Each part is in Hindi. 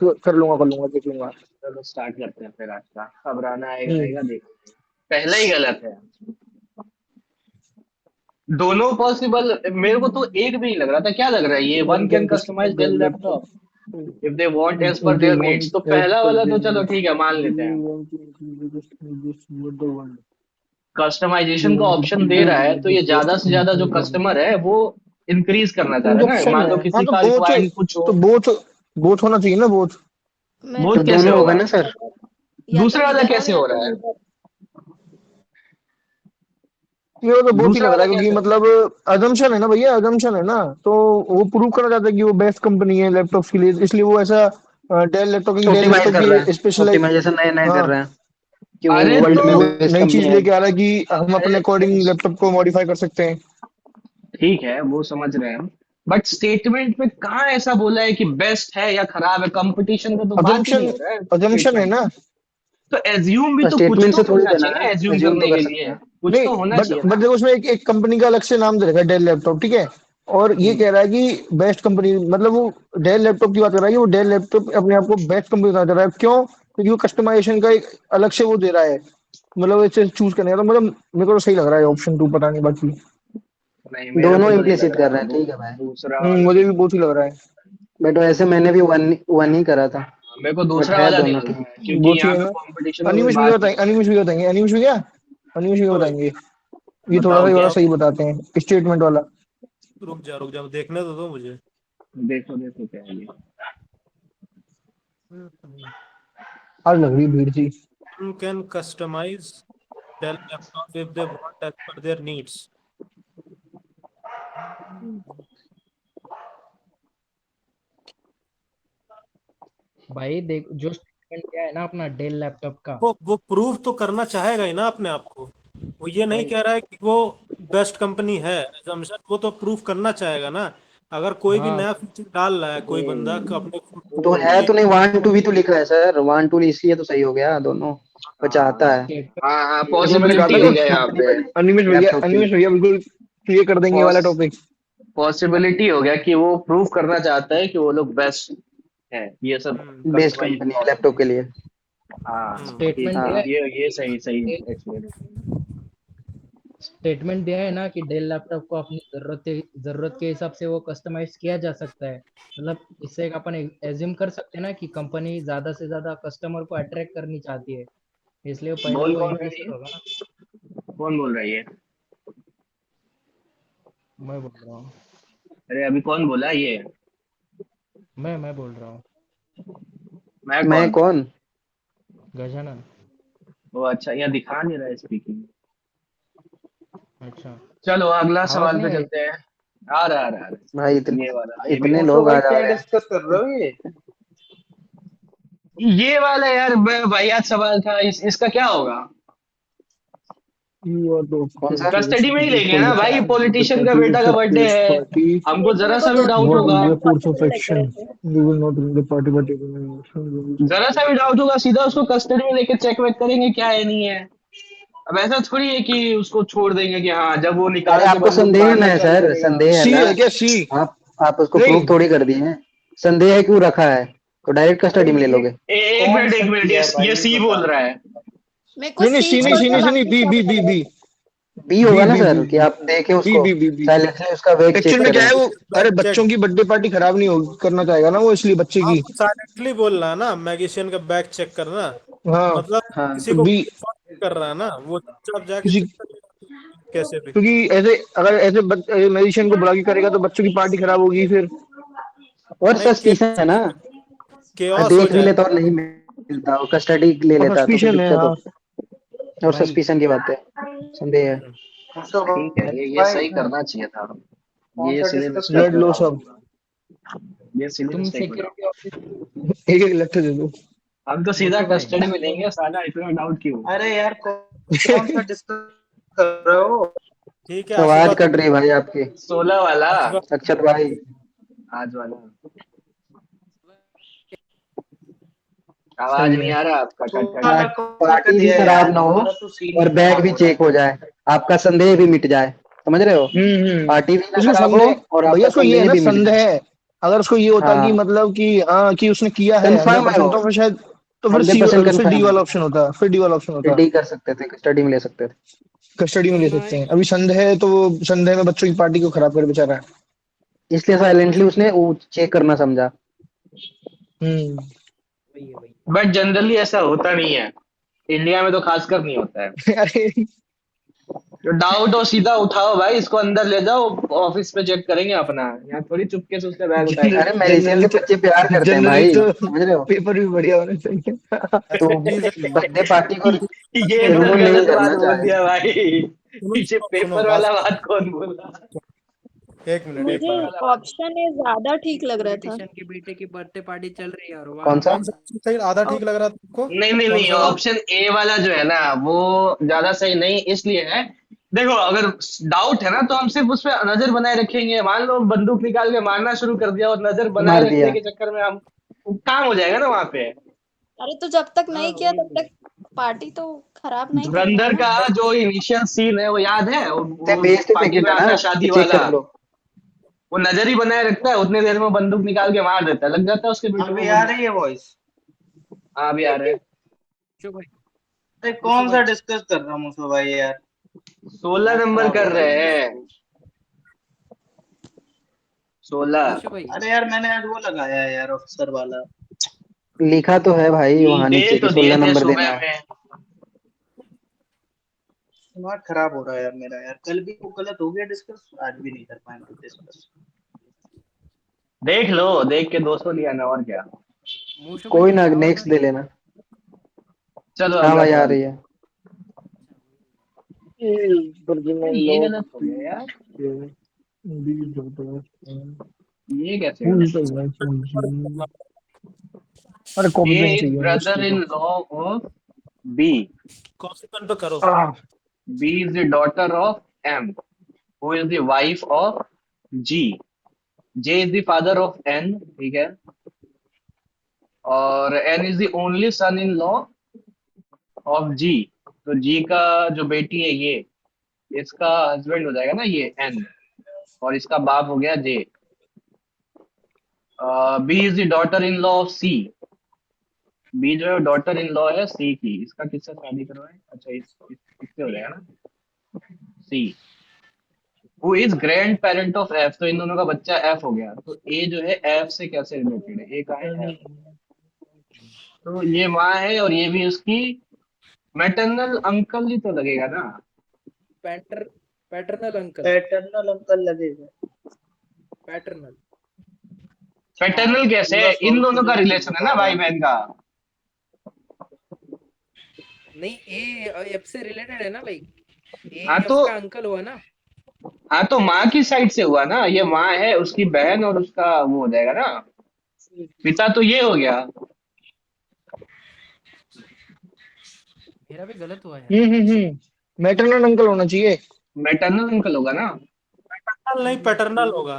कर लूंगा, देख लूंगा। चलो स्टार्ट करते हैं फिर आज का। अब राना आएगा हम्म। आएगा देखो। पहला ही गलत है। दोनों पॉसिबल मेरे को तो एक भी नहीं लग रहा था। क्या लग रहा है ये one one can can customize customize Dell Dell laptop laptop if they want as per if they their needs. तो वांट एज पहला पर वाला तो देयर चलो नीड्स, ठीक है मान डू लेते यू हैं। Want to increase the customize more the one, do customization you का वांट टू ऑप्शन इंक्रीज दे द रहा है तो ये कस्ट ज्यादा से ज्यादा जो कस्टमर है वो इंक्रीज करना चाह रहा है ना। ऑप्शन मान है। लो हाँ किसी तो का बोथ, रिक्वायरमेंट कुछ हो। तो बोथ बोथ होना चाहिए ना, बोथ। मैं बोथ तो तो कैसे दोनों होगा होगा? ना सर? या तो दूसरा वाला नीदर वन कैसे या हो तो रहा है? नीदर। ये तो बहुत ही दूसरा लग रहा वाला है, क्योंकि कैसे होगा? मतलब अजम्पशन है ना भैया, अजम्पशन है ना, तो वो प्रूव करना चाहता है कि वो बेस्ट कंपनी है लैपटॉप के लिए, इसलिए वो ऐसा डेल ऑप्टिमाइज लैपटॉप कर रहा है, की स्पेशलाइज। ऑप्टिमाइजेशन नए नए कर हाँ, रहे हैं कि वो अरे वर्ल्ड तो में वो बेस्ट नई चीज कंपनी है। लेके आ रहा है कि हम अपने अरे अकॉर्डिंग लैपटॉप को मॉडिफाई कर सकते हैं। ठीक है वो समझ रहे हैं हम। बट स्टेटमेंट में कहाँ ऐसा बोला है कि बेस्ट है या खराब है? कंपटीशन का तो बात ही नहीं अजम्पशन, हो रहा है अजम्पशन है स्टेटमेंट ना। में। तो एज्यूम भी तो कुछ स्टेटमेंट तो से थोड़ी करना देना चाहिए है, ना एज्यूम एज्यूम तो करने कर के सकते लिए। हैं। कुछ नहीं, तो होना बट चाहिए बट ना। देखो उसमें एक कंपनी का अलग से नाम दे रखा है, डेल लैपटॉप, ठीक है। और ये हम्म, कह रहा है कि बेस्ट कंपनी, मतलब वो डेल लैपटॉप की बात कर रहा है कि वो डेल लैपटॉप अपने आप को बेस्ट कंपनी बताना चाह रहा है। क्यों? क्योंकि वो कस्टमाइजेशन का एक अलग से वो दे रहा है, मतलब इसे चूज करने का। तो मतलब मेरे को तो सही लग रहा है ऑप्शन टू, पता नहीं बाकी। नहीं मेरे को दोनों तो नहीं लग इम्प्लिसिट कर रहा रहे हैं, ठीक है भाई। दूसरा वाला मुझे सही भी लग बहुत ही लग रहा है। बट वैसे मैंने भी वन वन ही करा था। रहा है। मेरे को बट दूसरा है वाला नहीं दोनों लग ठीक। रहा है क्योंकि बहुत ही यहाँ है पे ना। कंपटीशन की कोई अनिमेश भी बात ही बताएंगे, नहीं है। अनिमेश भी बताएंगे, अनिमेश भी क्या, अनिमेश भी ओए, बताएंगे। ये थोड़ा सा बताओ ये वाला क्या? सही बताते हैं, स्टेटमेंट वाला। रुक जा देखने तो दो मुझे। देखो देखो क्या है ये। आज लग रही है भीड़ थी। You can customize Dell laptop if they want as per their needs. भाई देख, जो स्टेटमेंट दिया है ना अपना डेल लैपटॉप का। वो प्रूव तो करना चाहेगा ही ना अपने आप को। वो ये नहीं भाई कह रहा है कि वो बेस्ट कंपनी है assumption, वो तो प्रूव करना चाहेगा ना। अगर कोई भी हाँ नया फीचर डाल रहा है कोई बंदा अपने तो है कंपनी तो नहीं, वन टू भी तो लिखा है सर, वन टू इसलिए तो सही हो गया दोनों। वो चाहता है स्टेटमेंट हाँ हाँ इसमें मैंने कहा पॉसिबिलिटी था हो ना, गया यहाँ कंपनी पे। बनी लैपटॉप के लिए। अनिमेश भैया बिल्कुल क्लियर कर देंगे ये वाला टॉपिक। पॉसिबिलिटी हो गया कि वो प्रूव करना चाहता है कि वो लोग बेस्ट है ये सब बेस्ट कस्टमाइज कंपनी है ऑप्शन लैपटॉप में। के लिए। हाँ ठीक स्टेटमेंट है दिया हाँ। ये सही सही है, एक्सप्लेन। स्टेटमेंट दिया है ना कि डेल लैपटॉप को अपनी जरूरत के हिसाब से वो कस्टमाइज किया जा सकता है। मतलब इससे एक अपन एज्यूम कर सकते हैं ना कि कंपनी ज्यादा से ज्यादा कस्टमर को अट्रैक्ट करनी चाहती है, इसलिए पहले बोल वो कौन रहा है इम्प्लिसिट ये? होगा ना। कौन बोल रहा है ये? मैं बोल रहा हूँ। अरे अभी कौन बोला ये? मैं बोल रहा हूँ। मैं मैं कौन? कौन? गजानन। वो अच्छा यहाँ दिखा नहीं रहा है स्पीकिंग। अच्छा। चलो अगला आवाज सवाल नहीं पे आई? चलते हैं। आ भाई रहा ये वाला ये भी। इतने कौन सा लोग आ भाई, जा क्या रहे हैं। डिस्कस कर रहे हो ये? ये वाला यार वाहियात सवाल था इसका क्या होगा? You are the कौन सा? कस्टडी में ही लेंगे ना भाई the पॉलिटिशियन का party बेटा is का a बर्थडे first है। party. हमको ये तो जरा मेरे को सा भी दो डाउट What होगा। will be a तीन course of क्वेश्चन लग action? रहे थे। We will not bring the party, but जरा सा भी डाउट होगा सीधा उसको कस्टडी में लेके चेक वेक करेंगे क्या है नहीं है। अब ऐसा थोड़ी है कि उसको छोड़ देंगे कि हाँ जब वो अरे निकाल के आपको बंदूक संदेह ना मारना है चालू सर, करेगा। संदेह है सी ना। है क्या, सी? आप उसको नहीं प्रूफ थोड़ी कर दिए हैं। संदेह है क्यों रखा है? तो डायरेक्ट अरे कस्टडी में ले ये लोगे। एक मिनट ये सी बोल रहा है। मेरे को नहीं नहीं, सी सी नहीं, छोड़ सी के नहीं, सी नहीं, बाकी बी सब बी बी लग रहे बी थे। बी बी होगा ना बी बी सर, कि बी आप देखे बी उसको बी बी बी साइलेंटली उसका वेट चेक एक्चुअल में क्या करें। है वो, अरे चेक। बच्चों की बर्थडे पार्टी खराब नहीं हो करना चाहेगा ना वो, इसलिए बच्चे हाँ की। वो साइलेंटली बोल रहा है ना, मैजिशियन का बैग चेक करना। हाँ, मतलब हाँ। किसी तो को बी, confirm कर रहा है ना, वो चुपचाप जाके किसी, चेक करेगा कैसे भी। क्योंकि ऐसे अगर ऐसे म्यूजिशियन को बुला के करेगा तो बच्चों की पार्टी खराब होगी फिर। और नहीं सस्पिशन है ना। केओस हो देख भी लेता और जाएगा। नहीं मिलता, वो कस्टडी ले और लेता तो फिर सस्पिशन है, दिक्कत हाँ। होती। और भाई सस्पिशन की बात है, संदेह है। ठीक है ये सही करना चाहिए था। ये सिली मिस्टेक लड़ लो मेरा सब। होगा। ये सिली तुम मिस्टेक मेरा सिक्योरिटी होगा। ऑफिस एक एक लट्ठे दे दो। हम तो सीधा गुड्डू भाई। कस्टडी में लेंगे साला इतना डाउट क्यों? अरे यार कौन सा डिस्कस कर रहे हो? ठीक है आवाज आशीर्वाद तुम। कट रही है भाई आपकी। 16 वाला। आशीर्वाद। अक्षत भाई। आज वाला आवाज सही नहीं है। आ रहा आपका कट कट वाला के। कौन सा पार्टी भी दिया है खराब यार, ना हो हमारा तो सीन और ही बैग खराब भी हो रहा है। चेक हो जाए, आपका संदेह भी मिट जाए। समझ रहे हो? हम्म। पार्टी भी ना उसमें खराब हो संदेह, और भैया आपका उसको ये है संदेह ना भी मिट जाए। संदेह है। अगर उसको ये होता कि हाँ मतलब कि हाँ कि उसने किया है कंफर्म है 100% वो, तो फिर शायद, तो फिर 100% फिर डी कंफर्म है, वाला ऑप्शन होता, फिर डी वाला ऑप्शन फिर होता, डी कर सकते थे, कस्टडी में ले सकते थे। कस्टडी में ले मैं सकते हैं। अभी संदेह है तो वो संदेह में बच्चों की पार्टी को खराब कर बेचारा। इसलिए साइलेंटली मोस्ट उसने वो चेक करना समझा। हम्म। वही है वही। बट जनरली ऐसा होता नहीं है, इंडिया में तो खासकर नहीं होता है। अरे जो डाउट हो सीधा उठाओ भाई, इसको अंदर ले जाओ, ऑफिस पे चेक करेंगे अपना, यहाँ थोड़ी चुपके से उसने बैग उठाएगा। अरे मेडिसिन जनरली के बच्चे प्यार करते हैं जनरली भाई, तो समझ रहे हो? पेपर भी बढ़िया होने चाहिए। तो फैसिलिटीज बर्थडे पार्टी को ये तो रूल नहीं गलत बात करना बोल दिया चाहिए। भाई। सुनो ये सुनो सुनो पेपर बात, वाला बात कौन बोला? एक मिनट एक मुझे मिनट। ऑप्शन ए ज्यादा ठीक लग रहा था। पॉलिटिशियन के बेटे की बर्थडे पार्टी चल रही है और कौन वहां सा? कौन सा सही आधा ठीक लग रहा था तुमको? नहीं नहीं कौन नहीं, सा वाला? ऑप्शन ए वाला जो है ना वो ज्यादा सही नहीं इसलिए है। देखो अगर डाउट है ना तो हम सिर्फ उस पर नजर बनाए रखेंगे, मान लो बंदूक निकाल के मारना शुरू कर दिया और नजर बनाए मार रखने दिया। के चक्कर में हम, काम हो जाएगा ना वहां पे। अरे तो जब तक हाँ नहीं किया वही तब वही। तक पार्टी तो खराब नहीं करना धुरंधर है का ना। जो इनिशियल सीन है वो याद है, ते वो बेस पे पार्टी पैकेट में है आता ना, है शादी कि चेक वाला, कर लो। वो नजर ही बनाए रखता है, उतने देर में बंदूक निकाल के मार देता है, लग जाता है उसके बेटे को अभी आ गोली। रही है वॉइस? हाँ भी आ रहे हैं। पूछो भाई, अरे पूछो कौन सा भाई। डिस्कस कर रहा हूँ उसमें भाई यार, 16 दिमाग नंबर खराब हो कर रहा है रहे मेरा। हैं, 16। पूछो भाई। अरे यार मैंने आज वो लगाया है यार, ऑफिसर वाला। लिखा तो है भाई वहां दे नीचे कि तो दिए 16 थे नंबर देना सुबह है। में। दिमाग खराब हो रहा है यार मेरा यार, कल भी वो गलत हो गया डिस्कस, आज भी नहीं कर पाएंगे डिस्कस। देख लो, देख के 200 लिया ना, और क्या। मोस्ट भाई कोई कुछ ना, आवाज आ नेक्स्ट रही दे है? लेना। चलो हाँ अगला भाई आ सवाल। रही है। अरे ये गलत हो गया यार, ये कैसे गलत हो गया? अरे ए कॉम्प्लेन इज चाहिए मुझे ब्रदर इसके इन तो। लॉ ऑफ बी, कॉन्सिक्वेंट पे करो। B is the daughter of M, who is the wife of G, J is the father of N, ठीक है, और N is the only son in law of G, तो जी का जो बेटी है ये, इसका हस्बैंड हो जाएगा ना ये एन, और इसका बाप हो गया J. B is the daughter in law of C, B जो है डॉटर इन लॉ है सी की, इसका किससे शादी करवाए, अच्छा इससे हो जाएगा ना C. Who is grand parent of F, तो इन दोनों का बच्चा एफ हो गया, तो ए जो है एफ से कैसे रिलेटेड है, ए का है एफ, तो ये माँ है और ये भी उसकी मैटरनल अंकल ही तो लगेगा ना। पैटर पैटर्नल अंकल। पैटर्नल अंकल लगेगा। पैटर्नल। पैटर्नल कैसे, पूरा इन सॉल्व दोनों का करके रिलेशन है बता ना रहा भाई हूँ। बहन का। नहीं ए एफ से रिलेटेड है ना भाई, ए हाँ एफ तो, का अंकल हुआ ना। हाँ तो माँ की साइड से हुआ ना, ये माँ है उसकी बहन और उसका वो हो जाएगा ना, पिता तो ये हो गया। मेरा भी गलत हुआ यार। मैटरनल अंकल होना चाहिए। मैटरनल अंकल होगा ना। पैटर्नल नहीं पैटर्नल होगा।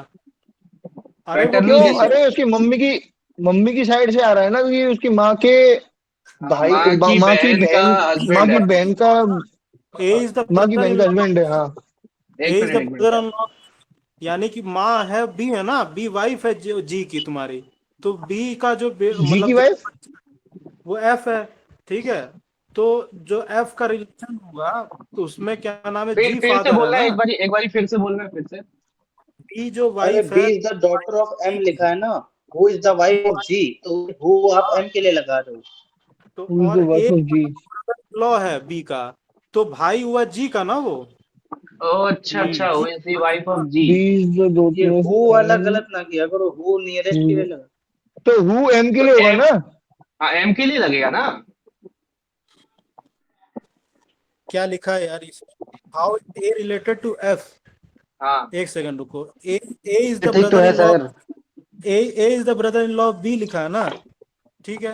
अरे वो पैटर्नल क्यों? बी, कैसे? अरे उसकी मम्मी की साइड से आ रहा है ना, ये उसकी माँ के भाई, माँ की माँ की बहन का बहन, माँ हस्बैंड की है। बहन का, ए इज द माँ की ब्रदर बहन इन का लॉ, हस्बैंड है हाँ। ए इज द एक ब्रदर मिनट। इन लॉ, यानी कि माँ है बी है ना, बी वाइफ है जी की तुम्हारी, तो बी का जो जी की मतलब वाइफ। वो एफ है, ठीक है। तो जो एफ का रिलेशन होगा तो उसमें क्या नाम है, जी फिर से फादर है बोलना है, ना, एक बारी फिर से बोलना है फिर से। बी जो अरे वाइफ बी है, is the daughter of M लिखा है ना, who is the wife of G, तो हु आप एम के लिए लगा रहे हो। तो हु इज और the A wife of G. Law है बी का, तो भाई हुआ जी का ना वो। ओ अच्छा अच्छा, वो is the wife of G. B is the ये डॉटर हु ऑफ वाला एम। गलत ना किया करो, हु नियरेस्ट के लिए लगा। तो हु एम के तो लिए होगा एम, ना। हाँ एम के लिए लगेगा ना। क्या लिखा है यार इस, how A related to F, हाँ एक सेकंड रुको, ए इज द ठीक तो ब्रदर है in law, sir. A is the brother in law B लिखा है ना, ठीक है।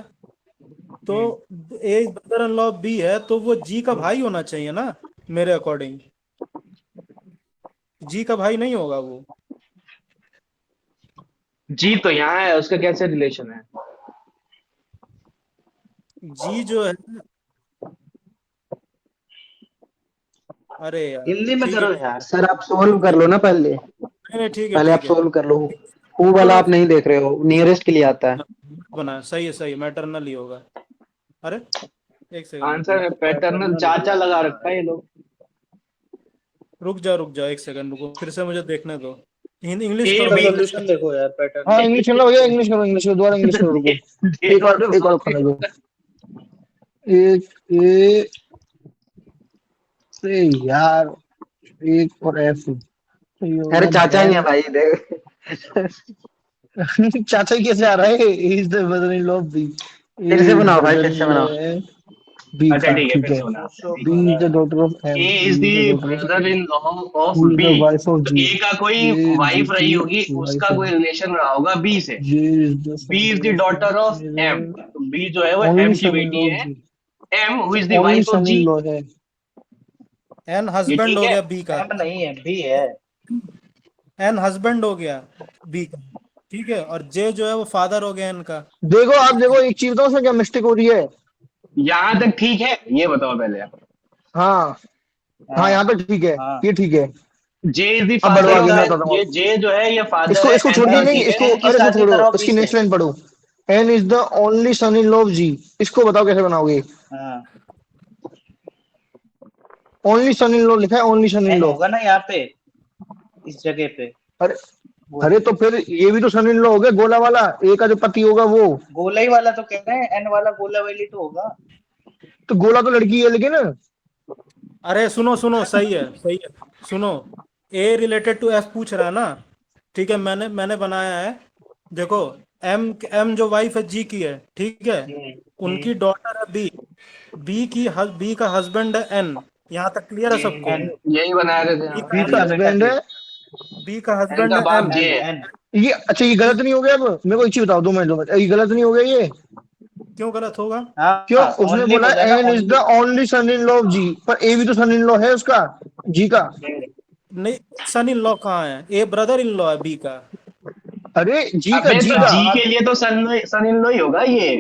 तो A is brother in law B है तो वो जी का भाई होना चाहिए ना, मेरे अकॉर्डिंग जी का भाई नहीं होगा वो। जी तो यहाँ है, उसका कैसे रिलेशन है? जी जो है, अरे यार हिंदी में ठीक है करो ठीक यार। सर आप सोल्व कर लो ना पहले, है, नहीं नहीं ठीक है पहले आप ठीक है। सोल्व कर लो। वो वाला आप नहीं देख रहे हो, नियरेस्ट के लिए आता है। बना सही है, मैटरनल ही होगा। अरे एक सेकंड आंसर है पैटर्नल, चाचा लगा रखा है ये लोग। रुक जाओ एक सेकंड रुको, फिर से मुझे देखने दो। इंग्लिश ए करो इसका बी सॉल्यूशन देखो यार, पैटर्न। हाँ इंग्लिश करना भैया, इंग्लिश करो, इंग्लिश करो, दोबारा इंग्लिश करो, रुको एक और करने दो। एक ए से यार, एक और एफ। अरे चाचा ही है भाई, देख। चाचा ही कैसे आ रहा है? Is the brother in law B. फिर से बनाओ भाई, फिर से बनाओ। बी अच्छा का ठीक है, ठीक फिर है। से बना। B is the daughter of M. A is the brother in law of Who is B. the wife of तो G? ए का कोई A वाइफ G रही की होगी, wife उसका है। कोई रिलेशन रहा होगा बी से। J is the B is the son daughter of of M, तो बी जो है वो only एम की son in बेटी law है। G। M who is the Only wife of son G. in law है। एन ये हस्बैंड ठीक हो है। गया बी का, एम नहीं है, बी है। एन हस्बैंड हो गया बी का, ठीक है। और जे जो है वो फादर हो गया एन का। देखो आप देखो, एक चीज बताओ उसमें क्या मिस्टेक हो रही है। यहाँ तक ठीक है, ये बताओ पहले आप। हाँ हाँ, यहाँ पे ठीक है, हाँ। ये ठीक है। जे इज द अब बढ़ो फादर आगे, ऑफ, मैं बताता हूँ ये आपको। जे जो है ये फादर इसको है इसको एन छोड़िए का, नहीं, ठीक है। इसको एन की अरे इसको शादी छोड़ो, कराओ बी इसकी से। नेक्स्ट लाइन पढ़ो। N is the only son in law of G. इसको बताओ कैसे बनाओगे। हाँ, ओनली सन इन लॉ लिखा है, only son in an law. होगा ना यहाँ पे, इस जगह पे। अरे वो अरे तो फिर ये भी तो सन इन लॉ हो गया, गोला वाला। ए का जो पति होगा वो। गोलाई वाला तो कह रहे हैं, एन वाला गोला वाली तो होगा। तो गोला तो लड़की है लेकिन। अरे सुनो सुनो, सही है, सुनो। ए रिलेटेड टू एफ पूछ रहा है ना, ठीक है। मैंने बनाया है, देखो। एम एम जो वाइफ है जी की है, ठीक है। उनकी डॉटर है बी, बी का हस्बैंड है एन। यहाँ तक क्लियर है सबको? एन यही बनाए थे बी हम। का बी का हस्बैंड है। बी का एन हस्बैंड का है बाप एम। जे एन है। एन ये अच्छा, ये गलत नहीं हो गया? अब मेरे को एक चीज बताओ, 2 मिनट ये गलत नहीं हो गया ये? क्यों गलत होगा? क्यों? हाँ, उसने ओनली बोला बोला ना, N is the only. Only son in law of G, पर ए भी तो सन इन लॉ है उसका, जी का। नहीं, सन इन लॉ कहाँ है? ए ब्रदर इन लॉ है बी का। अरे जी का, अबे जी तो का। जी के लिए तो सन इन लो ही होगा ये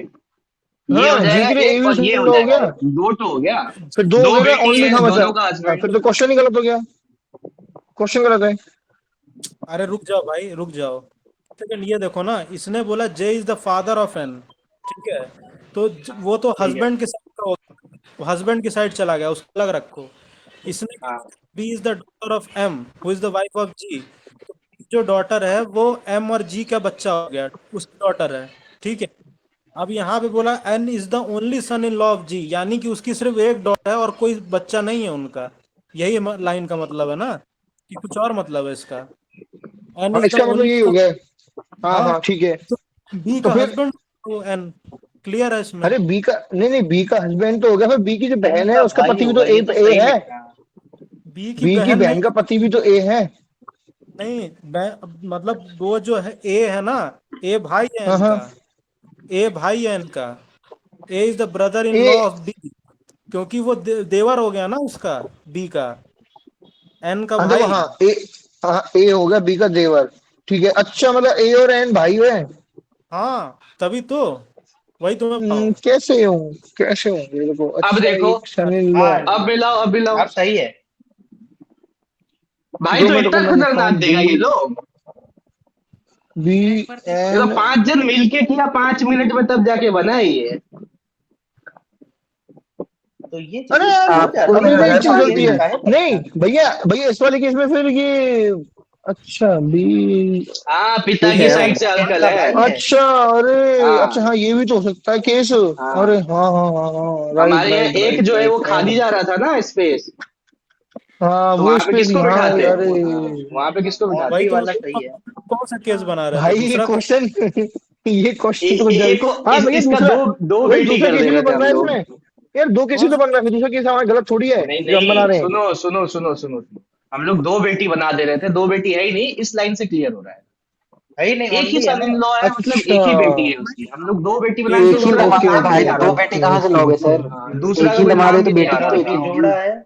हो हाँ जी जाएगा के लिए ए एक भी तो और सन ये इन हो लॉ हो जाएगा गया। एक, दो तो हो गया। फिर दो हो दो गया ना, बेटी ओनली है, कहाँ बचा? दोनों का हाँ, हस्बैंड। फिर तो क्वेश्चन ही गलत हो गया, क्वेश्चन गलत है। अरे रुक जाओ भाई, रुक जाओ। सेकंड, ये देखो ना, इसने बोला J is the father of N, ठीक है। तो वो तो ठीक है। हस्बैंड के साइड का होगा, हस्बैंड की साइड चला गया, उसको अलग रखो। इसने हाँ B is the daughter of M who is the wife of G. जो डॉटर है वो एम और जी का बच्चा हो गया, उसकी डॉटर है, ठीक है। अब यहाँ पे बोला N is the only son in law of G, यानी कि उसकी सिर्फ एक डॉटर है और कोई बच्चा नहीं है उनका। यही लाइन का मतलब है ना, कि कुछ और मतलब है इसका? एन हाँ, इज द इसका मतलब ओनली। ये हो गया। हाँ हाँ, हाँ ठीक है। तो बी तो का फिर हस्बैंड वो एन, क्लियर है इसमें? अरे बी का नहीं नहीं, बी का हस्बैंड तो हो गया, फिर बी की जो एन बहन है का उसका भाई पति भी तो होगा, ये तो ए सही है। लिख रहा है। बी की बी की बहन बहन का नहीं, पति भी तो ए है। नहीं मतलब वो जो है ए है ना, ए भाई है हाँ हाँ। इनका, ए भाई है इनका। A is the brother in a law of B, क्योंकि वो देवर हो गया ना उसका, बी का, एन का हाँ देखो, भाई। हाँ ए, हाँ ए हो गया बी का देवर, ठीक है। अच्छा मतलब ए और एन भाई है। हाँ तभी तो, वही तुम्हें बताओ। कैसे हूँ मेरे को? अब अच्छा, देखो, एक सन इन लॉ। हाँ, अब मिलाओ, अब मिलाओ। अब सही है। भाई दो तो मिनट को इतना मैं लिखता खतरनाक हूँ। देगा बी ये लोग। बी ये तो एन। 5 जन मिलके किया 5 मिनट में, तब जाके बना है ये। तो ये अरे चीज यार, हो आपको जाती नहीं अबे है, नहीं, लगा एक ऐसा चीज था गलती केस है। कि काहे नहीं बनता है? भैया भैया, इस वाले केस में फिर ये, अच्छा बी, हाँ, पिता ठीक की है। साइड से एन अंकल का है। भाई है। अच्छा अरे अच्छा, हाँ हाँ ये भी तो हो सकता है केस। हाँ। अरे हाँ हाँ हाँ हाँ, राइट हमारे यहाँ राइट एक राइट जो है वो राइट, खाली जा रहा था ना स्पेस, हाँ तो वो वहां पे स्पेस नहीं, किसको हाँ बिठाते? अरे वहां पे किसको भाई बिठाते? ओनली तुम वाला सही है। कौन सा केस बना रहे थे? भाई ये दूसरा कौन? क्वेश्चन ये क्वेश्चन तो कुछ एक जल्द। को हाँ भैया इसका दूसरा, दो तो भाई बेटी दूसरा कर केस दे भी रहे तो थे बन रहा हम है लोग। इसमें। यार दो केस ही कौन तो सा? बन रहा है, फिर दूसरा केस हमारा गलत थोड़ी है नहीं जो हम बना नहीं, रहे हैं। सुनो, हम लोग 2 बेटी बना दे रहे थे, 2 बेटी है ही नहीं, इस लाइन से क्लियर हो रहा है। है ही नहीं, एक ही ओनली है सन ना। इन लॉ है, मतलब अच्छा, एक ही बेटी है उसकी। हम लोग 2 बेटी बनाए केस थे, एक तो ही दूसरा गलत ओके कोई दमाद है नाम ओके नहीं भाई, आ दो रहा था। बेटी ओके कहाँ से ओके लोगे ओके। सर? दूसरा एक का ही कोई दमाद नाम है तो भी नहीं आ बेटी एन भी रहा तो और एक था। बी ही होगी। जोड़ा है।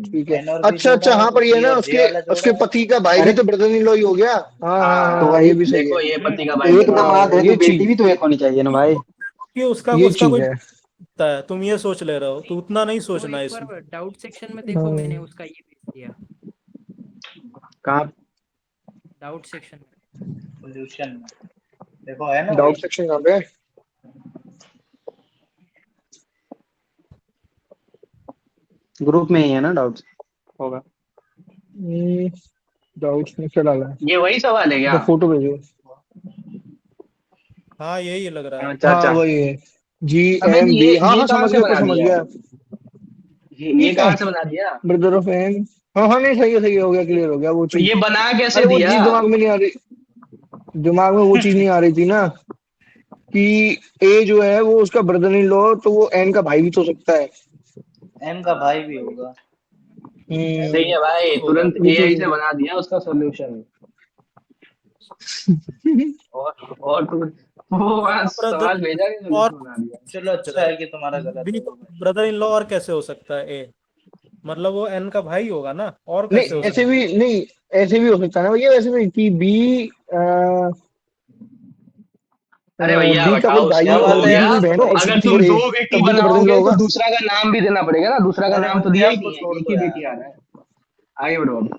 ठीक है। एन और बी अच्छा जोड़ा अच्छा, है, हाँ पर ये सी ना और जे उसके वाला उसके जोड़ा है। पति का भाई भी अरे तो ब्रदर इन लॉ ही हो गया। हाँ हाँ हाँ, हाँ तो हाँ, भाई, ये भी सही है। देखो ये पति का भाई एक बन गया। दमाद है तो ये बेटी चीज, भी तो एक होनी चाहिए ना भाई। कि उसका ये उसका चीज कोई है। होता है, तुम ये सोच ले रहे हो, तो उतना नहीं वो सोचना है एक इसमें। बार डाउट सेक्शन में देखो, मैंने हाँ। उसका ये भेज दिया, कहाँ? डाउट सेक्शन में। सॉल्यूशन में देखो है ना डाउट वही। सेक्शन कहाँ पे है? ग्रुप में ही है ना डाउट्स होगा। डाउट्स में क्या डाला है? ये वही सवाल है क्या? तो फोटो भेजो। हाँ यही लग रहा है। अच्छा हाँ अच्छा। वही है। जी अबे एम बी, हाँ ये हाँ कहाँ समझ से गया, तो बना समझ दिया? गया। ये ठीक है, कहाँ से बना दिया? Brother of M. हाँ हाँ नहीं सही है, सही है, हो गया, क्लियर हो गया वो तो चीज। ये बना कैसे अरे वो दिया? चीज दिमाग में नहीं आ रही, दिमाग में वो चीज नहीं आ रही थी ना कि ए जो है वो उसका ब्रदर इन लॉ, तो वो एन का भाई भी तो हो सकता है। एम का भाई भी होगा। सही है भाई, होगा। तुरंत ये एआई से तो बना दिया उसका सॉल्यूशन। और तू वो बस ब्रदर सवाल भेजा कि और सॉल्यूशन बना दिया। चलो अच्छा है कि तुम्हारा गलत बी होगा भाई। ब्रदर इन लॉ और कैसे हो सकता है ए? मतलब वो एन का भाई होगा ना, और नहीं कैसे हो ऐसे सकता भी नहीं, ऐसे भी हो सकता है ना भैया, वैसे भी कि बी अरे भैया बी का कोई बताओ, भाई उसको क्या हो बात है बी गया। की यार, कोई बहन हो और अगर सी तुम और ए, दो बेटी तब भी तो ब्रदर इन लॉ बनाओगे तो होगा। दूसरा का नाम भी देना पड़ेगा ना, दूसरा का अरे नाम तो अपने दिया ही आप को नहीं है, छोड़ एक दो ही यार, बेटी आ रहा है। आगे बढ़ो अब।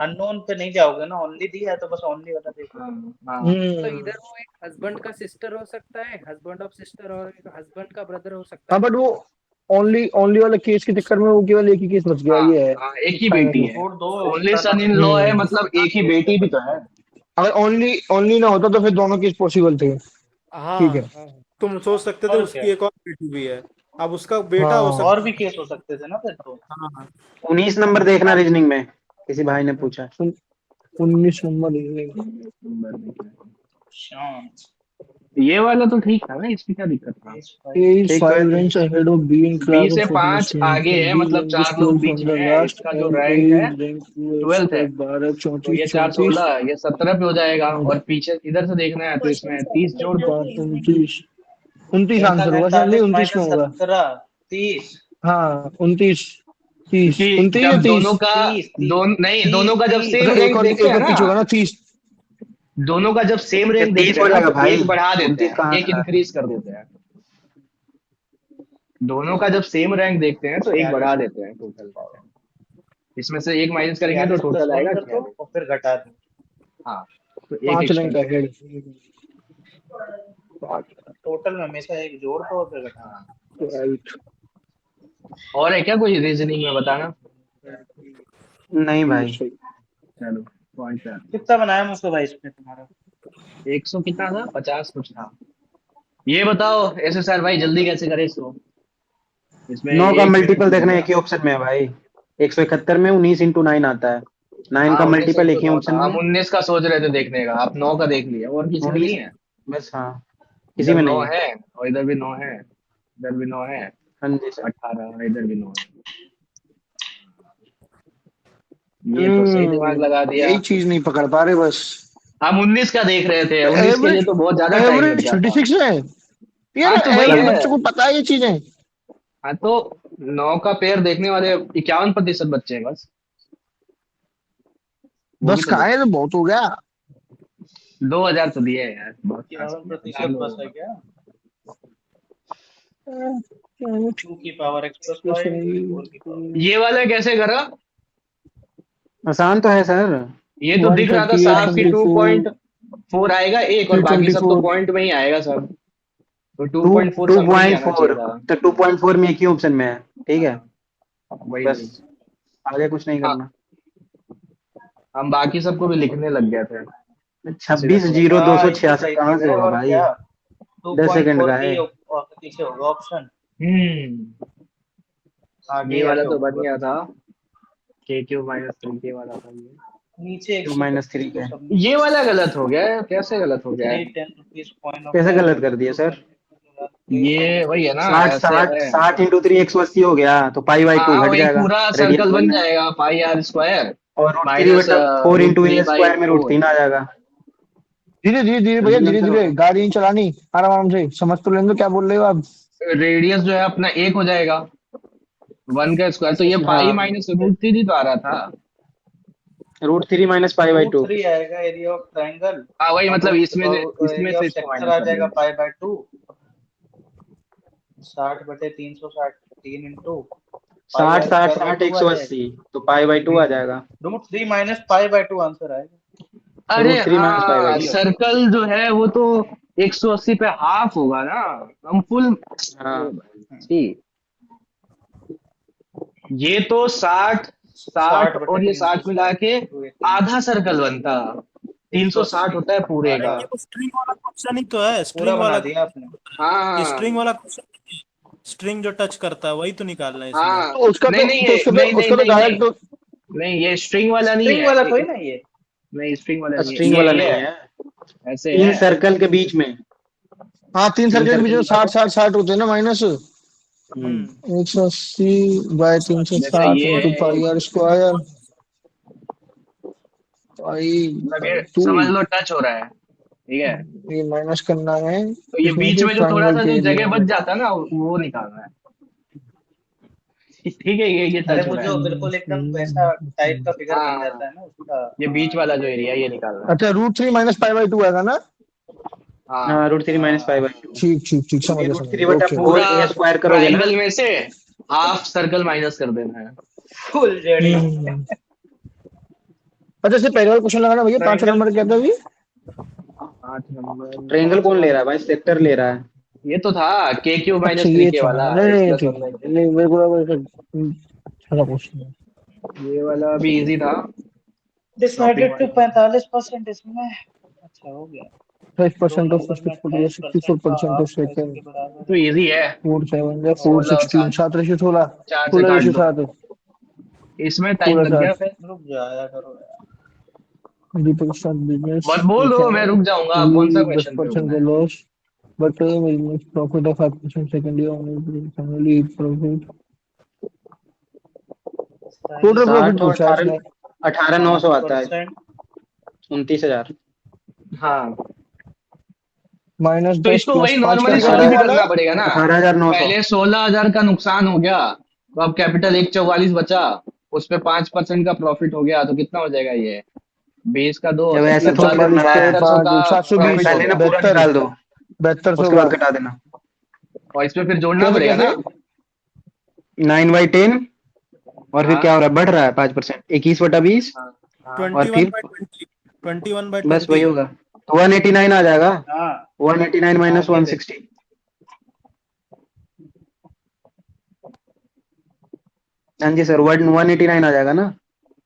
अननोन पे नहीं जाओगे ना, ओनली दिया है तो बस ओनली वाला देखो। हाँ हाँ। तो हम्म। इधर वो एक हस्बैंड का सिस्टर हो सकता है, हस्बैंड ऑफ सिस्टर, और एक हस्बैंड का ब्रदर हो सकता हाँ है। बट वो ओनली ओनली वाले केस के चक्कर में वो केवल एक ही केस बच गया, हाँ ये है हाँ, एक ही बेटी फाइनली। है। छोड़ दो ओनली उसका सन इन लॉ है, हम्म। मतलब एक ही बेटी भी तो है। अगर ओनली ओनली ना होता तो फिर दोनों केस पॉसिबल थे। ठीक है। हाँ हाँ, तुम सोच सकते थे और उसकी क्या, एक और बेटी भी है, अब उसका बेटा हो हाँ सकता और भी केस हो सकते थे ना फिर तो। है। हाँ 19 नंबर देखना रीजनिंग में, किसी भाई ने पूछा। 19 नंबर नहीं। शांत ये वाला तो ठीक था ना, इसकी क्या दिक्कत था? इस A भाई is ठीक तो है। 5 ranks ahead of B in B class से of पांच population. आगे है, B मतलब rank is चार लोग 12 बीच from में the है, last इसका जो and A रैंक है is rank 12th है। 12, 12, तो 34, ये 4 34 16, ये 17 पे हो जाएगा, और और पीछे इधर से देखना है तो क्वेश्चन इसमें 30 7 जोड़ दो। 29, 29 आंसर होगा शायद, नहीं 45 29 में माइनस होगा। 17 30 हाँ 29, 30, क्योंकि 29 या जब 30। दोनों का 30 नहीं, दोनों 30 का जब 30 सेम मतलब रैंक देखते एक हैं और ना, पीछे होगा ना 30। दोनों का जब सेम ये रैंक 30 देखते हैं हो ना, जाएगा तो भाई, एक बढ़ा देते 29 हैं, कहाँ एक से आ रहा है। इंक्रीज कर देते हैं। दोनों का जब सेम रैंक देखते हैं तो एक बढ़ा 46 देते हैं टोटल। इसमें से एक माइनस करेंगे तो 46 प्लस टोटल 1 आएगा कर दो 46। और फिर घटा दो। हाँ, तो एक 5 एक्स्ट्रा रैंक कर दो। ahead। टोटल में हमेशा एक जोड़ दो और फिर घटा दो। हाँ। राइट। और है क्या कोई रीजनिंग में बताना? नहीं भाई। सही। चलो पॉइंट पे आते कितना बनाया मुझको भाई इसमें तुम्हारा? हैं। 100 कितना था, 50 कुछ था। ये बताओ एसएसआर भाई, जल्दी कैसे करें इसको? इसमें 9 का 1 मिनट मल्टीपल रुक देखना गया। एक ही ऑप्शन में है भाई। 171 में 19 इंटू 9 आता है। 9 हाँ का 19 मल्टीपल इंटू एक ही 9 ऑप्शन था, में हम है। 19 का सोच रहे थे देखने का, आप 9 का देख लिया, और किसी में 19 नहीं है? बस, हाँ किसी इधर में 9 नहीं है। है, और इधर भी 9 है, इधर भी 9 है, हाँ जी सर। 18 इधर भी 9 है। ये तो सही दिमाग लगा दिया। यही चीज नहीं पकड़ पा रहे बस। हम 19 का देख रहे थे, तो 19 के लिए एवरेज, तो बहुत ज्यादा टाइम लग एवरेज जाता। 36 है यार, हाँ तो वही एवरेज है। बच्चों को पता है ये चीजें। हाँ तो 9 का पेयर देखने वाले 51% बच्चे हैं बस, वो भी 10 तो कहाँ है, देखो। तो बहुत हो गया। 2000 तो दिए हैं यार, बहुत खास नहीं है, 4 51% लोगों बस है का। क्या? चलो 2 की पावर x प्लस तो 5 सही। 4 की पावर। ये वाला कैसे करा? आसान तो है सर। ये तो दिख रहा था 138, साफ कि 24, 2.4 आएगा एक, और बाकी सब तो 324। पॉइंट में ही आएगा सब। तो 2 2.4 समथिंग ही आना 2.4 चाहिए था। तो 2.4 में एक ही ऑप्शन में है। ठीक है, वही बस वही। आगे कुछ नहीं हाँ, करना। हम बाकी सबको भी लिखने लग गए थे, इसीलिए 26 थोड़ा सा। जीरो दो हाँ सौ ये छियासठ सही कहाँ चीज से है, होगा और भाई। क्या 10 सेकंड 2.4 का के है। ही और पीछे होगा ऑप्शन, ये आगे वाला आगे तो बन होगा गया बस। था, K3 वाला था ये। नीचे टू 125 -3 को का सबमिट ये वाला गलत हो गया है, कैसे गलत हो गया है? 10 रुपीज ऑफ कैसे गलत कर दिया सर। टाइम। ये वही है ना, 60 ऐसे 60 है। 60 इंटू 3 180 हो गया, तो पाई बाई 2 हाँ घट वही जाएगा। पूरा रेडियस सर्कल बन 1 है। जाएगा, पाई आर स्क्वायर और रूट 3 माइनस बटा 4 root into three A by square में रूट फोर 3 आ जाएगा। धीरे धीरे धीरे भैया, सिंपल धीरे आंसर धीरे होगा। गाड़ी नहीं चलानी, आराम आराम से समझ तो लेंगे क्या बोल रहे हो आप। रेडियस जो है अपना 1 हो जाएगा, 1 का स्क्वायर, तो ये पाई हाँ, माइनस रूट 3 तो आ रहा था। Root 3 minus pi by root 2। 3 आएगा एरिया ऑफ ट्राइंगल, हाँ वही, और मतलब रूट इसमें एरिया से ऑफ इसको सेक्टर माइनस आ कर जाएगा दिया। Pi by 2। 60/360 3 into pi 60 r 60 square by 60 2 आ जाएगा। 180 तो पाई बाई 2 आ जाएगा। Root 3 minus pi by 2 answer आएगा। अरे √3 - 5/2 हाँ, सर्कल जो है वो तो 180 पे हाफ होगा ना, हम फुल। हाँ ठीक, ये तो 60 60 और ये 60 मिला के आधा सर्कल बनता, 360 होता है पूरे अरे का। ये तो स्ट्रिंग वाला क्वेश्चन ही तो है, पूरा स्ट्रिंग बना वाला, दिया आपने। हाँ स्ट्रिंग वाला क्वेश्चन, स्ट्रिंग जो टच करता है वही तो निकालना है इसमें। हाँ, तो उसका नहीं तो नहीं तो ये उसका नहीं तो नहीं उसका तो नहीं नहीं डायरेक्ट नहीं, ये स्ट्रिंग वाला नहीं स्ट्रिंग है, वाला कोई ना ये। नहीं स्ट्रिंग वाला नहीं है, स्ट्रिंग वाला ये नहीं है, ऐसे 3 है। सर्कल के बीच में, हाँ 3 3 सर्कल के बीच में सर्कल 60 होते हैं ना माइनस। हम्म 180 बाय जैसे 360 ये into pi r square pi मतलब बाय ये 2। समझ लो टच हो रहा है, ठीक है। ये माइनस करना है, तो ये इसमें बीच से में जो थोड़ा ट्रायंगल सा के जो एरिया जगह बच में। जाता है ना वो निकालना है, ठीक है। ये अरे टच हो वो रहा जो है। बिल्कुल एकदम वैसा टाइप का फिगर बन जाता हाँ, है ना उसका। ये बीच वाला जो एरिया ये निकालना है। अच्छा √3 माइनस पाई बाय 2 आएगा ना। हाँ, हाँ √3 - हाँ 5/2, ठीक ठीक ठीक, समझ ये गया समझ गया, ओके। पूरा 4 स्क्वायर करोगे ना। ट्रायंगल में से हाफ सर्कल माइनस कर देना है। फुल जड़ी। हम्म। अच्छा इससे पहले वाला क्वेश्चन लगाना भैया, 5 ट्रायंगल नंबर क्या था अभी। 8 नंबर ट्रायंगल कौन ले रहा है भाई, सेक्टर ले रहा है। ये तो था KQ अच्छा माइनस ये 3K था, वाला, नहीं x नहीं प्लस ठीक 1 बाई है, नहीं मेरे को लगा अच्छा क्वेश्चन है। ये वाला भी इजी था। डिसाइडेड टू 45% इसमें। अच्छा हो गया। 5% ऑफ नंबर फर्स्ट में एक्सपोर्ट, 28% का 64% हाफ ऑफ का सेकंड, इसके बराबर तो है। इजी है। 4/7 या 16 और 4/16, 7 7/16, 4 से काट दो, 16/7, इसमें टाइम लग गया 16/7। फिर। रुक जाया करो यार। दीपक के साथ बिजनेस मत बोलो, क्या मैं है, रुक जाऊंगा, कौन सा ये क्वेश्चन पे 10% रुकना का है। Loss, but business profit of 5% second year family profit, total profit 60 और पूछा है इसने। 18,900 आता है, 5%। 29,000। हाँ, माइनस तो 10 इसको प्लस वही 5 नॉर्मली कैसे सॉल्व आया भी वाला। करना पड़ेगा ना। 18,900। पहले 16,000 का नुकसान हो गया, तो अब कैपिटल 144 बचा, उस पे 5% का प्रॉफिट हो गया, तो कितना हो जाएगा ये 20 का 2, जब ऐसे थोड़ी 70,000 करना है, 7200 का 720, प्रॉफिट हो पहले ना गया। पूरा 72, निकाल दो, 7200 उसके का। बाद कटा देना। और इसमें फिर जोड़ना कैसे पड़ेगा कैसे। ना। 9/10, और फिर हाँ क्या हो रहा है, बढ़ रहा है 5%, 21/20, हाँ हाँ, और फिर 21/20, 21 बस बाई वही 20। होगा, तो 189 आ जाएगा। हाँ 189 माइनस आगे देख। 160, हाँ जी सर, 189 आ जाएगा ना,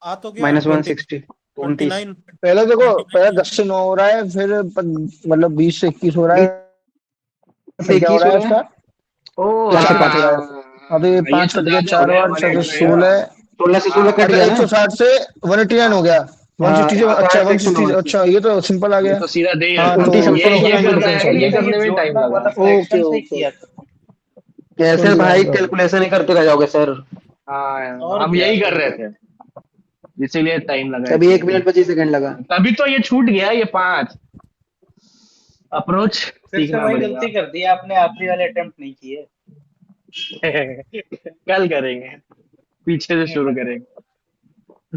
आ तो गया माइनस 20, 160, 29। 29, पहले देखो, पहले 29। 10 से 9 हो रहा है, फिर मतलब 20 से 21 हो रहा 20 है, से फिर क्या हो 21 रहा हो है रहा है, उसका। ओ 4 से हाँ 5 हो रहा है। अब ये ये 5 तो कट गया, ज्यादा हो 4 गया, बार 4 189 का। 16। 16 से 16 कट अच्छा गया ना। 160 से 189 हो गया, हाँ 160 से, यहाँ तो अच्छा आया था 160, 109 अच्छा ये तो सिंपल आ ये गया। तो सीधा दे ही हाँ रखा, तो 29 ऊपर ये होगा ये 90 करना डिफरेंस आ है, गया। ये ये करने में टाइम जोड़ना लगा। वाला ओके फ्रैक्शन से ही ओके, किया करो। कैसे समझ गया भाई, समझ गया। कैलकुलेशन ही करते रह जाओगे सर। हाँ, और हम क्या यही कर सही रहे है। थे, इसीलिए टाइम लगा अभी 1 इसमें। मिनट 25 सेकंड लगा। तभी तो ये छूट गया, ये 5 अप्रोच फिर से सीखना वही पड़ेगा। गलती कर दी आपने, आखिरी वाले अटेम्प्ट नहीं किए। कल करेंगे, पीछे से शुरू करेंगे।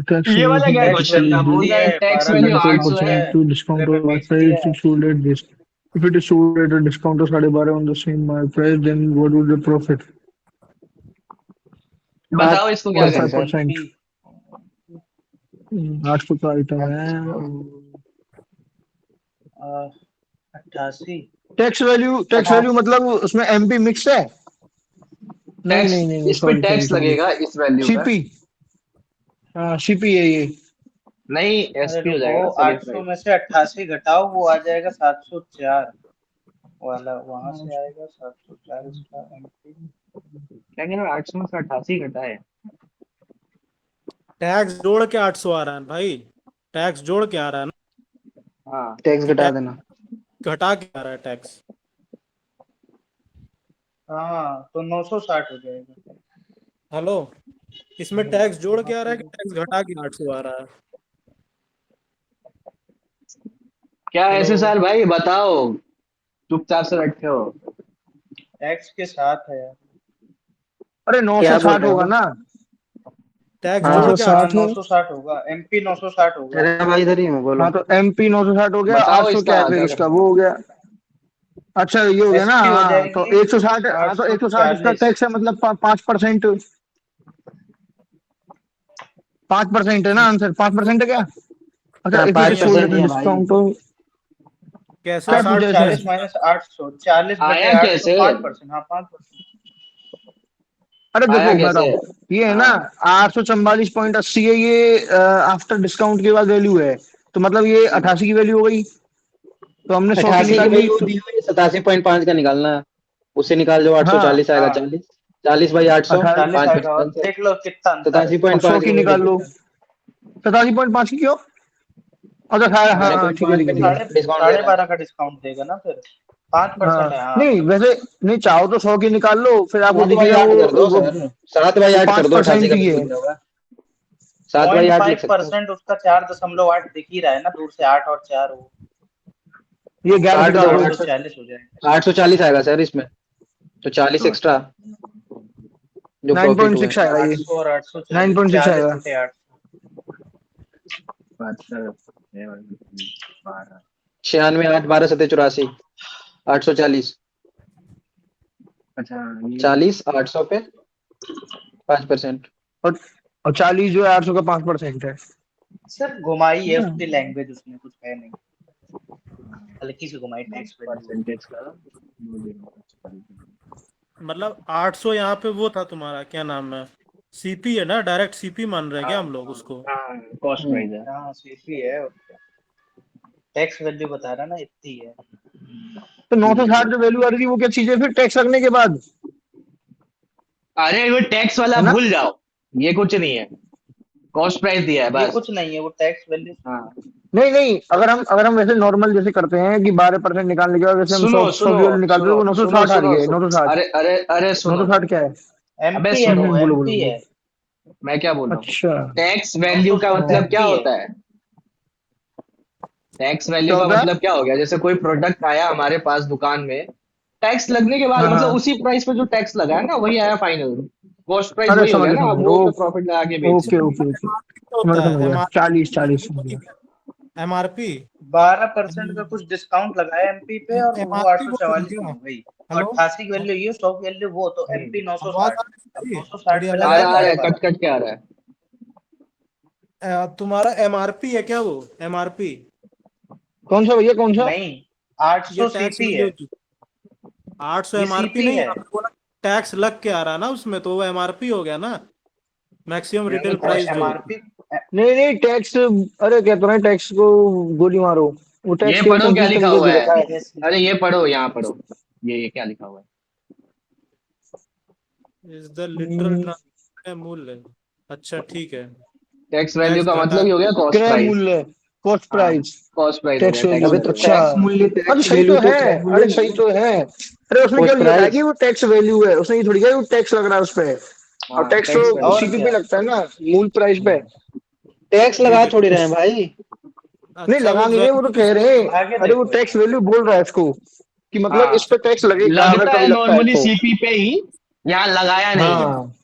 टैक्स ये वाला क्या टैक्स क्वेश्चन था, वैल्यू बोल दी रहा है है, टैक्स वैल्यू 800 है। 12% to discount or mark remittance price, दिया है। it's sold at this. If it is sold at a discount of 12.5 on the same mark price, then what would the profit? बताओ इसको क्या करना है। 45%। 800 का आइटम है। 88। टैक्स वैल्यू मतलब उसमें एमपी मिक्स है। नहीं टैक्स, नहीं नहीं नहीं, इस पे सॉरी सॉरी टैक्स सॉरी, लगेगा इस वैल्यू पे। सीपी। हाँ सीपी है ये। नहीं, अरे एसपी हो रुको, जाएगा ना, सेलिंग 800 प्राइस। में से 88 घटाओ, वो आ जाएगा 704 वाला, वहां से आएगा 704 इसका एमपी। क्या कहना, 800 में से 88 घटा है। टैक्स जोड़ के 800 आ रहा है भाई, टैक्स जोड़ के आ रहा है ना, हाँ, टैक्स कि घटा देना। टैक्स घटा के आ रहा है टैक्स। हाँ तो 960 हो जाएगा। हेलो, इसमें टैक्स जोड़ के आ रहा है कि टैक्स घटा के 800 आ रहा है। क्या हेलो, ऐसे सर भाई बताओ, चुपचाप से बैठे हो। टैक्स के साथ है यार। अरे क्या बोल 960 रहे होगा हो। ना, टैक्स हाँ जोड़ के 960 है। 960 होगा, एमपी 960 होगा। अरे भाई इधर ही हूँ, बोलो। हाँ तो एमपी 960 हो गया, बताओ 800 क्या इसका है फिर क्या उसका, करना वो है। हो गया। अच्छा ये हो गया ना, एसपी हो हाँ तो जाएगी 160, हाँ तो 160 उसका 840। टैक्स है, मतलब 5%। 5% है ना आंसर, 5% है क्या। अच्छा if it is 5% sold he at है भाई। डिस्काउंट तो कैसे क्या पूछा इसमें? 840 माइनस 800, 40 बटे आया 800, कैसे? 5%। हाँ 5%। अरे आया देखो मैं कैसे? बताऊं, ये है ना हाँ 844.80 है, ये आफ्टर डिस्काउंट के बाद वैल्यू है, तो मतलब ये 88 की वैल्यू हो गई, तो हमने 100 की 88 की निकाल ली वैल्यू दी हुई है, 87.5 का निकालना है। उससे निकाल जो हाँ 840 आएगा। हाँ 40 40 बाई 800 18 40 आएगा, और 5% देख लो कितना अंतर है। 100 87.5 की की वही निकाल लो, दिक्कत है। 87.5 की क्यों? अच्छा हाँ हाँ हाँ, हाँ, ठीक है ठीक है ठीक है। साढ़े डिस्काउंट दे साढ़े रहा है। 12 का डिस्काउंट देगा ना फिर। हाँ 5% है हाँ। नहीं वैसे, नहीं चाहो तो 100 की निकाल लो, फिर आपको 7 बाई दिखेगा 8 कर दो वो सर, 7 बाई वो 8 कर पांच दो, 88 परसेंट का की बिल्कुल है। दिया हुआ है। 7 बाई 8 लिख सकते हो। 0.5% उसका 4.8 दिख ही रहा है ना दूर से, 8 और 4 वो, ये तो 11 से 8 घटा और दो। 840 हो जाएगा। 840 आएगा सर इसमें, तो 40 एक्स्ट्रा जो प्रॉफिट हुआ 9.6 है। आएगा ये, 800 और 840, 9.6 40 आएगा। बटे 800। 96 8 12 7 84 840 अच्छा ये 40 800 पे 5%। और 40 जो है 800 का 5% है। सिर्फ घुमाई है हाँ। उसकी लैंग्वेज, उसमें कुछ है नहीं, हल्की सी घुमाई टैक्स वैल्यू। परसेंटेज का मतलब 800 यहाँ पे वो था तुम्हारा, क्या नाम है, सीपी है ना, डायरेक्ट सीपी मान रहे हैं क्या हम लोग उसको? हाँ कॉस्ट हम्म। प्राइस है। हाँ सीपी है, टैक्स वैल्यू बता रहा ना इतनी है। तो 960 जो वैल्यू आ रही थी वो क्या चीज है फिर टैक्स लगने के बाद, अरे वो टैक्स वाला है ना? भूल जाओ, ये कुछ नहीं है, कॉस्ट प्राइस दिया है ये बस। कुछ नहीं है, वो टैक्स वैल्यू। हाँ नहीं नहीं, अगर हम वैसे नॉर्मल जैसे करते हैं कि 12% निकालने के बाद वैसे हम सुनो 100 सुनो की वैल्यू निकालते हैं, सुनो तो वो नौ सौ सुनो साठ आ रही सुनो है, 960। अरे अरे अरे नौ सुनो, सौ साठ क्या है? अबे एमपी है सुनो, वो, बोलो बोलो एमपी बोलो। है। मैं क्या बोल रहा हूँ। अच्छा टैक्स नौ वैल्यू सौ का साठ मतलब क्या एमपी है। होता है? टैक्स वैल्यू क्या का होता है? मतलब क्या हो गया, जैसे कोई प्रोडक्ट आया हमारे पास दुकान में, टैक्स लगने के बाद हाँ मतलब हाँ, उसी प्राइस पे जो टैक्स लगा है ना वही आया फाइनल, कॉस्ट प्राइस अरे वही हो गया ना, समझ अब गया वो ओ, पे प्रॉफिट लगा के बेच रहे ओके हैं। ओके ओके, होता समझ है गया, एमआरपी, 40 समझ गया। एमआरपी 12% का कुछ डिस्काउंट लगाया एमपी पे, और वो एमआरपी बोल रहे हो 844 क्या? में हो गई। तो हेलो, 88 की वैल्यू ये, 100 की वैल्यू वो, तो एमपी आवाज 960। आ रही है अब मेरी? 960 मेरी पे आवाज आ आ लगाया रहा रही है, साढ़े कट बारह कट के आ रहा है। तुम्हारा एमआरपी है क्या वो, एमआरपी? कौन सा भैया कौन सा? नहीं, ये 800 टैक्स सीपी है। वैल्यू 800 ये एमआरपी सीपी नहीं, है। आपने बोला टैक्स लग के आ रहा है ना उसमें, तो वो एमआरपी हो गया ना, मैक्सिमम रिटेल प्राइस जो होती एमआरपी नहीं नहीं टैक्स, अरे कहते हैं टैक्स को गोली मारो, वो टैक्स ये केवल पढ़ो क्या कंफ्यूज लिखा करने के हुआ लिए है, रखा है। अरे ये पढ़ो, यहाँ पढ़ो, ये क्या लिखा हुआ है। है, is the literal hmm, transfer मूल्य। अच्छा ठीक है, टैक्स वैल्यू टैक्स का घटा मतलब ही हो गया कॉस्ट क्रय प्राइस। मूल्य, कॉस्ट हाँ प्राइस, कॉस्ट प्राइस हो गया, टैक्स टैक्स वैल्यू, अबे तो वैल्यू। अच्छा। टैक्स मूल्य, हाँ तो टैक्स सही वैल्यू तो तो है, क्रय मूल्य अरे नहीं सही है। तो है। अरे उसमें क्या कॉस्ट लिखा है प्राइस। कि वो टैक्स वैल्यू है, उसने ये थोड़ी कहा कि वो टैक्स लग रहा है उस पे, और हाँ टैक्स टैक्स तो वैल्यू। और सीपी पे क्या। लगता है ना, मूल प्राइस पे। टैक्स ठीक लगा है थोड़ी रहे हैं उस, भाई। नहीं अच्छा वो लगा नहीं रहे, वो तो वैल्यू कह रहे हैं, आगे अरे वो देखो। टैक्स वैल्यू बोल रहा है इसको, कि मतलब हाँ इस पे टैक्स लगेगा अगर लगता कभी है लगता है नॉर्मली तो। सीपी पे ही, यहाँ लगाया नहीं है। हाँ,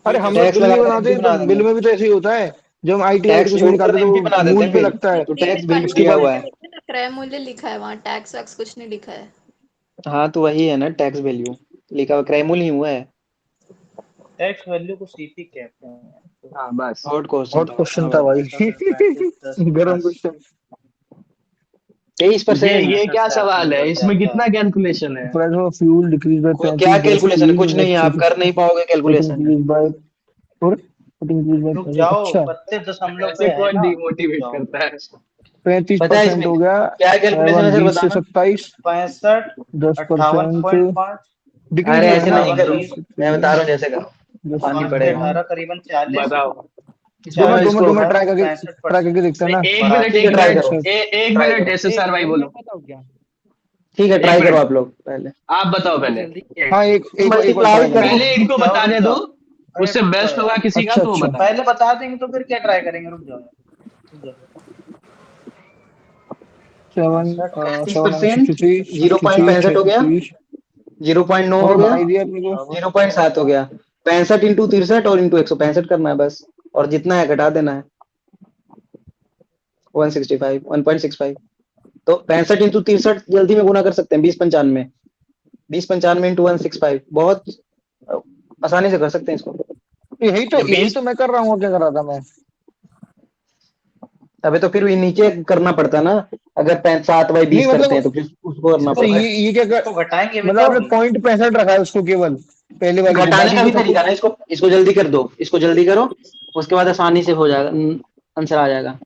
अरे ठीक है हम लोग टैक्स बिल लगा नहीं तो बनाते एमपी हैं, तो बना बिल देंगे। में भी तो ऐसे ही होता है, जब हम आईटी आईटी टैक्स कुछ भी जोड़ कर निकालते एमपी बना तो देते मूल हैं पे फिर, लगता है। तो हिंदी में टैक्स बिल उसके कंटेंट दिया बाद हुआ में है। देखिए ना, क्रय मूल्य लिखा है वहाँ, टैक्स वैक्स कुछ नहीं लिखा है। हाँ तो वही है ना टैक्स वैल्यू, लिखा हुआ क्रय मूल्य ही हुआ है। टैक्स वैल्यू को सीपी कहते हैं। तो हाँ बस। हॉट क्वेश्चन हॉट था। क्वेश्चन हाँ था भाई। भाई। ऐसा कर 35 10 गरम 88, क्वेश्चन। 23%। ये 65 क्या से आदमी सवाल है, बढ़ इसमें जाता कितना है। कैलकुलेशन है? Price of fuel decrease by क्या 35 दैट्स कैलकुलेशन है, फ्यूल कुछ नहीं है, आप इलेक्ट्रिसिटी कर नहीं पाओगे इट कैलकुलेशन। इंक्रीज बाय, और इट इंक्रीज रुक बाय, जाओ, अच्छा 32 दशमलव ऐसे पे है कौन ना, रुक डिमोटिवेट जाओ। करता है? 35% इसमें हो गया, क्या कैलकुलेशन है सर, 20 से बताना। 27, 65, 10% 58.5, डिक्रीज अरे में है ऐसे ना, नहीं 58 करो, 20, मैं बता रहा हूँ जैसे करो, आसानी 5 से पड़ेगा। 18 करीबन 40, बताओ। दो इसको में 40 ट्राई करके, ट्राई 65% करके देखते हैं ना। एक बढ़ा मिनट ठीक दिया। है, एक ट्राई मिनट करो, अच्छा एक ट्राई मिनट करो। ऐसे सर भाई एक बोलो। मैं बताऊँ क्या? ठीक है, एक ट्राई करो मिनट आप लोग पहले। आप बताओ पहले, जल्दी हाँ, एक और मल्टीप्लाई ट्राई करो। करें। पहले इनको रुक बताने दो, जाओ। अरे उससे रुक जाओ बेस्ट होगा यार, किसी का अच्छा तो वो अच्छा, बताए। पहले बता देंगे तो फिर क्या ट्राई करेंगे, रुक जाओ यार, रुक जाओ। 7 7 35%, 63 63 0.65 हो गया, 33 0.9 हो हो गया, गया, बता ही दिया अपने को। 0.7 हो गया। 65 इंटू 63 और इंटू 165 करना है बस, और जितना है घटा देना है। 165 1.65, तो 65 इंटू 63 जल्दी में गुना कर सकते हैं, 2095, 2095 इंटू 165, बहुत आसानी से कर सकते हैं इसको। यही ये तो 20 मैं कर रहा हूँ, क्या कर रहा था मैं? अबे तो फिर भी नीचे करना पड़ता ना, अगर 7/20 नहीं करते मतलब हैं तो फिर उसको करना तो पड़ता है। ये क्या तो घटाएंगे भी मतलब तो आपने अभी। पॉइंट 65 रखा है उसको केवल पहले वाले को, घटाने बाकी का को भी सब तरीका कुछ। ना, इसको जल्दी कर दो, इसको जल्दी करो, उसके बाद आसानी से हो जाएगा, आंसर आ जाएगा।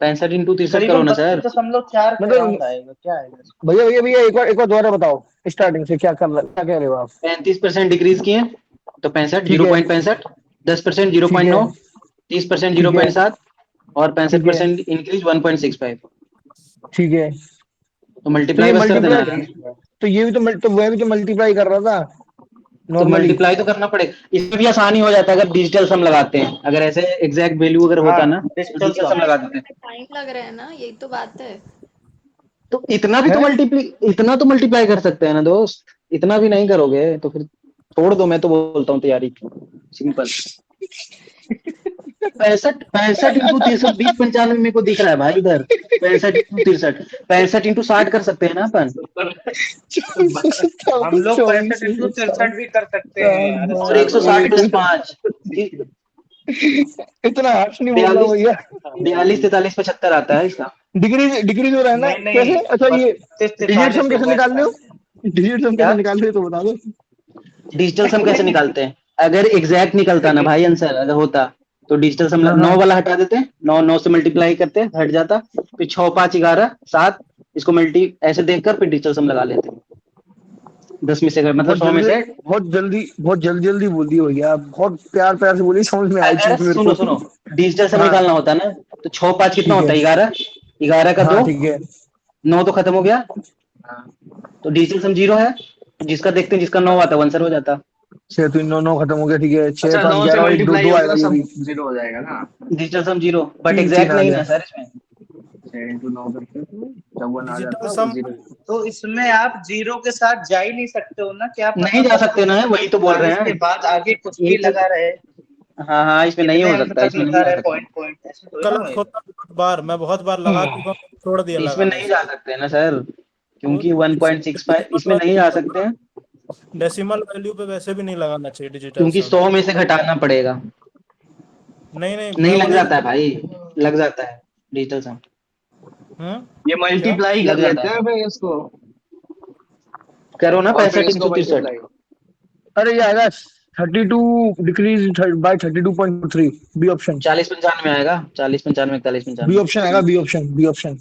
65 × 63 करो करीबन ना सर। 32.4 के मतलब अराउंड आएगा, क्या आएगा इसका? भैया भैया भैया एक बार दोबारा बताओ, स्टार्टिंग से क्या कह रहे हो आप? 35% डिक्रीज किए तो 65, ठीक है 0.65, 10% ठीक है 0.9, 30% ठीक है 0.7 और ठीक है 65% इंक्रीज 1.65। ठीक है। तो तो ये मल्टीप्लाई बस कर देना मल्टीप्लाई, है। तो ये भी तो तो वह भी तो मल्टीप्लाई कर रहा था तो नॉर्मली। मल्टीप्लाई तो करना पड़ेगा, इसमें भी आसानी हो जाता है अगर डिजिटल सम लगाते हैं, अगर ऐसे एग्जैक्ट वैल्यू अगर हाँ, होता ना तो डिजिटल डिजिटल सम। सम लगा देते हैं। टाइम लग रहा है ना, यही तो बात है। तो है इतना तो मल्टीप्लाई कर सकते हैं ना दोस्त, इतना भी नहीं करोगे तो फिर छोड़ दो, मैं तो बोलता हूँ तैयारी सिंपल। 65 × 63 20 95 मेरे को दिख रहा है भाई इधर। 65 × 63, 65 × 60 कर सकते हैं ना अपन। हम लोग 24 65 × 63 भी कर सकते हैं यार, और 160 + 5 इतना हार्श नहीं बोल रहा 42, भैया। 42 43 75 आता है इसका। डिग्री हो रहा है ना नहीं नहीं, कैसे? अच्छा ये 32 डिजिट सम 43 कैसे होगा निकाल रहे इसका। हो? डिजिट सम क्या? कैसे निकाल रहे हो तो बता दो। डिजिटल सम कैसे निकालते हैं? अगर एग्जैक्ट निकलता ना भाई आंसर अगर होता तो डिजिटल सम हाँ 9 हाँ वाला हटा देते, 9 से मल्टीप्लाई करते हट जाता, फिर 6 5 11 7 इसको मल्टी ऐसे देखकर फिर डिजिटल सम लगा लेते। 10 में से मतलब 100 में से। बहुत जल्दी बोल दिए भैया आप, बहुत प्यार प्यार से बोलिए, समझ में आई अरे चीज मेरे सुनो को। सुनो, डिजिटल सम हाँ निकालना होता ना तो 6 5 कितना ठीक है। होता है? 11, 11 का हाँ 2, ठीक है 9 तो खत्म हो गया, तो डिजिटल सम 0 है, जिसका देखते हैं जिसका 9 आता है वो आंसर हो जाता। 6 3 9 9 खत्म हो गया, ठीक है 6 अच्छा 5 9 से 11 और एक दो मल्टीप्लाई दो होगा आएगा तो ये सब भी। जीरो हो जाएगा ना। डिजिटल सम 0 बट 3 3 एग्जैक्ट आ नहीं गया। ना सर इसमें। 6 × 9 करते तो 54 आ डिजिटल जाता, वो सम जीरो। तो इसमें आप जीरो के साथ जा ही नहीं सकते हो ना, क्या पता नहीं जा सकते ना, 32 वही तो बोल रहे 43 के हैं। बाद आगे कुछ भी एक लगा रहे, हाँ हाँ इसमें नहीं कितने हो अंक सकता, तक इसमें नहीं लिखा जा रहे, सकता, पॉइंट पॉइंट ऐसे थोड़ी ना गलत होएगा। होता है बहुत बार, मैं बहुत बार लगा चुका हूँ, छोड़ दिया इसमें लगाने नहीं से। जा सकते ना सर, वो क्योंकि 1.65 इसमें नहीं जा सकते हैं, डेसिमल वैल्यू पे वैसे भी नहीं लगाना चाहिए डिजिटल क्योंकि सम। 100 में से घटाना पड़ेगा। नहीं नहीं, नहीं मैं लग वही जाता है भाई, लग जाता है डिजिटल सम, ये क्या मल्टीप्लाई लग कर जाता लेते है हैं सर। फिर इसको, करो ना और फिर 65 इसको × 63। मल्टीप्लाई। अरे ये आएगा 32 डिक्रीज बाय 32.3, बी ऑप्शन। 40 95 आएगा, 40 95 41 बी 95। ऑप्शन आएगा, बी ऑप्शन।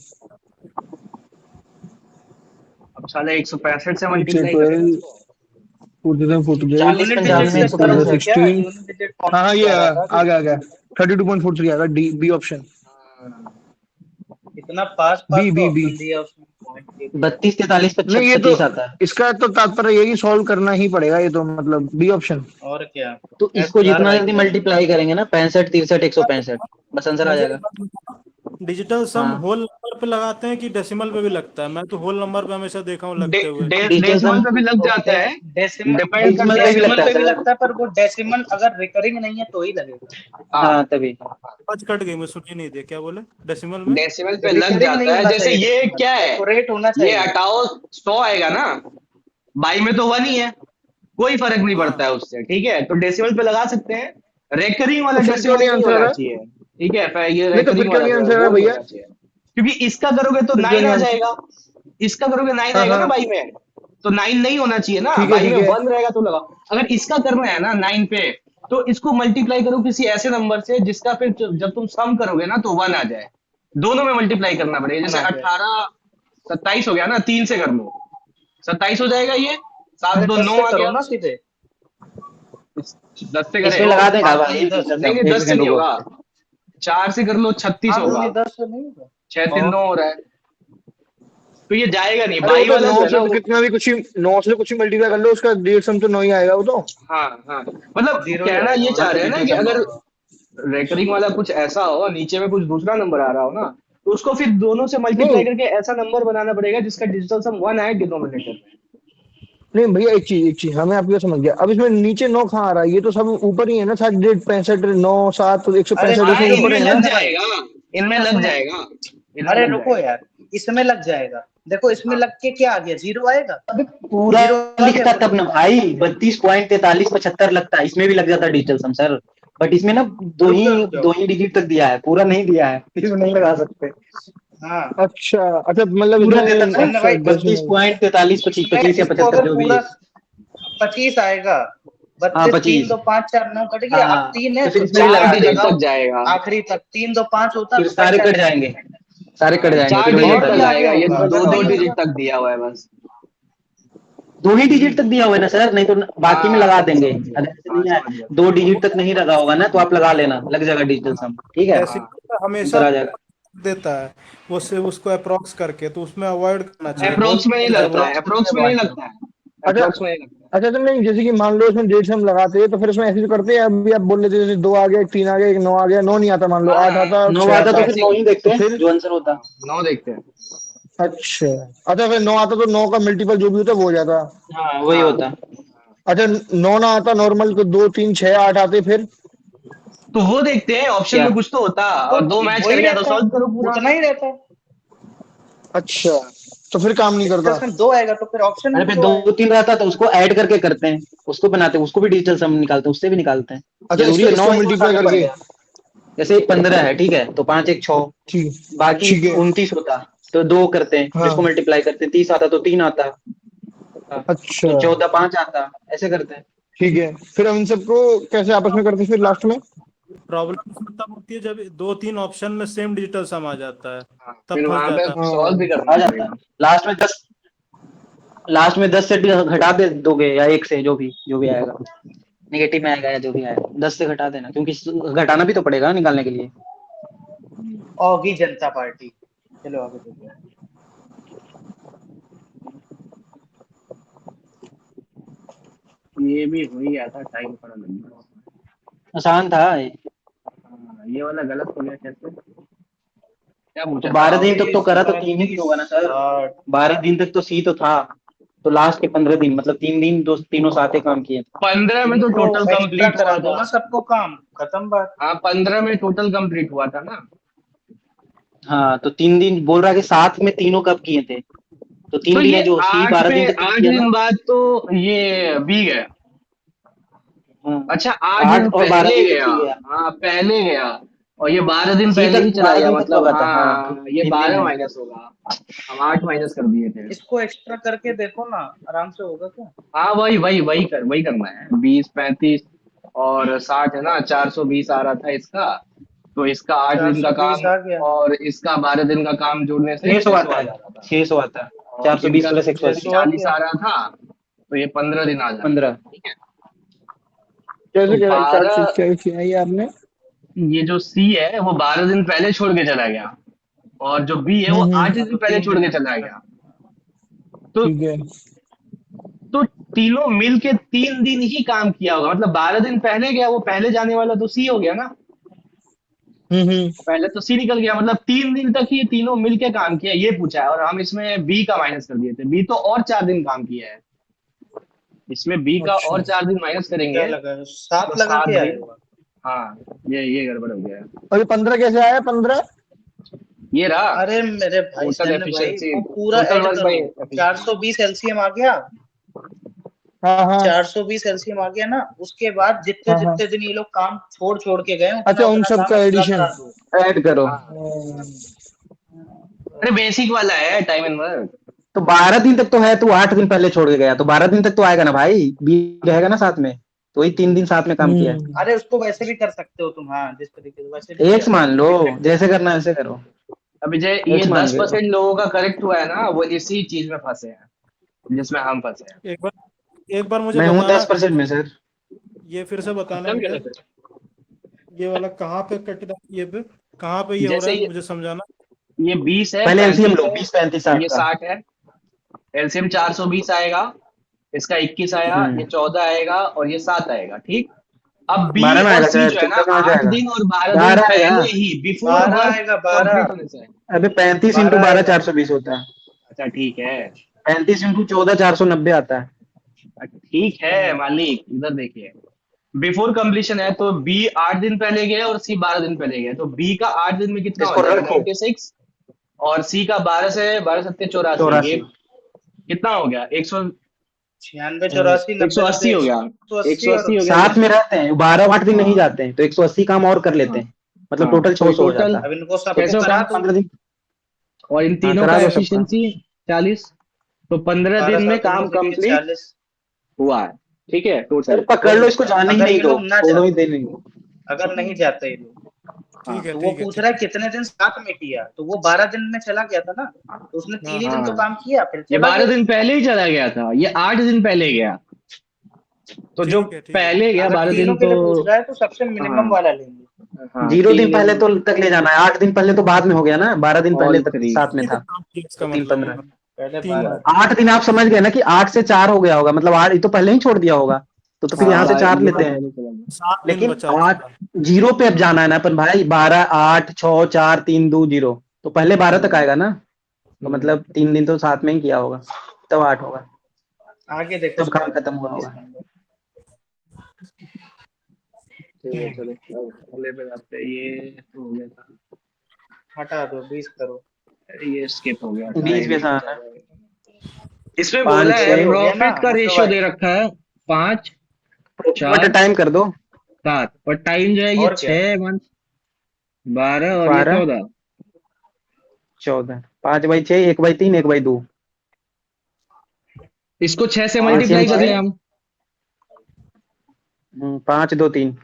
अब साला 165 से 6 मल्टीप्लाई करेगा 12 इसको। 47 40 यूनिट डिजिट 48 से 95 करो 6 फिर, क्या 16। यूनिट डिजिट कौन हाँ हाँ सी ये जा रहा था अभी? आ गया 32.43 आएगा, डी बी ऑप्शन। इतना पास पास का बी। ऑप्शन दिया उसने, पॉइंट के दिया। 32 43 नहीं ये तो 25 आता है। इसका तो तात्पर्य ये कि सॉल्व करना ही पड़ेगा, ये तो मतलब बी ऑप्शन। और क्या। तो एस इसको क्लार जितना वाई जल्दी क्लार। मल्टीप्लाई करेंगे ना 65 63 165 बस आंसर आ मुझे जाएगा। डिजिटल सम हाँ होल नंबर पे लगाते हैं कि डेसिमल पे भी लगता है? मैं तो होल नंबर पे हमेशा देखा हूँ लगते हुए। डिजिटल डेसिमल सम पे भी लग जाता है, डेसिमल डिपेंड डेसिमल करता पे है भी कि। लगता डेसिमल है पे भी सर। लगता है, पर वो डेसिमल अगर रिकरिंग नहीं है तो ही लगेगा। हाँ तभी। आज कट गई, मैं सुनी नहीं दे, क्या बोले डेसिमल में? डेसिमल पे लग रिकरिंग नहीं जाता है, होना जैसे चाहिए ये डेसिमल, क्या है, एक्यूरेट होना ये चाहिए। हटाओ 100 आएगा ना, बाई में तो 1 ही है, कोई फर्क नहीं हाँ पड़ता है उससे, ठीक है, तो डेसिमल पे लगा सकते हैं। रेकरिंग वाला तो फिर क्यों डेसिमल नहीं नहीं आंसर आ होना रहा? चाहिए, ठीक है, फिर ये नहीं तो फिर रेकरिंग क्यों वाला नहीं जो है आंसर आ रहा वो नहीं भैया? होना चाहिए, क्योंकि इसका करोगे तो फिर क्यों 9 नहीं आ आंसर? जाएगा, इसका करोगे 9 हाँ आएगा ना हाँ बाई में, तो 9 नहीं होना चाहिए ना, ठीक है बाई ठीक में है। 1 रहेगा तो लगाओ। अगर इसका करना है ना 9 पे, तो इसको मल्टीप्लाई करो किसी ऐसे नंबर से जिसका फिर जब तुम सम करोगे ना तो 1 आ जाए, दोनों में मल्टीप्लाई करना पड़ेगा, जैसे बना जाए। 18 27 हो गया ना, 3 से कर लो 27 हो जाएगा, ये 7 अरे 2 10 9 से आ करो गया, ना सीधे। 10 से इसमें करे, लगा देगा 7 भाई दूनी 10। डिजिटल नहीं सम, नहीं एक 10 से सेकंड नहीं रुको। होगा, 4 से कर लो 36 7 होगा, दूनी 10 से नहीं होगा। 6 3 9 हो रहा है, तो ये जाएगा नहीं, अरे वो बाई तो वाला 9 जो है से ना तो वो। कितना भी कुछ ही, 9 से कुछ ही मल्टीप्लाई कर लो, उसका डेढ़ सम तो 9 ही आएगा वो तो। हाँ हाँ, मतलब जीरो ही कहना आएगा ये वो चाह हाँ तो। तो रहे हैं ना डिजिटल कि सम अगर होगा। रेकरिंग वाला कुछ ऐसा हो, नीचे में कुछ दूसरा नंबर आ रहा हो ना, तो उसको फिर दोनों से मल्टीप्लाई नहीं करके ऐसा नंबर बनाना पड़ेगा जिसका डिजिटल सम 1 आए डिनोमिनेटर में। नहीं भैया, एक चीज हमें आपकी बात समझ गया, अब इसमें नीचे 9 कहाँ आ रहा है? ये तो सब ऊपर ही है ना, 65 9 7 अरे 165 हाँ इसमें ऊपर इनमें ही है लग ना। भाई, जाएगा, इनमें सुनो लग सुनो। जाएगा, इनमें अरे लग रुको जाएगा। यार, इसमें लग जाएगा। देखो इसमें लग के क्या आ गया, जीरो आएगा। अबे पूरा जीरो आ गया लिखता बोलो। तब ना भाई, 32 43 75 लगता है, इसमें भी लग जाता डिजिटल सम सर। बट इसमें ना दो ही डिजिट तक दिया है, पूरा नहीं दिया है, इसमें नहीं लगा सकते। हाँ अच्छा अच्छा, मतलब पूरा इसमें देता ना वरना अच्छा भाई 32.43 25 इसमें 25 या इसको 75 अगर जो भी पूरा है। 25 आएगा, हाँ 32 3 25। 2 5 4 9 कट गया, अब हाँ 3 है तो फिर तो इसमें भी 4 4 लगा डिजिट डिजिट देंगे, लगाओ तक जाएगा। आखिरी तक, 3 2 5 होता फिर तो कट सारे कट जाता। जाएंगे, सारे कट जाएंगे, चार फिर वही डिजिट होता और तक भी है। आगे जाएगा, ये होगा, तो अगर दो नहीं डिजिट होगा तक दिया हुआ है बस। 2 ही डिजिट तक दिया हुआ है ना सर, नहीं तो बाकी में हाँ लगा देंगे। समझ गया। अगर ऐसे हाँ नहीं है, समझ गया। 2 डिजिट तक नहीं लगा होगा ना तो आप लगा लेना, लग जाएगा डिजिटल सम, ठीक है, बेसिक हाँ हमेशा नंबर आ जाएगा। देता है वो से उसको अप्रोक्स करके, तो उसमें अवॉइड करना चाहिए, बहुत अप्रोक्स में नहीं जब लगता है, रॉन्ग अप्रोक्स में नहीं लगता है, अच्छा अप्रोक्स में नहीं लगता है। अच्छा, तो नहीं, जैसे कि मान लो इसमें डेढ़ से हम लगाते हैं, तो फिर इसमें ऐसे तो करते हैं, अभी आप बोल रहे थे जैसे 2 आ गया, 3 आ गया, एक 9 आ गया, 9 नहीं आता, मान लो हाँ 8 आता, 9 6 आता आता, तो फिर ऐसे 9 ही ही तो देखते हैं फिर जो आंसर होता। 9 देखते हैं। अच्छा अच्छा, फिर 9 आता तो 9 का मल्टीपल जो भी होता वो हो जाता। हाँ वही हाँ होता। अच्छा, 9 ना आता नॉर्मल, तो 2 3 6 8 आते फिर। तो वो देखते हैं, ऑप्शन क्या? में कुछ तो होता, तो और 2 मैच कर वही गया तो रहता, सॉल्व करो पूरा। उतना ही रहता। अच्छा, तो फिर काम नहीं डिजिटल करता। सम 2 आएगा तो फिर ऑप्शन में अरे भी फिर 2 दो आएगा। तीन रहता तो उसको ऐड करके करते हैं, उसको बनाते हैं, उसको भी डिजिटल सम निकालते हैं, उससे भी निकालते हैं। अच्छा, जरूरी इसका है, 9 इसका एक बार मल्टीप्लाई सामने पड़ करके। गया। जैसे 15 है, ठीक है, तो 5 1 6, ठीक बाकी ठीक है। 29 होता तो 2 करते हैं, फिर हाँ। इसको मल्टीप्लाई करते हैं, 30 आता तो 3 आता, अच्छा, तो 14 5 आता, ऐसे करते हैं। ठीक है, फिर हम इन सबको कैसे आपस में करते हैं फिर लास्ट में। प्रॉब्लम तब होती है जब 2 3 ऑप्शन में सेम डिजिटल सम आ जाता है, हाँ, तब फिर फंस वहां पे जाता है। सॉल्व भी हाँ। करना आ जाता पड़ेगा। लास्ट में 10, लास्ट में 10 से घटा दे दोगे या 1 से, जो भी आएगा नेगेटिव में आएगा या जो भी आएगा 10 से घटा देना, क्योंकि घटाना भी तो पड़ेगा ना निकालने के लिए। होगी जनता पार्टी। चलो आगे देखो। ये भी हो ही गया था, टाइम थोड़ा लग गया। आसान था। हाँ, ये वाला गलत हो गया कैसे, क्या तो पूछा था 12 दिन तक तो 23 करा तो 3 ही दिन 35 होगा ना सर। 60। 12 दिन तक तो सी तो था, तो लास्ट के 15 दिन मतलब 3 दिन दो तीनों साथ ही काम किए थे। 15 में तो इनको टोटल एक्स्ट्रा कंप्लीट करा हुआ दो था। ना सबको काम, खत्म बात। हाँ 15 में टोटल कंप्लीट हुआ था ना। हाँ तो 3 दिन बोल रहा है कि साथ में तीनों कब किए थे, तो तो 3 दिन ये है जो सी 12 दिन तक काम 8 किया ना। दिन बाद तो ये बी गया। हाँ अच्छा 8 दिन 8 और 12 पहले दिन तक गया। सी गया। हाँ पहले गया, और ये 12 दिन सी पहले ही तक चला 12 गया, दिन तक मतलब लगा था, हाँ तो हाँ ये 3 दिन 12 है। माइनस होगा। हम 8 माइनस कर दिए थे। इसको एक्स्ट्रा करके देखो ना, आराम से होगा क्या। हाँ वही वही वही करना है, 20 35 और 60 है ना, 420 आ रहा था इसका, तो इसका 8 दिन का 420 काम आ गया। और इसका 12 दिन का काम जोड़ने से 600 600 आता आ है, जा रहा था। 600 आता है, और 420 इनका प्लस 180 600 आ 40 गया। आ रहा था, तो ये 15 दिन आ जा रहा था, 15। ठीक है। तो कैसे क्या क्या चीज 12, क्या किया है ये आपने। ये जो सी है वो 12 दिन पहले छोड़ के चला गया, और जो बी है वो 8 हाँ दिन तो पहले 3 छोड़ दिन के में चला खत्म। गया। तो ठीक है। तो तीनों मिल के 3 दिन ही काम किया होगा, मतलब 12 दिन पहले गया, वो पहले जाने वाला तो सी हो गया ना, हम्म। पहले तो सी निकल गया, मतलब 3 दिन तक ये तीनों मिलके काम किया, ये पूछा है, और हम इसमें बी का माइनस कर दिए थे, बी तो और 4 दिन काम किया है, इसमें बी का अच्छा, और 4 दिन माइनस क्या करेंगे लगा है, तो 7 लगा 7 के दिन। आएगा। हाँ ये गड़बड़ हो गया है। और ये 15 कैसे आया 15। ये रहा अरे मेरे भाई टोटल सैन्य भाई, एफिशिएंसी, वो पूरा टोटल ऐड वर्क बाय करो। एफिशिएंसी। 420 एलसीएम आ गया। हाँ हाँ 420 एलसीएम आ गया ना, उसके बाद जितने हाँ हाँ। जितने दिन ये लोग काम छोड़ छोड़ के गए अच्छा, उतना उन उतना सब काम का एक्स्ट्रा एडिशन। करा दो। ऐड करो। हाँ अरे बेसिक वाला है, टाइम एंड वर्क। तो 12 दिन तक तो है, तो 8 दिन पहले छोड़ के गया, तो 12 दिन तक तो आएगा ना भाई, बी रहेगा ना साथ में, तो वही 3 दिन साथ में काम किया है। अरे उसको वैसे भी कर सकते हो तुम, हाँ जिस तरीके से वैसे भी किया एक्स था मान लो, डिफरेंट वे। जैसे करना है वैसे करो। अभी ये एक्स मान रहे हो। 10% लोगों का करेक्ट हुआ है ना, वो इसी चीज में फंसे हैं जिसमें हम फंसे हैं। एक बार मुझे मैं हूँ बताना, 10% में सर। ये फिर से बताना खत्म मुझे, कैसे फिर? ये वाला कहाँ पे कट रहा है, ये पे कहाँ पे ये हो रहा जैसे है मुझे समझाना। ये 20 है, पहले एलसीएम 35 लो, है, 20 35 60 ये का। 60 है, एलसीएम 420 आएगा, इसका 21 आया, ये हम्म 14 आएगा, और ये 7 आएगा, ठीक। अब बी 12 में और आएगा सी सर, जो है ना, 14 कहाँ से 8 आएगा? दिन और 12 दिन 12 आएगा। पहले ही, बिफोर 12 वर्क आएगा, 12 कंप्लीट होने से। अबे 35 इंटू 12 12 आएगा। 420 होता है। अच्छा ठीक है। 35 इंटू 14 490 आता है। ठीक है मालिक, इधर देखिए, बिफोर कंप्लीशन है तो बी 8 दिन पहले गया और सी 12 दिन पहले गया, तो बी का 8 दिन में कितना हो इसको जाएगा, रखो 96, और सी का 12 से 12 सत्ते 84, ये 84। कितना हो गया, 100, 96 84 90 180 हो गया, 180 और 180 हो गया। साथ में रहते हैं 12-8 दिन नहीं जाते हैं तो 180 काम और कर लेते हैं, मतलब हाँ, टोटल तो 600 हो टोटल जाता अब इनको छह सबको सौ करा कम, दो। 15 दिन। और इन तीनों करा का दो सबका। एफिशिएंसी 40, तो 15 12 दिन में 7 काम उनके कंप्लीट 40। हुआ है। ठीक है सर टोटल। पकड़ लो, इसको जाने ही अगर नहीं ये दो, लोग ना छोड़ो ही जाते, देने दो। अगर नहीं जाते ये लोग, ठीक है तो वो ठीक है पूछ ठीक रहा है कितने दिन साथ में किया, तो वो 12 दिन में चला गया था ना, तो उसने 3 ही दिन तो हाँ। काम किया, फिर ये चला 12 गया। दिन पहले ही चला गया था, ये 8 दिन पहले गया। तो जो ठीक है ठीक है। पहले गया अगर 12 तीनों दिन के तो लिए पूछ रहा है तो सबसे मिनिमम हाँ वाला लेंगे। हाँ 0 दिन 3 पहले तो तक ले जाना है, 8 दिन पहले तो बाद में हो गया ना, 12 दिन पहले ऑल तक 3। साथ में ठीक है, था। काम किया तो इसका 3 मतलब 15 पहले 3 12 8 दिन आप समझ गए ना कि 8 से 4 हो गया होगा, मतलब 8 ये तो पहले ही छोड़ दिया होगा, तो फिर हाँ यहाँ से 4 ये लेते तो हैं। पहले चला गया। 7 दिन लेकिन बचा 8 उसका। 0 पे अब जाना है ना अपन भाई, 12 8 6 4 3 2 0, तो पहले 12 तक आएगा ना, तो मतलब 3 दिन तो साथ में ही किया होगा, तब 8 होगा, आगे देखो तब काम खत्म हुआ होगा। इसके अंदर। ठीक है चलो अब अगले पे जाते हैं। ये तो हो गया था, हटा दो 20 करो। ये स्किप हो गया था। 20 भी आसान है। इसमें 5 बोला है 6 हो गया ना प्रॉफिट का मुस्तफा रेशियो भाई? दे रखा है 5 बट 4 टाइम कर दो 7, और टाइम जो है ये और क्या? 6 1 12 और ये 12 14। 14 5/6 1/3 1/2 इसको 6 से 5 मल्टीप्लाई कर बाय, ले हम। 5 2 3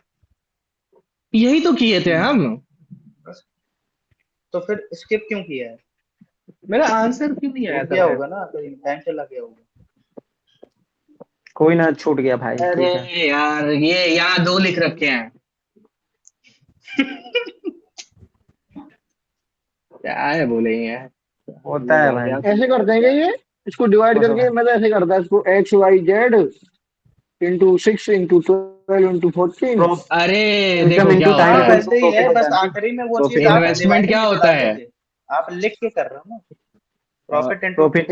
यही तो किए थे हम। तो फिर स्किप क्यों किया है? मेरा आंसर क्यों नहीं आया छूट था गया फिर? होगा ना, कहीं टाइम चला गया होगा। कोई ना, छूट गया भाई, अरे ठीक है। यार ये यहाँ 2 लिख रखे हैं। क्या है बोलेंगे। होता है भाई। ऐसे करते हैं क्या ये? इसको डिवाइड करके मैं तो ऐसे करता है इसको XYZ इंटू 6 इंटू 12 इंटू 14। अरे इनकम देखो क्या इनटू होता टाइम हाँ है, वैसे ही है, प्रॉफिट बस होता है। आखिरी में वो चीज प्रॉफिट आप इन्वेस्टमेंट डिवाइडिंग क्या में होता बढ़ा है, दोगे। आप लिख के कर रहे हो ना, profit into profit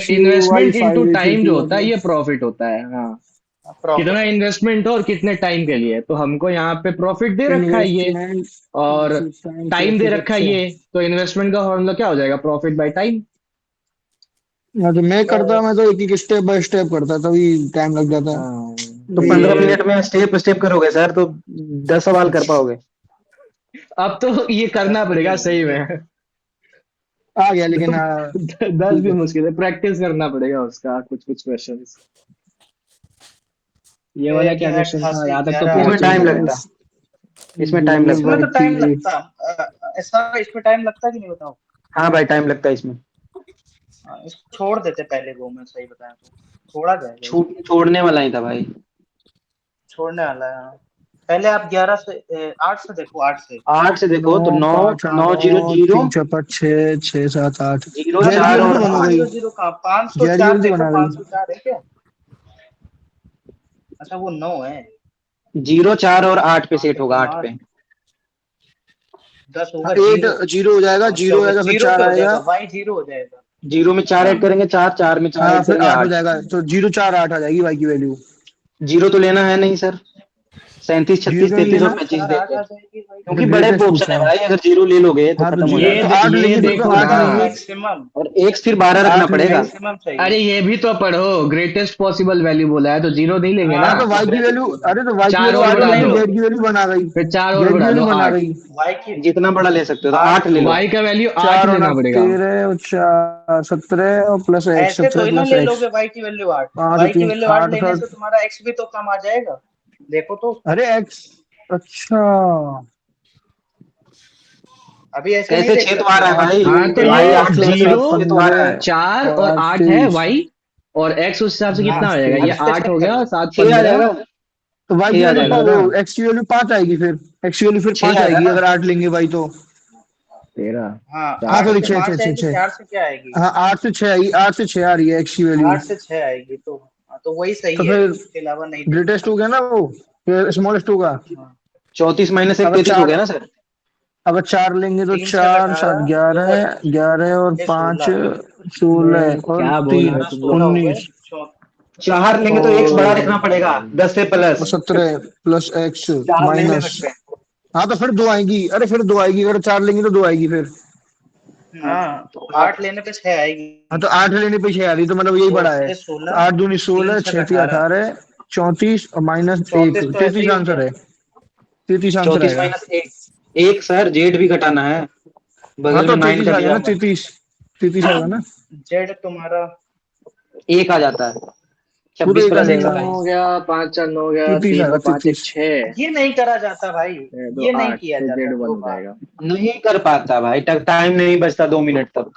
investment into time जो होता है XY5 ये प्रॉफिट होता है। हाँ कितना प्रॉफिट। इन्वेस्टमेंट हो और कितने टाइम के लिए, तो हमको यहाँ पे प्रॉफिट दे रखा है ये, इन्वेस्टमेंट और टाइम टाइम दे प्रॉफिट। रखा है अच्छा ये, तो इन्वेस्टमेंट का फॉर्मूला क्या हो जाएगा, प्रॉफिट बाय टाइम। हाँ, तो मैं करता, मैं तो एक एक स्टेप बाय स्टेप करता तभी टाइम लग जाता है। हाँ तो तो 15 ये मिनट में स्टेप स्टेप करोगे सर तो 10 सवाल कर पाओगे। अब तो ये करना 10 पड़ेगा मुश्किल सही है। में। आ गया लेकिन 10 ठीक भी है। मुश्किल है, प्रैक्टिस करना पड़ेगा उसका कुछ कुछ क्वेश्चंस। ये वाला क्या क्या क्वेश्चन था, 88 यहाँ तक तो 11 इसमें पहुंचे ही टाइम नहीं। लगता, इसमें टाइम लगता इसमें है। तो टाइम लगता, ऐसा इसमें टाइम लगता कि नहीं बताओ। हाँ भाई टाइम लगता है इसमें। हाँ, इसको छोड़ देते पहले वो, मैं सही बताया तो छोड़ा जाएगा इसको। छोड़ने वाला ही था भाई। छोड़ने वाला है हाँ। पहले आप 11 से 8 से देखो, 8 से 8 से देखो तो 9 9 5 8 9 0 9 0 3 6 5 6 6 7 8 0 गैरी 4 वाली और तो बंद हो गई। 500 का 504 गैरी वाली तो देखो, बना गई। 504 है क्या? अच्छा वो 9 है। 0 4 और 8 पे सेट फिर होगा, तो 8 9 पे 10 होगा 8 जीरो। 0 हो जाएगा, अच्छा 0 वो आएगा फिर जीरो 4 पे हो आएगा। जाएगा, वाई जीरो हो जाएगा। 0 में 4 हाँ ऐड करेंगे 4 4 में 4 हाँ ऐड फिर करेंगे 8 हो 8। जाएगा, तो 0 4 8 आ जाएगी वाई की वैल्यू। 0 तो लेना है नहीं सर, 37 0 36 क्यों नहीं 33 लेना? और 25 4 8 देंगे, आ जाएगी भाई। ये तो क्योंकि बड़े ग्रेटेस्ट पोर्शन पूछा है है। भाई, अगर 0 ले लोगे तो हाँ तो खत्म हो जीरो ये जाएगा। तो 8 ये लेंगे फिर तो देखो 8 ना, लेंगे। मैक्सिमम और x फिर 12 रखना 8 पड़ेगा। लेंगे। मैक्सिमम अरे चाहिए। ये भी तो पढ़ो, ग्रेटेस्ट पॉसिबल वैल्यू बोला है तो 0 नहीं लेंगे ना। हाँ तो हाँ वाई की ग्रेटेस्ट वैल्यू, पोर्शन अरे तो वाई की 4 वैल्यू और 8 जीरो बढ़ा लेंगे, नहीं दो, जेड लोगे। की वैल्यू बना गई। फिर 4 और जेड की बढ़ा वैल्यू दो बना 8। गई। वाई की जितना बड़ा ले सकते हो तो 8 ले लो। y का वैल्यू 8 4 और लेना 8 पड़ेगा। 13 और 4 17 और प्लस एक्स, ऐसे तो 17 ही ना प्लस ले एक्स लोगे वाई की वैल्यू 8। 5 वाई की 3 वैल्यू 8 8 लेने 7। से तुम्हारा एक्स भी तो कम आ जाएगा। देखो तो अरे एक्स, अच्छा अभी ऐसे नहीं कैसे देख 6 तो आ सकते रहा है हो आप। भाई, हाँ तो y ये 8 लेने से 0 6 तो आ रहा है। 4 और 8 है 28 y, और x उस हिसाब से कितना हो जाएगा, अब ये इस पे 8 चेक हो कर गया, लो। 7 6 आ 15 जाएगा, तो वाई 6 की आ वैल्यू जाएगा, पंद्रह एक्स की वैल्यू 5 आएगी, फिर एक्स की वैल्यू फिर 6 5 आएगा आएगी ना। अगर 8 लेंगे भाई तो। 13 हाँ हाँ 8 4 सॉरी से 6 6 5 6 आएगी, 6। 4 से क्या आएगी? हाँ 8 से 6 आएगी, 8 से 6 आ रही है एक्स की वैल्यू। 8 से 6 आएगी तो हाँ, तो वही तो सही है, फिर इसके अलावा नहीं देख ग्रेटेस्ट सकते। हो गया ना वो, फिर स्मॉलेस्ट होगा। हाँ 34 माइनस 1 अगर 33 हो 4, गया ना सर। अगर 4 लेंगे तो 3 6 4 7 18 11 चौसठ 11 और ये 5 16 16 और क्या बोल रहे हो 3 11 तुम लोग। 16 हो गए 19 4 लेंगे तो x बड़ा और रखना पड़ेगा 10 से प्लस, 17 प्लस एक्स 4 नहीं ले माइनस। सकते। हाँ तो फिर 2 आएगी, अरे फिर 2 आएगी, अगर 4 लेंगे तो 2 आएगी फिर। हाँ तो 8 लेने पे 6 आएगी। हाँ तो 8 लेने पे 6 आ रही, तो मतलब यही दो बड़ा है। 6 16, 8 दूनी 16, 3 6 6 ती 18, 18, 34 और माइनस 1, 34 तो ऐसे 33 ही हो आंसर गया। है। 33 आंसर 34 आएगा। माइनस 1, एक सर जेड भी घटाना है, हाँ बगल तो में 9 33 का आ गया दिया ना, हुआ है, 33 आएगा ना, जेड तुम्हारा एक आ जाता है, पूरा 26 एक आ प्लस 1 जाएगा। 9 हो 27। गया, 5 4 9 हो गया, 33 3 आएगा, 2 5 1 33। 6, ये नहीं करा जाता भाई, 6 2 ये नहीं 8, किया फिर जाता जेड 1 दो हो बार। जाएगा। नहीं कर पाता भाई, टाइम नहीं बचता 2 मिनट तक।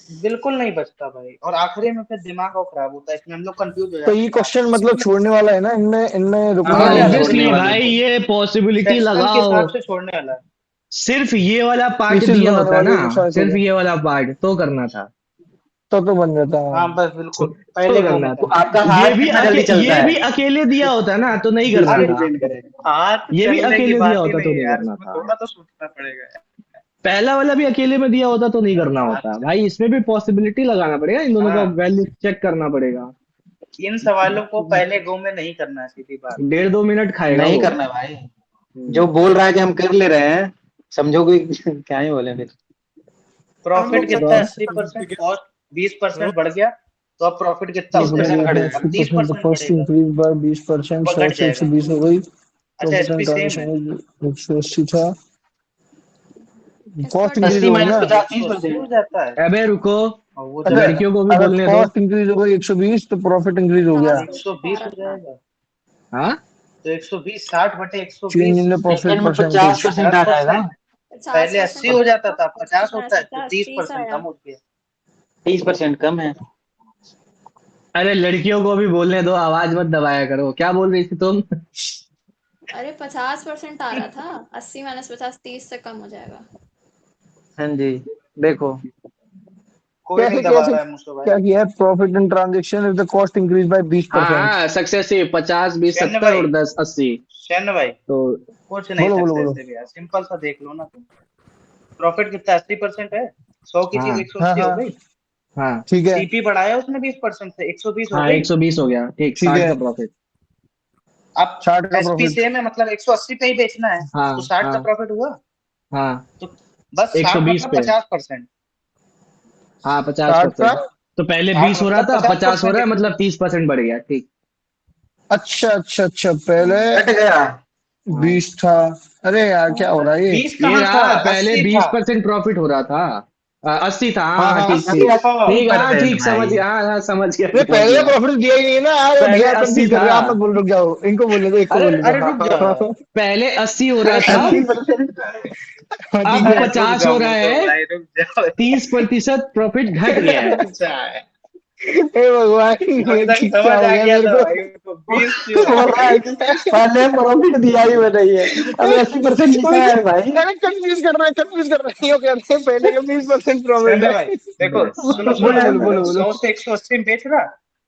बिल्कुल नहीं बचता भाई, और आखिरी में फिर दिमाग और खराब होता है, इसमें हम लोग कंफ्यूज हो तो जाते ये हैं यार। क्वेश्चन मतलब छोड़ने वाला है ना, इनमें इनमें रुकने हाँ वाला नहीं है छोड़ने ऑब्वियसली क्वेश्चन। वाला है, भाई, ये पॉसिबिलिटी सेक्शन के लगाओ, हिसाब से छोड़ने वाला है। सिर्फ ये वाला पार्ट पीसेस दिया बनाने होता वाले ना, एक साथ सिर्फ छोड़े, ये वाला पार्ट तो करना था, तो बन जाता है। हाँ बस बिल्कुल तो पहले गो में करना तो था। करना आपका था। ये हाथ भी कितना जल्दी चलता ये है, भी अकेले दिया होता ना तो नहीं इस करना पे था। डिपेंड करेगा। हाथ ये भी चलने की अकेले दिया बात ही होता तो नहीं है नहीं यार, करना इसमें था। थोड़ा तो सोचना पड़ेगा। पहला वाला भी अकेले में दिया होता तो नहीं करना हाथ होता चल भाई, इसमें भी पॉसिबिलिटी लगाना पड़ेगा, इन दोनों का हाँ, वैल्यू चेक करना पड़ेगा। इन सवालों को पहले गो में नहीं करना है, सीधी बात। 1.5 2 मिनट खाएगा नहीं वो। करना भाई, हम्म। जो बोल रहा है कि हम कर ले रहे हैं, समझोगे क्या ही बोले फिर। हम प्रॉफिट लोग कितना है? 25% 80%, ठीक है। कॉस्ट 20% रोज बढ़ गया, तो अब प्रॉफिट कितना हो गया? 30% घट जाएगा। 3% तीस कॉस्ट बढ़ेगा, इंक्रीज बाय 20%, वो 100 घट से जाएगा। 120 हो गई। अच्छा प्रॉफिट एंड एसपी सेम है, ट्रांजेक्शन 180 था, इसका कॉस्ट इंक्रीज 80 हो गई माइनस ना। 50 180 हो 30%। जाता है, अबे रुको, और वो अच्छा, जाएगा लड़कियों को भी अगर बोलने दो। कॉस्ट इंक्रीज हो गई 120 तो प्रॉफिट इंक्रीज हो गया। 120 हो 112 था। जाएगा, हाँ, तो 120 60 बटे change 120 in the profit second में परसेंटेज। 50% आ जाएगा, 50%। पचास पहले 80 परसेंट हो आया जाता था, था, 50 50 होता है, तो 50 30 30% आया। कम हो गया। 30% कम है। अरे लड़कियों को भी बोलने दो, आवाज मत दबाया करो, क्या बोल रही थी तुम? अरे 50% आ रहा था, 80 माइनस 50 30 से कम हो जाएगा। हाँ जी, देखो कोई नहीं कैसे दबा कैसे रहा है मुझसे भाई। क्या किया है, profit in transaction if the cost increase by हाँ 20%। हाँ, सक्सेसिव 50 20 शैन 70 भाई, और 10 80। शैन भाई, तो कुछ नहीं बोलो बोलो सकते बोलो। ऐसे भी यार, सिंपल सा देख लो ना तुम। प्रॉफिट कितना 80% है, 100 की चीज हाँ हाँ 180 हो हाँ गई। हाँ ठीक है। सीपी बढ़ाया उसने 20% से, 120 हो हाँ, गई। 120 हो गया, ठीक, ठीक 60 है, का प्रॉफिट। अब 60 का एसपी प्रॉफिट। सेम है, मतलब 180 पे ही बेचना है, हाँ तो 60 का हाँ प्रॉफिट हुआ। हाँ, तो बस 60 120 मतलब पे। 50%। हाँ, 60 का। 50%। तो पहले 60 20 हो रहा मतलब था, 50 हो 50%, रहा है, मतलब 120। 30% बढ़ गया, ठीक। अच्छा अच्छा अच्छा, पहले घट गया। हाँ, 20 था। अरे यार क्या हो रहा है ये। 20 ये कहाँ था, रहा, पहले 80 था। 20% प्रॉफिट हो रहा था। 80 था, हाँ हाँ हाँ, हाँ। ठीक ठीक। 80 था। ठीक, हाँ परसेंट ठीक, समझ भाई, गया, हाँ हाँ, समझ गया अरे समझ पहले का गया। प्रॉफिट दिया ही नहीं है ना यार, पहले भैया आप 80 कंफ्यूज कर था। रहे हो, आप मत बोल, रुक जाओ, इनको बोलने दो, एक को अरे बोलने दो। अरे हाँ रुक हाँ जाओ, हाँ पहले 80 हो रहा था, 80%। हाँ, ठीक अब है। अरे रुक 50 हो जाओ रहा मुझसे है, भाई, रुक जाओ। 30% प्रॉफिट घट गया है। अच्छा है, हे भगवान, अभी ये तक क्या समझ हो आ गया गया मेरे था को। भाई को, 20 क्यों है बोल रहा है भाई। कि पहले प्रॉफिट दिया ही बताइए, अब 80% लिखा है भाई। अरे कंफ्यूज कर रहा है, कंफ्यूज कर रहे हैं, वो कहते हैं पहले का 20% प्रॉफिट शैले भाई है। देखो, सुनो बोलो सुनो, बोलो बोलो बोलो। 100 से 180 में बेच रहा,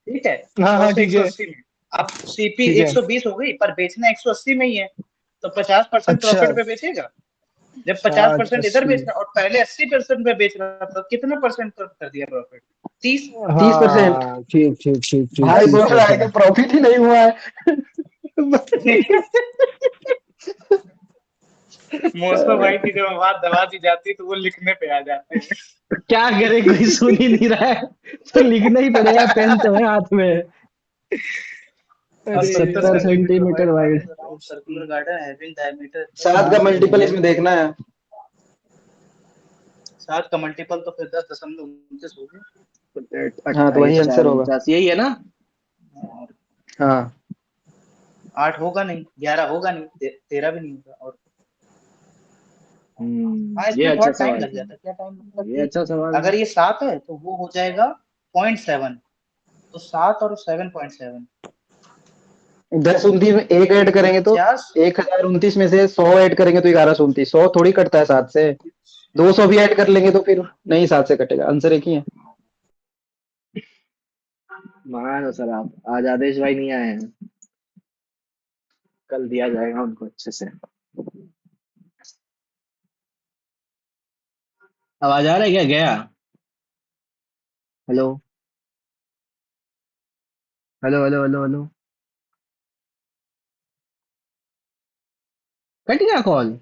ठीक है, हाँ 100 हाँ से ठीक है 180 में। अब सीपी ठीक है। 120 हो गई, पर बेचना 180 में ही है, तो 50% अच्छा, प्रॉफिट पे बेचेगा। जब 60 50% इधर 80। बेच रहा और पहले 80% पे बेच रहा था, कितना परसेंट कर दिया प्रॉफिट? 30। 30%। हाँ ठीक ठीक ठीक ठीक भाई ठीक बोल सही रहा है कि सही। प्रॉफिट ही नहीं हुआ है। मौसम भाई की जब आवाज दबा दी जाती है तो वो लिखने पे आ जाते हैं। क्या करे, कोई सुन ही नहीं रहा है, तो लिखना ही पड़ेगा, पेन तो है हाथ में। अब अरे 70 70 यार। Centimetre centimetre wide wide. Margin around circular garden having diameter. 7 का मल्टीपल इसमें देखना है। 7 का मल्टीपल तो फिर 10.29 हो गया। हाँ तो वही 28 आंसर 4 होगा। 49, यही है ना? और हाँ 8 होगा नहीं, 11 होगा नहीं, 13 भी नहीं होगा। और हाँ, ये इसमें थोड़ा अच्छा टाइम सवाल लग है, जाता है, क्या टाइम मतलब ये कि अच्छा सवाल है। अगर ये 7 है तो वो हो जाएगा 0.7, तो 7 और 7.7 1029 में एक ऐड करेंगे तो 49। 1029 में से 100 ऐड करेंगे तो 1129, 100 थोड़ी कटता है 7 से। 200 भी ऐड कर लेंगे तो फिर नहीं 7 से कटेगा, आंसर एक ही है। महान हो सर आप, आज आदेश भाई नहीं आए हैं, कल दिया जाएगा उनको अच्छे से। आवाज आ रहा है क्या, गया? Hello hello hello hello hello, cut गया कॉल?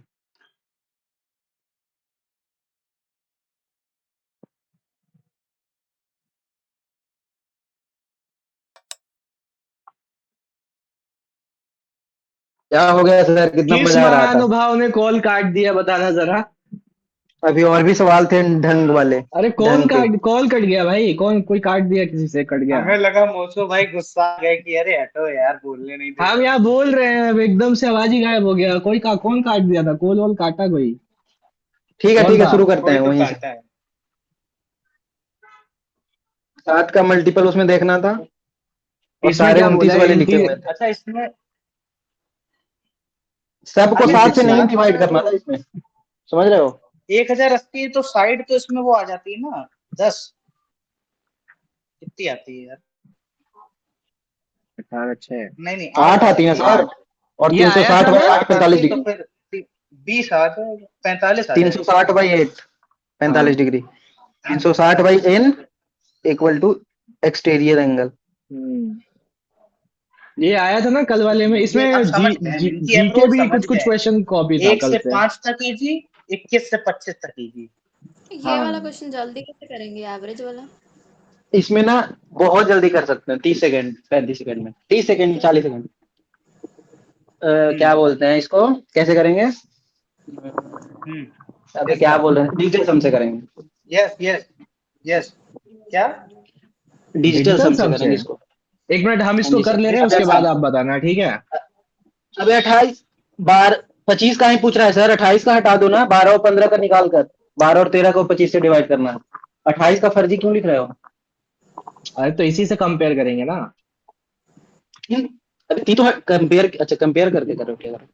क्या हो गया सर, कितना किस मजा आ रहा था? महानुभाव ने कॉल काट दिया बताना जरा। अभी और भी सवाल थे ढंग वाले, अरे ढंग के। कॉल कट गया भाई, कौन कोई काट दिया, किसी से कट गया। हमें लगा मोसो भाई गुस्सा आ गए कि अरे हटो यार बोलने नहीं दे हम रहे। यहाँ बोल रहे हैं, अब एकदम से आवाज ही गायब हो गया। कौन काट दिया था, कॉल वॉल काटा कोई? ठीक है कौन ठीक है, था? शुरू करते हैं कोई तो वहीं से। काटा है। 7 का मल्टीपल उसमें देखना था, और इसमें सारे क्या 29 बोला है वाले लिखे हुए थे। अच्छा इसमें सबको अरे 7 से नहीं सात डिवाइड करना था इसमें, समझ रहे हो? 1080 तो साइड तो इसमें वो आ जाती है ना 10 कितनी आती है यार? 18/6 नहीं नहीं 8 आती है सर, और ये आया 360 था बाई ना? 8 45 तो डिग्री। फिर 20 आ जाएगा 45 आ जाएगा। 360 by 8 45 degree. 360 by n equal to exterior angle. ये आया था ना कल वाले में। ये इसमें अब जी समझ गए, जी इनकी जी के अप्रोच भी समझ कुछ गए। क्वेश्चन कॉपी था 1 कल से से। 5 तक कीजिए, 21 से 25 तक कीजिए। ये हाँ। वाला क्वेश्चन जल्दी कैसे करेंगे, एवरेज वाला? इसमें ना बहुत जल्दी कर सकते हैं, 30 सेकंड 35 सेकंड में, 30 सेकंड 40 सेकंड। क्या बोलते हैं इसको, कैसे करेंगे? अबे क्या बोल रहे हैं, डिजिटल सम से करेंगे। यस यस यस क्या? डिजिटल सम से सम करेंगे इसको। एक मिनट हम इसको हाँ जी कर सर। ले रहे हैं, उसके बाद आप बताना, ठीक है? अबे 28 12 25 का ही पूछ रहा है सर, 28 का हटा दो ना, 12 और 15 का निकाल कर, 12 और 13 को 25 से डिवाइड करना है। 28 का फर्जी क्यों लिख रहे हो? अरे तो इसी से कंपेयर करेंगे ना। अबे ती तो कंपेयर, अच्छा कंपेयर करके करो, क्या करो?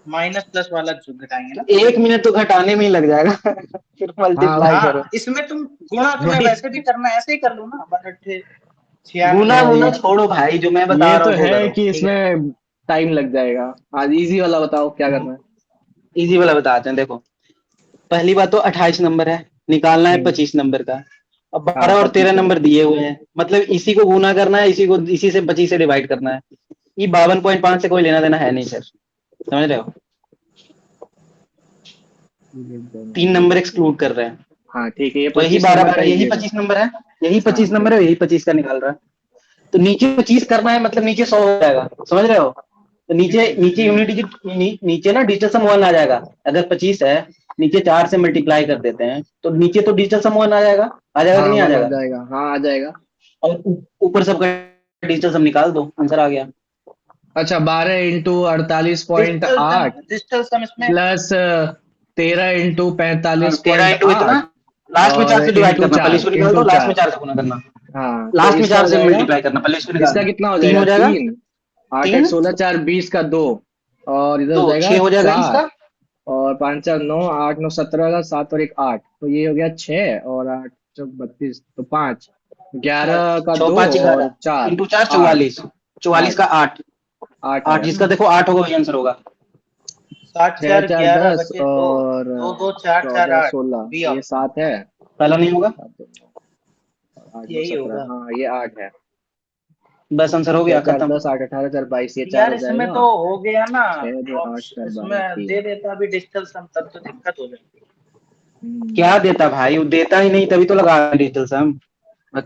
माइनस प्लस वाला जो घटाएंगे ना। 1 मिनट तो घटाने में ही लग जाएगा फिर मल्टीप्लाई करो। हाँ इसमें तुम गुणा तुम्हें वही। वैसे भी करना है, ऐसे ही कर लो ना 1/8 गुना 96। वुना छोड़ो भाई, जो मैं बता ये रहा तो हूँ वो है करो, कि ठीक है? इसमें टाइम लग जाएगा। आज इजी वाला बताओ क्या करना है। इजी वाला बताते हैं, देखो। पहली बात तो 28 नंबर है, निकालना है 25 नंबर का। अब 12 और 13 नंबर दिए हुए हैं, मतलब इसी को गुना करना है, इसी को इसी से 25 से डिवाइड करना है। ये 52.5 से कोई लेना देना है नहीं सर, समझ रहे हो? 3 नंबर एक्सक्लूड कर रहे हैं, हाँ ठीक है, ये तो यही 25 12 नंबर का 12 ही यही लेना। 25 नंबर है, यही 25 नंबर है, यही 25 का निकाल रहा है। तो नीचे 25 करना है, मतलब नीचे 100 हो जाएगा, समझ रहे हो? तो नीचे नीचे यूनिट डिजिट नीचे ना डिजिटल सम 1 आ जाएगा। अगर 25 है, नीचे 4 से मल्टीप्लाई कर देते हैं, तो नीचे तो डिजिटल सम 1 आ जाएगा कि हाँ नहीं आ 1 आ जाएगा? जाएगा, हाँ आ जाएगा। और ऊपर सबका डिजिटल सम निकाल दो, आंसर आ गया। अच्छा 12 इंटू 48.8 डिजिटल सम इसमें प्लस 13 इंटू 13 इंटू इतना, 45.8 लास्ट में 4 और से डिवाइड इंटू करना, पहले इसको 4 निकाल दो, इंटू लास्ट में 4। 4 से गुना करना, हाँ तो लास्ट में इसका 4 हो से जाएगा, मल्टीप्लाई करना, पहले इसको निकाल इसका दो। कितना हो 3 जाएगा? हो जाएगा, 3 8 3 8 16 4 20 का 2 और इधर हो तो जाएगा 6 हो जाएगा 4 इसका। और 5 4 9 8 9 17 का 7 और 1 8, तो ये हो गया 6 और 8 32 तो 5 11 का 2 5 और 11 4 इंटू 4 8 44, 44 का 8 8 8 आया जिसका ना। देखो 8 होगा वही आंसर होगा। 7 6 4 4 11 10 बचे 2 और 2 2 4 4 14 8 16 बी ये 7 है। पहला नहीं होगा, 8 9 यही 17 होगा। हाँ ये 8 है। बस आंसर हो 6 गया, 4 खत्म। 10 8 18 4 22 ये 4 यार हो इसमें जाएगा। तो हो गया ना 6 2 8 4 12 इसमें 3 दे देता अभी डिजिटल सम, तब तो दिक्कत हो जाती। क्या देता भाई, वो देता ही नहीं, तभी तो लगा डिजिटल सम।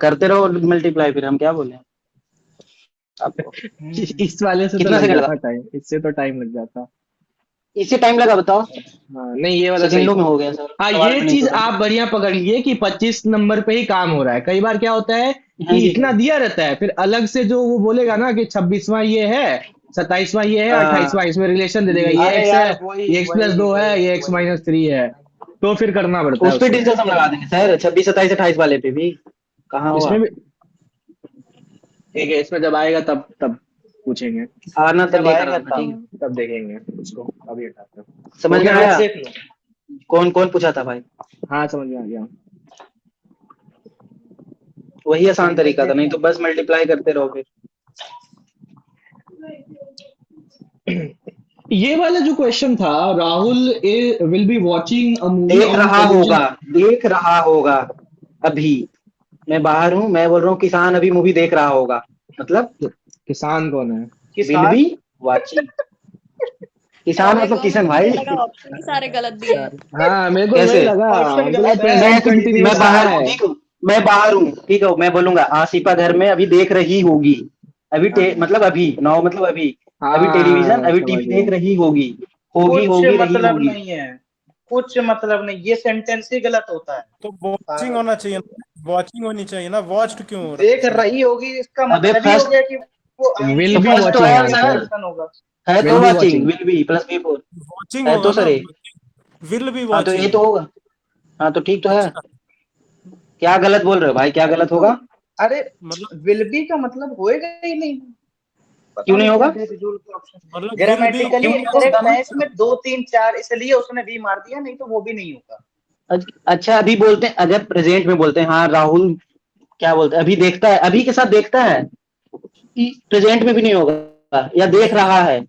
करते रहो मल्टीप्लाई, फिर हम क्या बोले आपको। इस वाले से तो कितना लग सेकंड लगा? जाता टाइम, इससे तो टाइम लग जाता। इससे टाइम लगा, बताओ। हाँ नहीं ये वाला सही सेकंडों में था। हो गया सर, हाँ सवाल ये पे नहीं चीज सोचा। आप बढ़िया पकड़िए कि 25 नंबर पे ही काम हो रहा है। कई बार क्या होता है हाँ कि जी इतना सर। दिया रहता है, फिर अलग से जो वो बोलेगा ना कि 26वां ये है, 27वां ये है, 28वां, इसमें रिलेशन दे देगा, ये अरे एक्स है, यार वही ये x प्लस वही 2 है, वही ये x वही माइनस 3 है, तो फिर करना पड़ता है उस पे उसमें। डिजिटल सम लगा देंगे सर, 26 27 28 वाले पे भी। कहाँ हुआ? इसमें भी ठीक है, इसमें जब आएगा तब पूछेंगे। आना तो जब लेकर आएगा आना, ठीक है। तब देखेंगे उसको, अभी हटाते हैं। समझ हो में गया आया? मैच? देख लो। कौन कौन पूछा था भाई? हाँ समझ में आ गया। वही आसान तरीका था, नहीं देखो तो बस मल्टीप्लाई करते रहो फिर। ये वाला जो क्वेश्चन था, Rahul will be watching a movie देख ऑन रहा होगा, टेलीविजन। देख रहा होगा अभी। मैं बाहर हूँ, मैं बोल रहा हूँ किसान अभी मूवी देख रहा होगा, मतलब किसान कौन है? विल किसान बी वाचिंग। किसान मेरे मतलब को किशन मुझे भाई। लगा ऑप्शन ही सारे गलत दिए हैं। हाँ मेरे को भी वही कैसे? लगा, ऑप्शन हमको लगा गलत है। प्रेजेंट मैं कंटिन्यूअस कहाँ बाहर हूँ, है। ठीक हूँ, मैं बाहर हूँ, ठीक है, मैं बोलूंगा आसिफा घर में अभी देख रही होगी, मतलब अभी नाउ मतलब अभी टेलीविजन अभी समझ टीवी गया। देख रही होगी कुछ रही मतलब होगी। नहीं है, कुछ मतलब नहीं, ये सेंटेंस ही गलत होता है। तो वॉचिंग होना चाहिए ना, वॉचिंग होनी चाहिए ना, वॉच्ड क्यों हो रहा देख है? रही होगी, इसका अबे मतलब ही हो गया कि वो विल तो बी फर्स्ट तो वॉचिंग है है सर, सर, एक्शन होगा। है तो will be watching, watching. Will be plus be four watching है होगा तो ना, सर ये। विल बी हाँ तो ये वॉचिंग। तो होगा। हाँ तो ठीक तो है। अच्छा, क्या गलत बोल रहे हो भाई, क्या गलत होगा? अरे मतलब विल बी का मतलब होएगा ही नहीं, पता क्यों नहीं नहीं क्या होगा? दे रिजूल के ऑप्शन। मतलब विल बी ग्रामेटिकली क्यों नहीं करेक्ट होगा? है इसमें 2 3 4, इसलिए उसने भी मार दिया, नहीं तो वो भी नहीं होगा। अच्छा अभी बोलते हैं, अगर प्रेजेंट में बोलते हैं, हाँ राहुल क्या बोलते हैं, अभी देखता है, अभी के साथ देखता है, प्रेजेंट में भी नहीं होगा, या देख रहा है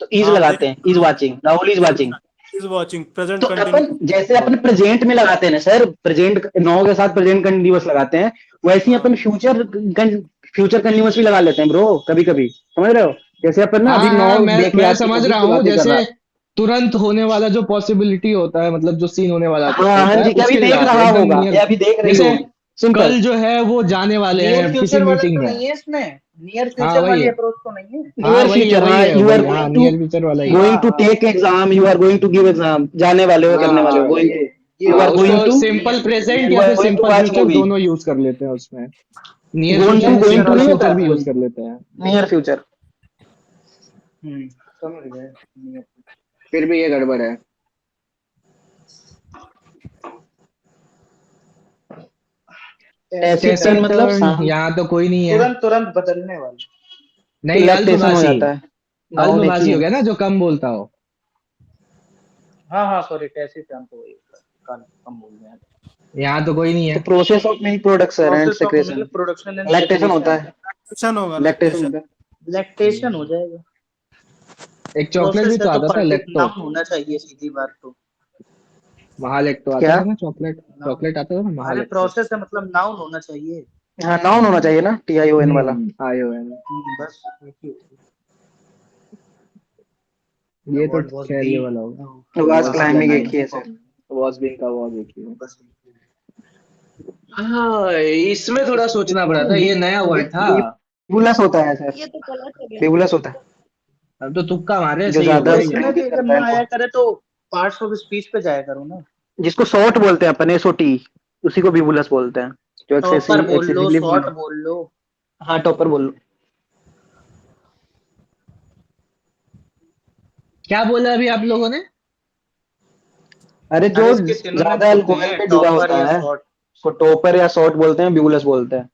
तो इज हाँ लगाते देख हैं, is watching, Rahul is watching. Is watching, present तो अपन कंटिन्यू। जैसे अपन प्रेजेंट में लगाते हैं ना सर, प्रेजेंट नाउ के साथ प्रेजेंट कंटिन्यूअस लगाते हैं, वैसे ही हाँ अपन फ्यूचर कंटिन्यूअस भी लगा लेते हैं ब्रो, कभी कभी, समझ रहे हो? जैसे अपन ना हाँ अभी हाँ, नाउ मैं देख रहा है तो समझ अभी रहा की हूँ, बातें कर रहा जैसे है। तुरंत होने वाला जो पॉसिबिलिटी होता है, मतलब जो सीन होने वाला हाँ हाँ होता है जी, क्या अभी उसके लिए देख लगाते हैं रहा एकदम होगा नियर। या अभी देख रही जैसे होगी, सिंपल। कल जो है वो जाने वाले नियर हैं किसी फ्यूचर वाला मीटिंग तो में। नहीं है इसमें, नियर हाँ फ्यूचर वही वाली है, अप्रोच तो नहीं है। हाँ नियर वही है फ्यूचर, वही हाँ है यू आर वही, हाँ नियर फ्यूचर वाला ही है। गोइंग टू हाँ take exam, you are going to give exam, जाने वाले हो, हाँ करने वाले हाँ हो, गोइंग ये टू, ये यू हाँ, आर वाला गोइंग उसको टू, सिंपल प्रेजेंट यू या आर फिर going to simple watch future movie. दोनों यूज कर लेते हैं उसमें। नियर गोइंग फ्यूचर टू, में गोइंग टू सिंपल नहीं होता फ्यूचर भी है, यूज कर लेते हैं। Near future. समझ गए। फिर भी ये गड़बड़ है। टेसिटन मतलब टेसिटर्न शांत, यहाँ तो कोई नहीं है। तुरंत तुरंत बदलने वाला। नहीं, लैक्टेशन हो अल्पभाषी। जाता है, नाउन एक ही अल्पभाषी हो है। गया ना, जो कम बोलता हो। हाँ हाँ सॉरी, टैसी टर्म तो वही कल कम बोल रहे हैं। यहाँ तो कोई नहीं तो है। Process of milk production and process of secretion, milk production and lactation होता सेक्रीशन, है, लैक्टेशन होगा, लैक्टेशन लैक्टेशन। होता है। लैक्टेशन हो जाएगा। एक चॉकलेट भी प्रोसेस है तो तो आता था, पर्टिकुलर लेक्टो। नाउन होना चाहिए, सीधी बात तो। महालेक्टो आता क्या? था ना, चॉकलेट नाउन, चॉकलेट आता था ना, अरे महालेक्टो। प्रोसेस है मतलब नाउन होना चाहिए। हाँ नाउन होना चाहिए ना, TION वाला। आयो है। बस एक ही होती है। ये तो अवार्ड वाज खैर ये बीइंग, वाला होगा। आवाज वॉज क्लाइंबिंग एक ही है सर। वॉज बिंग का वॉज एक ही है। बस हाँ, इसमें थोड़ा सोचना पड़ा था, ये नया वर्ड था। बिबुलस होता है सर, ये तो गलत हो गया। बिबुलस होता है, अब तो तुक्का मारे, जो सही हो ज्यादा गया ये। इसमें भी अगर करता ना है, आया करे तो पार्ट्स ऑफ स्पीच पे जाया करो ना। जिसको शॉर्ट बोलते हैं अपन, SOT, उसी को बिबुलस बोलते हैं, जो टॉपर बोल लो, एक्सेसिवली शॉर्ट बोल लो। हाँ टॉपर बोल लो। क्या बोला अभी आप लोगों ने? अरे जो अरे इसके ज्यादा सिनोनिम्स होते अल्कोहल हैं, पे डूबा टॉपर होता या है शॉर्ट। उसको टॉपर या शॉर्ट बोलते हैं, बिबुलस बोलते हैं।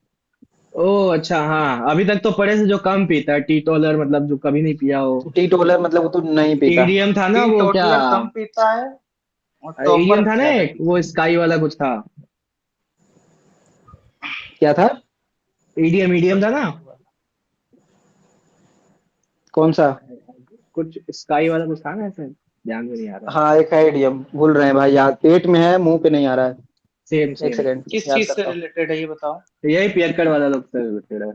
ओह अच्छा, हाँ अभी तक तो पढ़े से जो कम पीता है, टी टॉलर मतलब जो कभी नहीं पिया हो। टीटोलर मतलब वो तो नहीं पीता। ईडीएम था ना टी वो, क्या टोटलर कम पीता है और टॉपर ईडीएम था ना ज्यादा एक, पीता वो है। स्काई वाला कुछ था। क्या था? ईडीएम ईडीएम था ना, कौन सा? कुछ स्काई वाला कुछ था ना ऐसे, ध्यान में नहीं आ रहा। हाँ एक आइडिया भूल रहे हैं भाई, याद पेट में है, मुंह पे नहीं आ रहा है। सेम एक सेम। सेकंड किस याद चीज से करता हूँ। रिलेटेड है ये बताओ। यही पियक्कड़ वाला लोग से रिलेटेड है।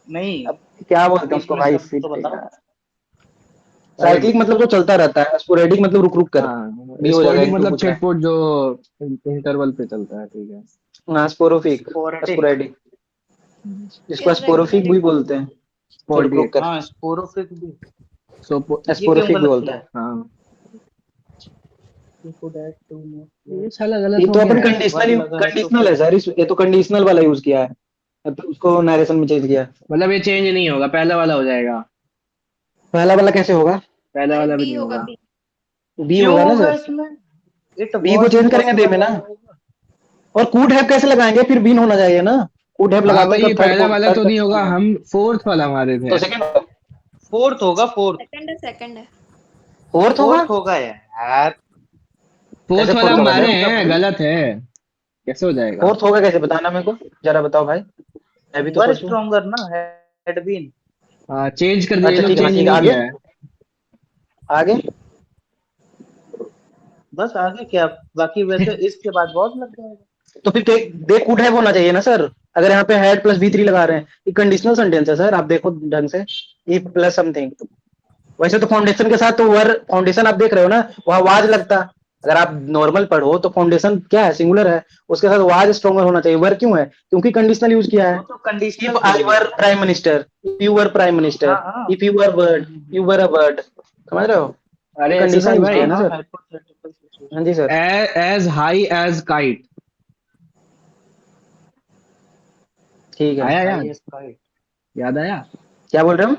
नहीं, अब क्या बोलते हैं बीच उसको में भाई, शब्द तो बताओ। साइक्लिक मतलब जो चलता रहता है, स्पोरेडिक मतलब रुक रुक कर हाँ, भी हो जाएगा, स्पोरेटिक एक रुक मतलब रुक रहा है। छिटपुट जो इंटरवल पे चलता है, ठीक है। हाँ स्पोरोफिक, स्पोरेटिक। स्पोरेडिक, जिसको स्पोरोफिक इरेगुलरिटी। भी बोलते हैं, जो रुक रुक स्पोर्डिक। कर, हाँ स्पोरोफिक भी। सो ये क्यों स्पोरोफिक भी गलत बोलते किया हैं। है? हाँ, ये ये साला गलत ये हो तो गया अपन है। वर्ड कंडीशनल लगा है तो कंडीशनल फिर है सर, ये तो कंडीशनल वाला यूज किया है, अब तो उसको नरेशन में चेंज किया है। मतलब ये चेंज नहीं होगा, पहला वाला हो जाएगा। पहला वाला कैसे होगा? पहला अरे वाला भी बी नहीं होगा, होगा। बी। बी क्यों होगा ना होगा सर, इसमें? इट बी को वॉज चेंज करेंगे दे पॉसिबल में ना, वाला होगा। और कूड हैव कैसे लगाएंगे, फिर बीन होना चाहिए ना, कूड हैव हाँ लगाते हैं वही, तो थर्ड पहला वाला थर्ड तो नहीं कंडीशन होगा, होगा, हम फोर्थ वाला मारे तो थे। सेकंड, फोर्थ होगा, फोर्थ। सेकंड है, सेकंड है। फोर्थ होगा। फोर्थ होगा यार। फोर्थ कैसे वाला फोर्थ हम होगा मारे सर? हैं, गलत है। कैसे हो जाएगा? फोर्थ होगा कैसे, बताना मेरे को, जरा बताओ भाई, मैं भी तो वर सोचूं। स्ट्रॉन्गर ना, हैड बीन। हाँ चेंज कर दिया, ये अच्छा लोग ठीक है, हाँ चेंज ठीक है, नहीं आगे किया है। आगे। बस आगे क्या, बाकी वैसे इसके बाद वॉज लग जाएगा। तो फिर दे कुड हैव होना चाहिए ना सर, अगर यहाँ पे हैड प्लस V3 लगा रहे हैं, ये कंडीशनल सेंटेंस है सर, आप देखो ढंग से, इफ प्लस समथिंग। वैसे तो फाउंडेशन के साथ तो वर फाउंडेशन आप देख रहे हो ना, वहां वाज लगता, अगर आप नॉर्मल पढ़ो तो फाउंडेशन क्या है, सिंगुलर है, उसके साथ वाज स्ट्रॉन्गर होना चाहिए। वर क्यों है? क्योंकि कंडीशनल यूज किया है। वो तो कंडीशनल इफ आई थोड़ी वर है। Prime minister, if you were prime minister, हाँ हाँ if you were word, you were a word, समझ रहे हो? ये अरे कंडीशन एक्सरसाइज यूज भाई, किया है ना हाँ सर। हाइपोथेटिकल हाँ सिचुएशन। जी sir. As high as kite, ठीक है। आया याद? Highest kite. याद आया? क्या बोल रहे हो?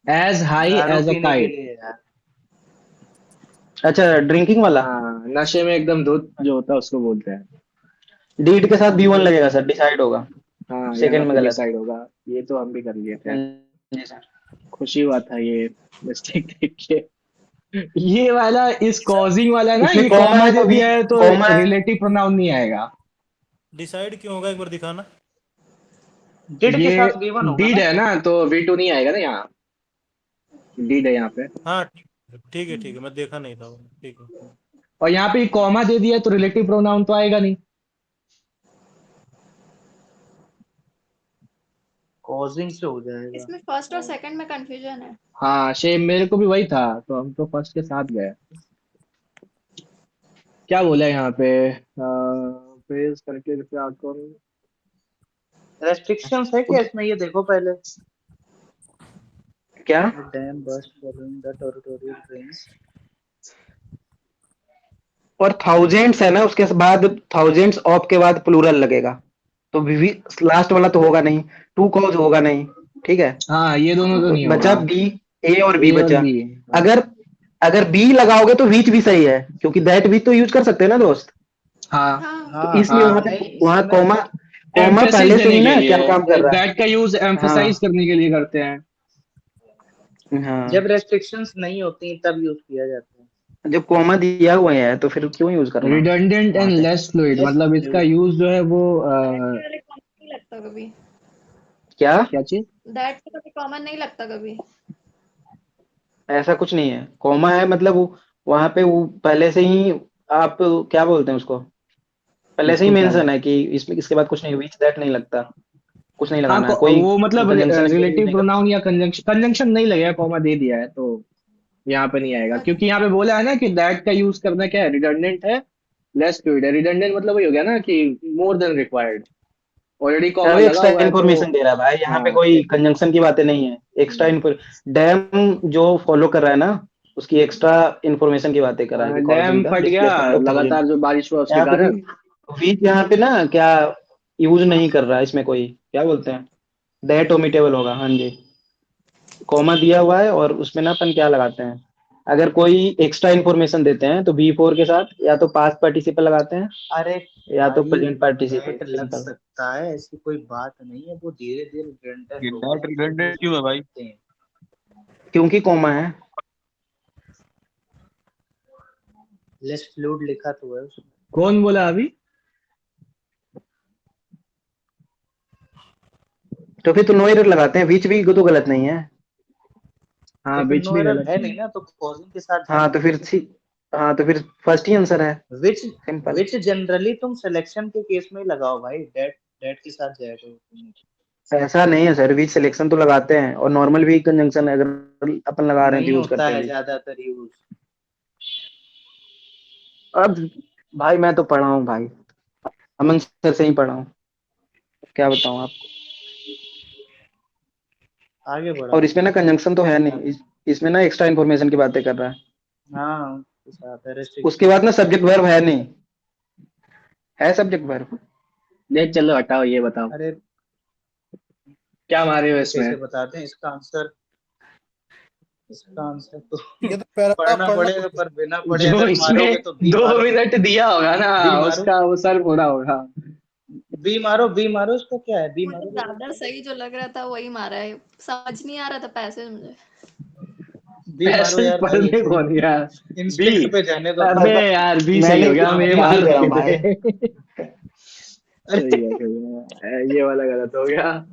एज हाई दारू एज अ पीने के काइट। लिए यार। अच्छा, ड्रिंकिंग वाला। हाँ, नशे में एकदम धुत जो होता है उसको बोलते हैं। डीड के साथ B1 लगेगा सर, डिसाइड होगा। हाँ, यहाँ सेकंड में पे गलत। डिसाइड होगा। ये तो हम भी कर लिए थे। जी सर। खुशी हुआ था ये मिस्टेक देख के। ये वाला इस कॉजिंग वाला ना, इसमें ये कॉमा कॉमा है दे तो दिया है तो कॉमा है। रिलेटिव प्रोनाउन नहीं आएगा। डिसाइड क्यों होगा, एक बार दिखाना। डिड के ये साथ वी1 होगा डीड ना। है ना, तो V2 नहीं आएगा ना यहाँ। डीड है यहाँ पे। हाँ ठीक है, मैं देखा नहीं था वो, ठीक है। और यहाँ पे कॉमा दे दिया है तो रिलेटिव प्रोनाउन तो आएगा नहीं। कॉजिंग से हो जाएगा। इसमें फर्स्ट और सेकंड में कंफ्यूजन है। हाँ, शेम मेरे को भी वही था, तो हम तो फर्स्ट के साथ गए। क्या बोला है यहाँ पे? फेस करके जैसे आउटकम। रेस्ट्रिक्शंस है क्या इसमें, ये देखो पहले। क्या? Dam bust following the territorial range. और थाउजेंड्स है ना, उसके बाद थाउजेंड्स ऑफ के बाद प्लूरल लगेगा, तो भी लास्ट वाला तो होगा नहीं, टू कॉज होगा नहीं, ठीक है। हाँ, ये दोनों तो तो नहीं बचा होगा। बी, ए और बी ए और बचा। बी। अगर अगर बी लगाओगे तो विच भी सही है, क्योंकि दैट भी तो यूज कर सकते हैं ना दोस्त। हाँ हाँ तो हाँ इसलिए हाँ, वहां पे, नहीं वहां इसमें कॉमा, कॉमा एम्फेसिस पहले से देने ही के ना क्या काम कर लिए, रहा दैट का यूज है। एम्फसाइज हाँ करने के लिए करते हैं। हाँ। जब रेस्ट्रिक्शंस नहीं होती तब यूज किया जाता है। जब कॉमा दिया हुआ है तो फिर क्यों यूज करना रिडंडेंट एंड वहां पे। लेस फ्लूइड, लेस मतलब इसका फ्लूइड। यूज जो है वो दैट वाले कॉमन नहीं लगता कभी। क्या? क्या चीज? दैट तो कभी कॉमन नहीं लगता कभी। ऐसा कुछ नहीं है, कॉमा है मतलब वो वहां पे वो पहले से ही, आप क्या बोलते हैं उसको, पहले से ही इसको क्या मेंशन बोल? है कि इसमें इसके बाद कुछ नहीं, विच दैट नहीं लगता, कुछ नहीं हाँ, लगाना है, कोई वो मतलब कंजंक्शन रिलेटिव नहीं करना। प्रोनाउन या कंजंक्शन, कंजंक्शन नहीं लगेगा, कॉमा दे दिया है तो यहाँ पे नहीं आएगा, क्योंकि यहाँ पे बोला है ना कि दैट का यूज करना क्या है, रिडंडेंट है, लेस फ्लूइड है। रिडंडेंट मतलब वही हो गया ना कि more than required, already sir comma वो लगा एक्स्ट्रा हुआ है तो। इन्फॉर्मेशन दे रहा है भाई, यहाँ पे हाँ, कोई कंजंक्शन की बातें नहीं है, एक्स्ट्रा इन्फॉर डैम जो फॉलो कर रहा है ना, उसकी एक्स्ट्रा इन्फॉर्मेशन की बातें कर रहा है कि डैम कॉजिंग द फट गया डिस्प्लेसमेंट ऑफ थाउजेंड। लगातार जो बारिश हुआ उसके यहाँ पे भी कारण। बीच, यहाँ पे ना क्या यूज नहीं कर रहा है इसमें, कोई क्या बोलते हैं, दैट ओमिटेबल होगा। हाँ जी, कॉमा दिया हुआ है और उसमें ना अपन क्या लगाते हैं, अगर कोई एक्स्ट्रा इन्फॉर्मेशन देते हैं तो B4 के साथ या तो पास्ट पार्टिसिपल लगाते हैं अरे या तो भाई प्रेजेंट पार्टिसिपल डेट लग सिंपल। सकता है, ऐसी कोई बात नहीं है, वो धीरे धीरे ये रिडंडेंट होगा डैट तो वो रिडंडेंट क्यों है यूज भाई? करते हैं। क्योंकि कॉमा है। लेस फ्लूइड लिखा तो है उसमें। कौन बोला अभी? तो फिर तो नो एरर लगाते हैं, बीच भी तो गलत नहीं है। तो हाँ, फिर बीच नो भी एरर गलत है नहीं नहीं है। ना, तो कॉजिंग के साथ हाँ जाना तो फिर सी, हाँ तो फिर फर्स्ट ही आंसर है, विच सिंपल। विच जनरली तुम सिलेक्शन के केस में ही लगाओ भाई, डेट डेट के साथ जाएगा वो। ऐसा नहीं है सर, बीच सिलेक्शन तो लगाते हैं, और नॉर्मल भी कंजंक्शन अगर अपन लगा रहे हैं तो नहीं यूज होता करते हैं है बीच। ज्यादातर यूज। अब भाई मैं तो पढ़ा हूँ भाई, अमन सर से ही पढ़ा हूँ, क्या बताऊँ आपको। आगे और बढ़ाओ। इसमें ना कंजंक्शन तो है नहीं, इसमें ना एक्स्ट्रा इन्फॉर्मेशन की बातें कर रहा है। हाँ उसके साथ है उसके रेस्ट्रिक्शन। बाद ना सब्जेक्ट वर्ब है नहीं, है सब्जेक्ट वर्ब। देख, चलो हटाओ, ये बताओ अरे क्या मारे हो ये इसमें। कैसे बताते हैं इसका आंसर। इसका आंसर तो ये तो पैराग्राफ पढ़ना पढ़ना पड़ेगा, पर बिना पढ़े जो अगर मारोगे इसमें तो बी दो मारो। मिनट दिया होगा ना, बी मारो, उसका वो सर फोड़ा होगा। बी मारो, बी मारो, इसका क्या है, बी मुझे मारो जरा ज्यादा इसका। सही जो लग रहा था वही मारा है, समझ नहीं आ रहा था पैसेज मुझे। बी मारो पैसेज यार भाई, पढ़ने कौन यार? बी। इंस्टिंक्ट पे जाने दो अपने। अबे यार, बी सही मैंने हो गया, हम ए ध्यान मार दे रहा रहे हूँ भाई। थे। सही अरे है, सही है, ये वाला गलत हो गया। आज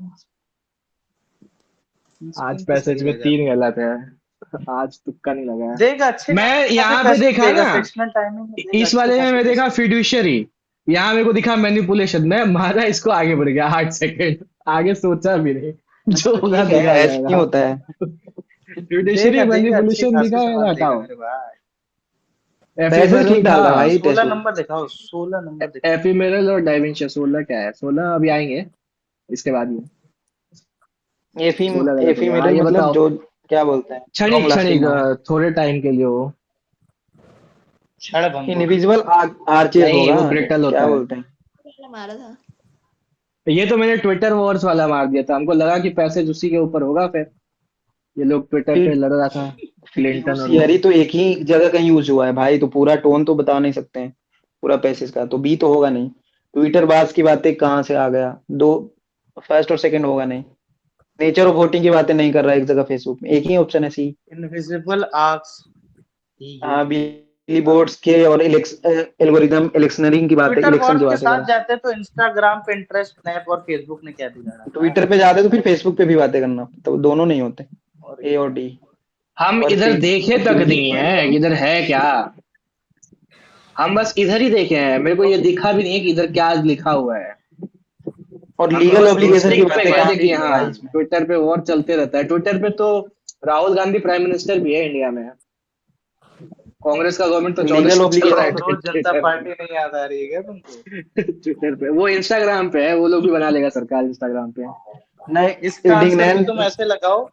इंस्टिंक्ट पैसेज सही में रह 3 जाता है। गलत है। आज तुक्का नहीं लगा है। देगा अच्छे मैं खासे यहाँ पे कष्ट देखा देगा, ना, सेक्शनल टाइमिंग में देगा इस अच्छे वाले में खासे मैं देखा कष्ट। फिड्यूशियरी, यहाँ मेरे को दिखा मैनिपुलेशन, मैं मारा, इसको आगे बढ़ गया 8 सेकेंड, आगे सोचा भी नहीं, जो अच्छा होगा ठीक है, देखा ऐसे नहीं जाएगा। होता है। फिड्यूशियरी देगा देगा अच्छे मैनिपुलेशन खासे दिखा है ना, सवाल देगा हटाओ। मेरे भाई। पैसे ठीक डाल रहा है भाई 16 टेस्ला। नंबर दिखाओ, 16 नंबर दिखाओ। एफिमेरल और डायमेंशिया 16 क्या है? 16 अभी आएंगे इसके बाद में। 16 गलत हो गया। हाँ एफीमेरल ये मतलब बताओ। जो क्या बोलते हैं, क्षणिक लॉन्ग लास्टिंग क्षणिक ना हो। थोड़े टाइम के लिए हो। क्षण भंगुर। इनविजिबल आर्चेस नहीं होगा, वो ब्रिटल होता क्या है। बोलते हैं। मैंने मारा था। ये तो मैंने ट्विटर वॉर्स वाला मार दिया था, हमको लगा कि पैसेज उसी के ऊपर होगा। फिर ये लोग ट्विटर पे लड़ रहा था, क्लिंटन फिड्यूस और थियरी लोग। तो एक ही जगह कहीं यूज हुआ है भाई, तो पूरा टोन तो बता नहीं सकते हैं पूरा पैसेज का, तो बी तो होगा नहीं। ट्विटर बास की बातें कहाँ से आ गया, दो फर्स्ट और सेकंड होगा नहीं। नेचर ऑफ वोटिंग की बातें नहीं कर रहा है एक जगह फेसबुक में, एक ही ऑप्शन है सी। Invisible arcs. हाँ बिली बोर्ड्स के और एल्गोरिदम इलेक्शनरिंग की बातें, ट्विटर इलेक्शन बॉट की के बातें कर साथ रहा जाते तो इंस्टाग्राम, पिंटरेस्ट, स्नैप और फेसबुक ने क्या बिगाड़ा है। था? ट्विटर पे जाते तो फिर फेसबुक पे भी बातें करना, तो दोनों नहीं होते, और ए और डी। हम और इधर देखे तक नहीं है कि इधर है क्या। हम बस इधर ही देखे हैं, मेरे को ये दिखा भी नहीं है कि इधर क्या लिखा हुआ है। और हम तो लीगल बस ऑब्लिगेशन की इंस्टिंक्ट पे बातें गए कहाँ थे पे कि की है हाँ भाई इसमें। ट्विटर पे वॉर चलते रहता है। ट्विटर पे तो राहुल गांधी प्राइम मिनिस्टर भी है इंडिया में। कांग्रेस का गवर्नमेंट तो 14 लीगल से चल रहा है ऑब्लिगेशन जनता ट्विटर पार्टी नहीं याद आ रही है क्या तुमको? ट्विटर पे। वो इंस्टाग्राम पे है, वो लोग भी बना लेगा सरकार इंस्टाग्राम पे। नहीं, इसका आंसर भी तुम इंडिग्नेंट ऐसे लगाओ,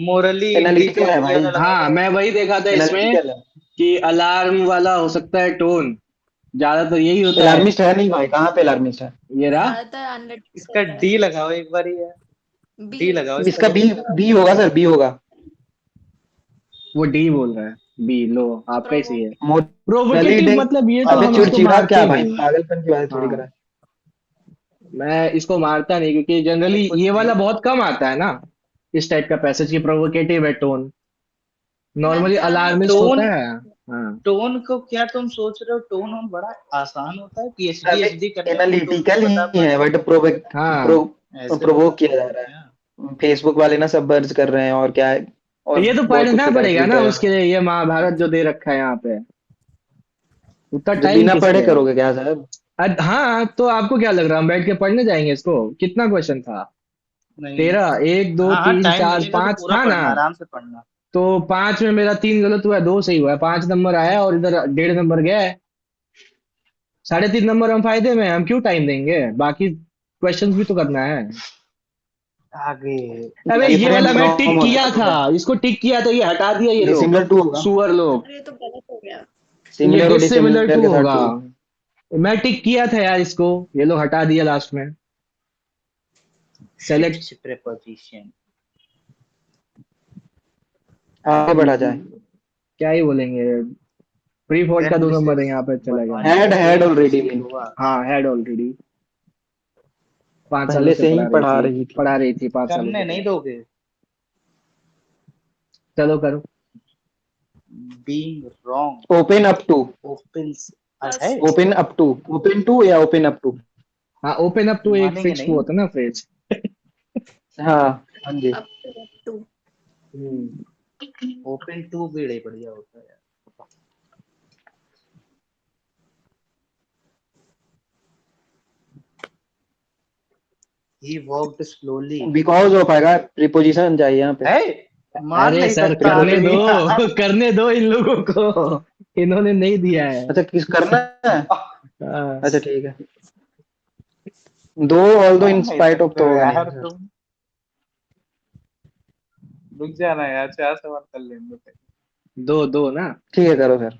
मोरली एनालिटिकल है इंडिजेंट भाई, वाला लगा हाँ दो। मैं वही देखा था इसमें एनालिटिकल है। कि अलार्म वाला हो सकता है टोन, ज्यादातर यही होता है। अलार्मिस्ट है नहीं भाई, कहाँ पे अलार्मिस्ट है। ये रहा। ज्यादातर अनलिटिक्स इसका होता है। डी लगाओ एक बार ही है। बी डी लगाओ इसका। इसका बी, बी होगा सर, बी होगा। वो डी बोल रहा है, बी लो आपका ही सही है। Morally provocative day. मतलब ये तो अबे हम इसको चिड़चिड़ा मारते क्या ही भाई, नहीं। पागलपन की बात थोड़ी हाँ करा। मैं इसको मारता नहीं, क्योंकि जनरली कुछ ये वाला नहीं। बहुत कम आता है ना इस टाइप का पैसेज की प्रोवोकेटिव है टोन। नॉर्मली मैंने अलार्मिस्ट टोन, होता है। हाँ टोन को क्या तुम सोच रहे हो? टोन हम बड़ा आसान होता है, पीएचडी अबे एचडी करने वाले टोन एनालिटिकल नहीं बता ही है पाते। बट हाँ ऐसे बोल प्रोवोक किया सकते जा हो रहा क्या? है। फेसबुक वाले ना सब बर्ज कर रहे हैं और क्या है, और ये तो बहुत कुछ पढ़ना कर रहे हैं पड़ेगा ना ट्विटर। उसके लिए, ये महाभारत जो दे रखा है यहाँ पे, उतना जो टाइम बिना किस पढ़े लिए है। करोगे क्या सर। हाँ तो आपको क्या लग रहा है हम बैठ के पढ़ने जाएंगे इसको? कितना क्वेश्चन था? नहीं। 13, 1 2 हाँ हाँ, 3 टाइम 4 लगेगा तो 5 पूरा था ना। पढ़ना, आराम से पढ़ना। तो 5 में मेरा 3 गलत हुआ है, 2 सही हुआ है, 5 नंबर आया और इधर 1.5 नंबर गया है। 3.5 नंबर हम फायदे में हैं, हम क्यों टाइम देंगे, बाकी क्वेश्चंस भी तो करना है। आगे। अबे ये वाला डिफरेंस मैं फ्रॉम टिक होता किया है था, टोटल। इसको टिक किया तो ये हटा दिया ये लोग, डिसिमिलर टू होगा, सुअर लोग। अरे ये तो गलत हो गया। ये सिमिलर और डिसिमिलर डिसिमिलर टू के साथ होगा। टू। मैं टिक किया था यार इसको, ये लोग हटा दिया लास्ट में। सेलेक्ट। Fixed preposition. आगे बढ़ा जाए। क्या ही बोलेंगे, प्री फॉल्ट का देन 2 दिस नंबर इज है यहाँ पे, चला गया। बनवानी had okay already see link, हुआ। हाँ हैड ऑलरेडी, 5 सालों पहले से से ही पढ़ा रही थी। पढ़ा रही थी 5 सालों करने से नहीं दोगे? चलो करो। Being wrong. Open up to, opens बस है। Open up to, open to या ओपन अप टू। हाँ ओपन अप टू एक मानेंगे फिक्स वो नहीं। होता है ना फ्रेज। हाँ हाँ जी। Up to. ओपन टू भी बड़े बढ़िया होता है। He walked slowly. Because of आएगा, प्रीपोजिशन चाहिए यहाँ पे। है मार अरे नहीं सर सकता करने आदमी। दो करने दो इन लोगों को, इन्होंने नहीं दिया है। अच्छा किस करना है। हाँ। अच्छा ठीक है, दो ऑल दो मार इन नहीं स्पाइट ऑफ सकते तो हो होगा यार नहीं। तुम। रुक जाना यार, 4 सवाल कर लेंगे फिर। दो दो ना। ठीक है करो फिर।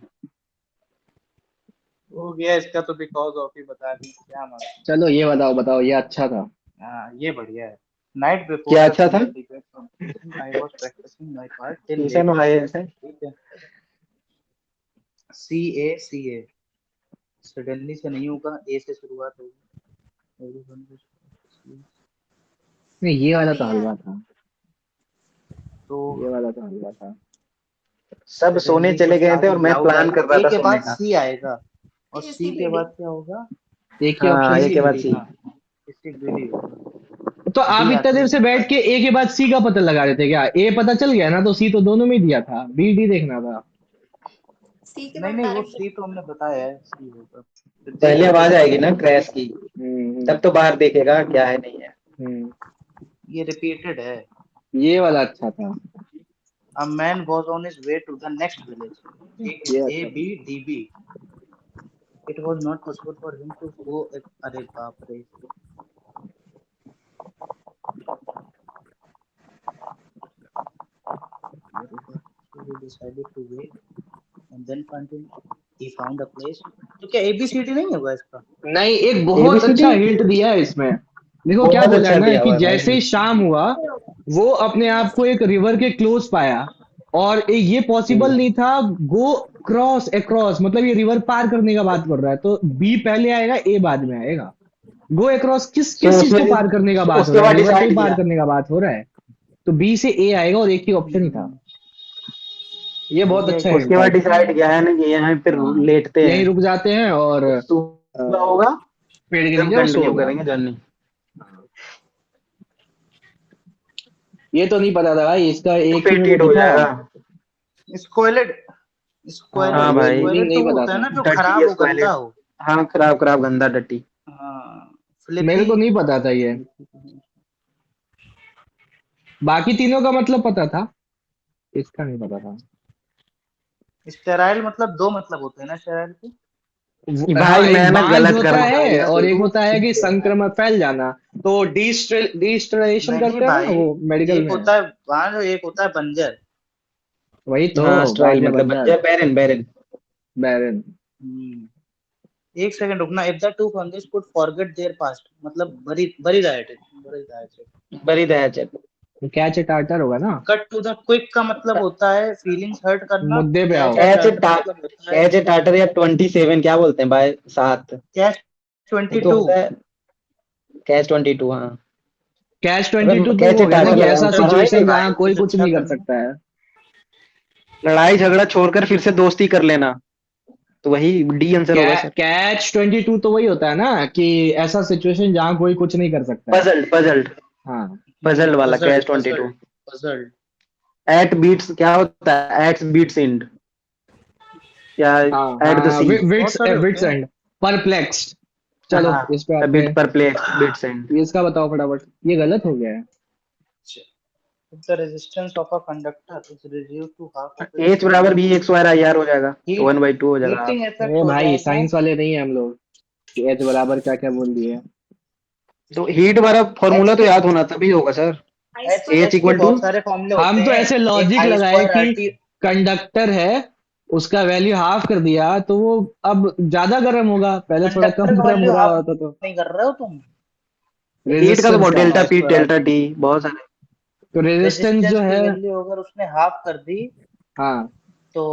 हो गया इसका तो, बिकॉज ऑफ ही बता दी क्या मालूम। चलो ये बताओ बताओ, ये अच्छा था। हाँ ये बढ़िया है। नाइट बिफोर क्या द अच्छा था। Finale debate I was practising my part till tuition late. आए ऐसे। ठीक है। सी ए सडनली से नहीं होगा, ए से शुरुआत होगी। Everyone was- नहीं ये वाला तो दिया हलवा है। था, तो ये वाला तो हलवा था। सब सोने सडनली चले कुछ गए थे और आगे मैं लाउड प्लान आएगा, कर रहा ए था के सोने बाद का। सी आएगा और सी सी के बी डी। बाद क्या होगा? एक ही हाँ ऑप्शन ए सी के बाद डी। सी। हाँ इससे बी होगा। तो आप डी इतना आखिरी देर से बैठ नंबर के है। ए के बाद सी का पता लगा रहे थे क्या? ए पता चल गया ना, तो सी तो दोनों में ही दिया था, बी डी देखना था। सी के नहीं बाद नहीं, वो डायरेक्ट। सी तो हमने बताया है, सी होगा। तो डी पहले आगे आवाज रखा आएगी है। ना क्रैश की, तब तो बाहर देखेगा क्या है नहीं है। हम्म, ये रिपीटेड है। ये वाला अच्छा था। A man was on his way to the next village. A B D B. It was not possible for him to go. अरे बाप रे. So he decided to wait and then continue. He found a place. तो क्या ABCD नहीं होगा इसका? नहीं, एक बहुत अच्छा हिंट दिया है इसमें. देखो क्या बोला है ना कि जैसे ही शाम हुआ वो अपने आप को एक रिवर के क्लोज पाया और ये पॉसिबल नहीं था. गो क्रॉस अक्रॉस मतलब ये रिवर पार करने का बात कर रहा है, तो बी पहले आएगा, ए बाद में आएगा. गो अक्रॉस किस चीज को पार करने का बात हो रहा है? रिवर को पार करने का बात हो रहा है, तो बी से ए आएगा और एक ही ऑप्शन ही था. ये बहुत अच्छा है. उसके बाद डिसाइड किया है ना कि यहाँ फिर लेटते हैं, यहीं रुक जाते हैं और होगा पेड़ के नीचे सो करेंगे जर्नी. ये तो नहीं पता था भाई, इसका एक ही हो जाएगा. स्क्वालेड. हाँ भाई, नहीं तो पता होता है ना था. जो खराब हो, गंदा हो. हाँ, खराब गंदा डटी. हाँ, मेरे को नहीं पता था ये. बाकी तीनों का मतलब पता था, इसका नहीं पता था. स्टेराइल मतलब दो मतलब होते हैं ना स्टेराइल के. भाई मैं ना गलत कर होता है और एक होता है कि संक्रमण फैल जाना, तो डिस्टरेशन करते हैं ना वो मेडिकल में. होता है वहाँ जो एक होता है बंजर. वही तो स्ट्राइल मतलब बैरन. एक सेकंड रुकना. If the two fungus could forget there past मतलब बरी डाइट. क्या टार्टर होगा ना. कट टू द क्विक का मतलब होता है फीलिंग्स हर्ट करना. मुद्दे पे आओ. कैच टार्टर या 27 क्या बोलते हैं भाई? 7. कैच 22. कैच 22. हाँ, कैच 22 तो ऐसा सिचुएशन जहाँ कोई कुछ नहीं कर सकता है. लड़ाई झगड़ा छोड़कर फिर से दोस्ती कर लेना, तो वही डी आंसर होगा सर. कैच 22 तो वही होता है ना कि ऐसा सिचुएशन जहाँ कोई कुछ नहीं कर सकता. पजल्ड. हाँ, पजल्ड वाला कैच 22. एट बीट्स क्या होता है? एट बीट्स एंड या at the sea. Wits end perplexed. चलो इस पे आते हैं. Bits end. इसका बताओ फटाफट. ये गलत हो गया है. The resistance of a conductor is reduced to half. H बराबर भी x स्क्वायर IR हो जाएगा, 1/2 हो जाएगा. अरे भाई साइंस वाले नहीं है हम लोग. H बराबर क्या क्या बोल दिए. तो हीट वाला फॉर्मूला तो याद होना तभी होगा सर. H इक्वल टू, हम तो ऐसे लॉजिक लगाए कि कंडक्टर है, उसका वैल्यू हाफ कर दिया तो वो अब ज्यादा गर्म होगा, पहले थोड़ा कम गर्म हो रहा होता. तो नहीं कर रहे हो तुम. हीट का तो बहुत डेल्टा P डेल्टा T बहुत सारे. तो रेजिस्टेंस जो है अगर उसने हाफ कर दी, हाँ, तो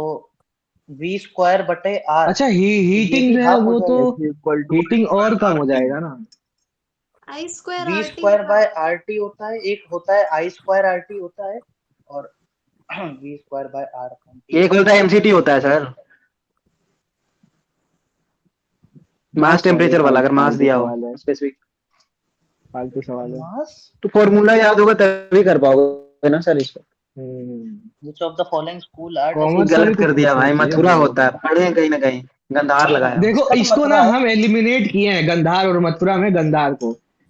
v स्क्वायर बटे r. अच्छा हीटिंग जो है वो तो हीटिंग और कम हो जाएगा ना. I square v square by rt होता है, एक होता है i स्क्वायर rt होता है और v स्क्वायर बाय r. एक होता है mct होता है सर, मास टेम्परेचर वाला. अगर मास दिया हो स्पेसिफिक, फालतू सवाल है. तो फॉर्मूला याद होगा तभी कर पाओगे ना सर इसको. Which of the following school are गलत कर दिया भाई. मथुरा होता है, पढ़े कहीं ना कहीं. गंधार लगाया. देखो इसको ना हम एलिमिनेट किए हैं, गंधार और मथुरा में.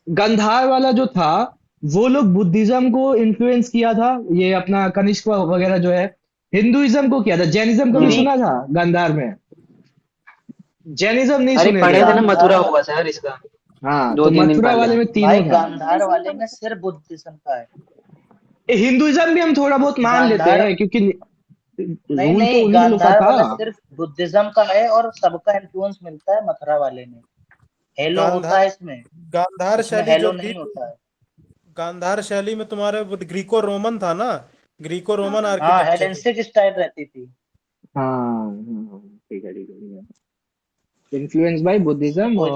गंधार वाला जो था वो लोग बुद्धिज्म को इन्फ्लुएंस किया था, ये अपना कनिष्क वगैरह जो है हिंदुइज्म को किया था. जैनिज्म को भी सुना था गंधार में. जैनिज्म नहीं सुने पढ़े थे ना. मथुरा होगा सर इसका. हाँ, तो मथुरा वाले में तीनों था. गांधार वाले में सिर्फ बुद्धिज्म का है. हिंदुइज्म भी हम थोड़ा बहुत मान लेते हैं क्योंकि नहीं, गांधार वाला सिर्फ बुद्धिज्म का है और सबका इन्फ्लुएंस मिलता है मथुरा वाले में. हेलो होता है इसमें. गांधार शैली हेलो जो नहीं थी, होता है. गांधार शैली में तुम्हारे ग्रीको रोमन था ना, ग्रीको रोमन हाँ, आर्किटेक्चर. हेलेनिस्टिक स्टाइल रहती थी. हाँ ठीक है. इन्फ्लुएंस बाय बुद्धिज्म और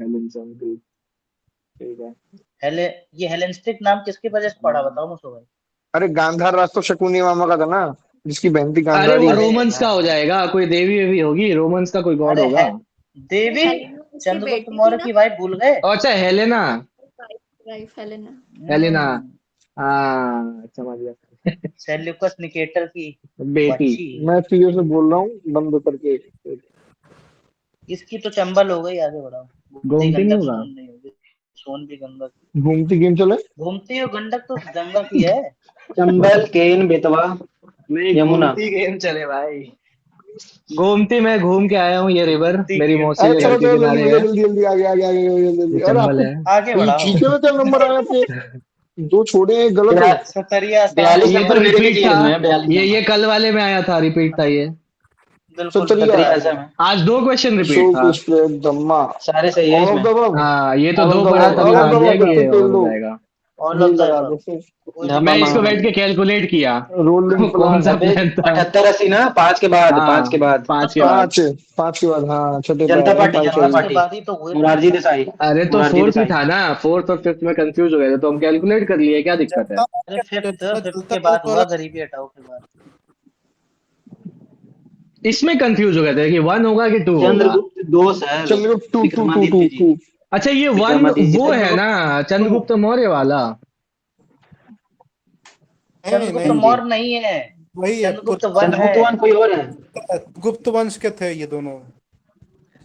हेलेनिज्म. ठीक है. ये हेलेनिस्टिक नाम किसकी वजह से पड़ा बताओ मुझे भाई. अरे गांधार राज तो शकुनी मामा का था ना, जिसकी बहन थी अरे गांधारी. वो रोमन्स का हो जाएगा, कोई देवी वेवी होगी. रोमन्स का कोई गॉड होगा. देवी चंद्रगुप्त मौर्य की वाइफ भूल गए. अच्छा हेलेना. हेलेना. हाँ समझ गया. सेल्यूकस निकेटर की बेटी. मैं फिर से बोल रहा हूँ बंद करके. इसकी तो चंबल हो गई. आगे बढ़ाओ. गोमती नहीं होगा. सोन भी गंगा. घूमती गेम चले. घूमती और गंडक तो गंगा की है. चंबल केन बेतवा नहीं, यमुना। गोमती गेम चले भाई। गोमती में घूम के आया हूँ, ये रिवर मेरी मौसी अरे के चलो घर के चलो जल्दी किनारे भैया, है। जल्दी जल्दी आगे आगे आगे जल्दी जल्दी। ये अरे जंगल आपके है। आगे ये बढ़ाओ। जीके में क्या नंबर आया आपके? दो छोड़े हैं, गलत है। सतरिया आसान 42 ये होगा। तो नंबर मेरे के रिपीट जीएस था। में है, 42 ये नंबर। कल वाले में आया था, रिपीट था ये। बिल्कुल सत्तरिया, सत्रिया सही ऐसा है। में आज 2 क्वेश्चन शो रिपीट था। की स्प्रेड दम्मा, सारे सही है ऑल ऑफ इसमें। द अबव, हाँ, ये तो ऑल ऑफ 2 द पढ़ा अबव, तब ऑल ऑफ याद द दिया अबव, कि फिर ये खेल और हो दो। जाएगा। ऑल ऑफ यही द लगा दो अबव। फिर। वो धमा मैं जितने इसको मामा। बैठ के कैलकुलेट किया रोलिंग कौन सा प्लान। अबे प्लान था। 78 80 ना, 5 के बाद, 5 के हाँ, बाद। 5 के बाद। पांच, पांच के बाद, हाँ छठे पे जनता आएगा ना पार्टी, पांच जनता पांच सही। के पार्टी। बाद ही तो हुए थे मुरारजी ना। देसाई। अरे तो मुरारजी 4th ही देसाई। था ना, 4th और 5th में कंफ्यूज हो गए थे, तो हम कैलकुलेट कर लिए, क्या दिक्कत है। जनता अरे फिफ्थ फिफ्थ जनता के दल बाद हुआ, वाला गरीबी हटाओ के बाद। इसमें कंफ्यूज हो गए थे कि 1 होगा कि 2 होगा। Chandragupta 2 sir. Chandragupta two two two two Vikramaditya ji. Two. अच्छा, ये 1 विक्रमादित्य जी वो है ना, चंद्रगुप्त 2। चंद्रगुप्त मौर्य वाला। नहीं चंद्रगुप्त नहीं, जी। मौर्य नहीं है, वही है चंद्रगुप्त पुराना। वन है। चंद्रगुप्त 1 कोई और है। गुप्त वंश के थे ये दोनों।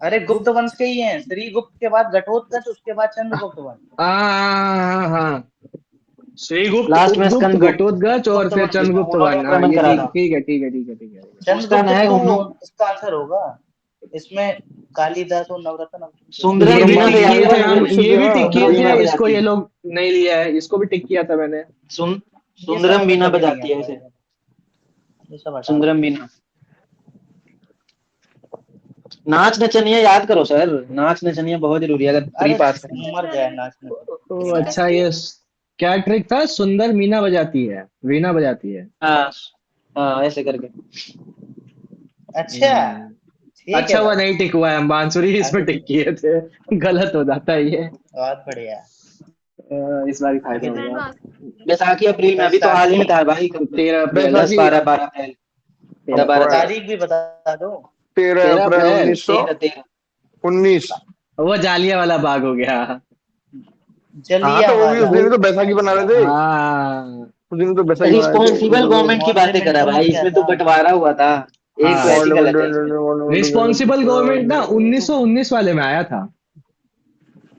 अरे गुप्त गुप्त वंश के ही हैं, श्रीगुप्त के बाद घटोत्कच, उसके बाद चंद्रगुप्त वन। हाँ, श्रीगुप्त, लास्ट में उपगुप्त, स्कंदगुप्त। घटोत्कच और गुप्त फिर वन था। चंद्रगुप्त उन्होंने 1। हाँ, आक्रमण ये करा ठीक था। ठीक है, ठीक है, ठीक है, ठीक है। दूसरा चंद्रगुप्त है टू उन्होंने। इसका आंसर होगा। इसमें कालिदास और नवरत्न। सुंदरम ये भी वीणा टिक पे किए थे हम, से ये भी हाँ टिक किए सुंदरम वही थे, वीणा ना। इसको बजाती ये है। लोग नहीं लिया है, इसको भी टिक किया था मैंने। सुन ये सब सुंदरम हमें वीणा कभी नहीं बजाती है आता इसे। है, ये सब हटा दो। सुंदरम वीणा। नाच नचनिया याद करो सर, नाच नचनिया बहुत जरूरी है अगर प्री अरे पास करना है। मर गए नाच में तो। तो किसका अच्छा, ये क्या ट्रिक था? सुंदर मीना बजाती है, वीणा बजाती है। हाँ हाँ, ऐसे करके। अच्छा, ठीक है अच्छा हुआ भाई। नहीं टिक हुआ है, हम बांसुरी इसमें आगे टिक किए थे। गलत हो जाता है ये। बहुत बढ़िया। इस बार ही फायदा आगे हो फ्रेंड गया। मार्क्स? बैसाखी अप्रैल में, अभी तो हाल ही में बैसाखी। था भाई। 10 बैसाखी 12 12 अप्रैल। 10 12 13। तारीख भी बता दो। 13 अप्रैल 13 अप्रैल। 13 1919। वो जालिया वाला बाग हो गया। हाँ तो वो भी उस जलियांवाला दिन ही तो बैसाखी बना रहे थे, हाँ उस दिन ही तो बैसाखी बनाए थे। रिस्पॉन्सिबल गवर्नमेंट की बातें करा मॉर्निमेंटो में भाई, क्या इसमें तो था? बंटवारा हुआ था। एक तो हाँ। ऐसी गलत है इसमें। रिस्पॉन्सिबल गवर्नमेंट ना 1919 वाले में आया था।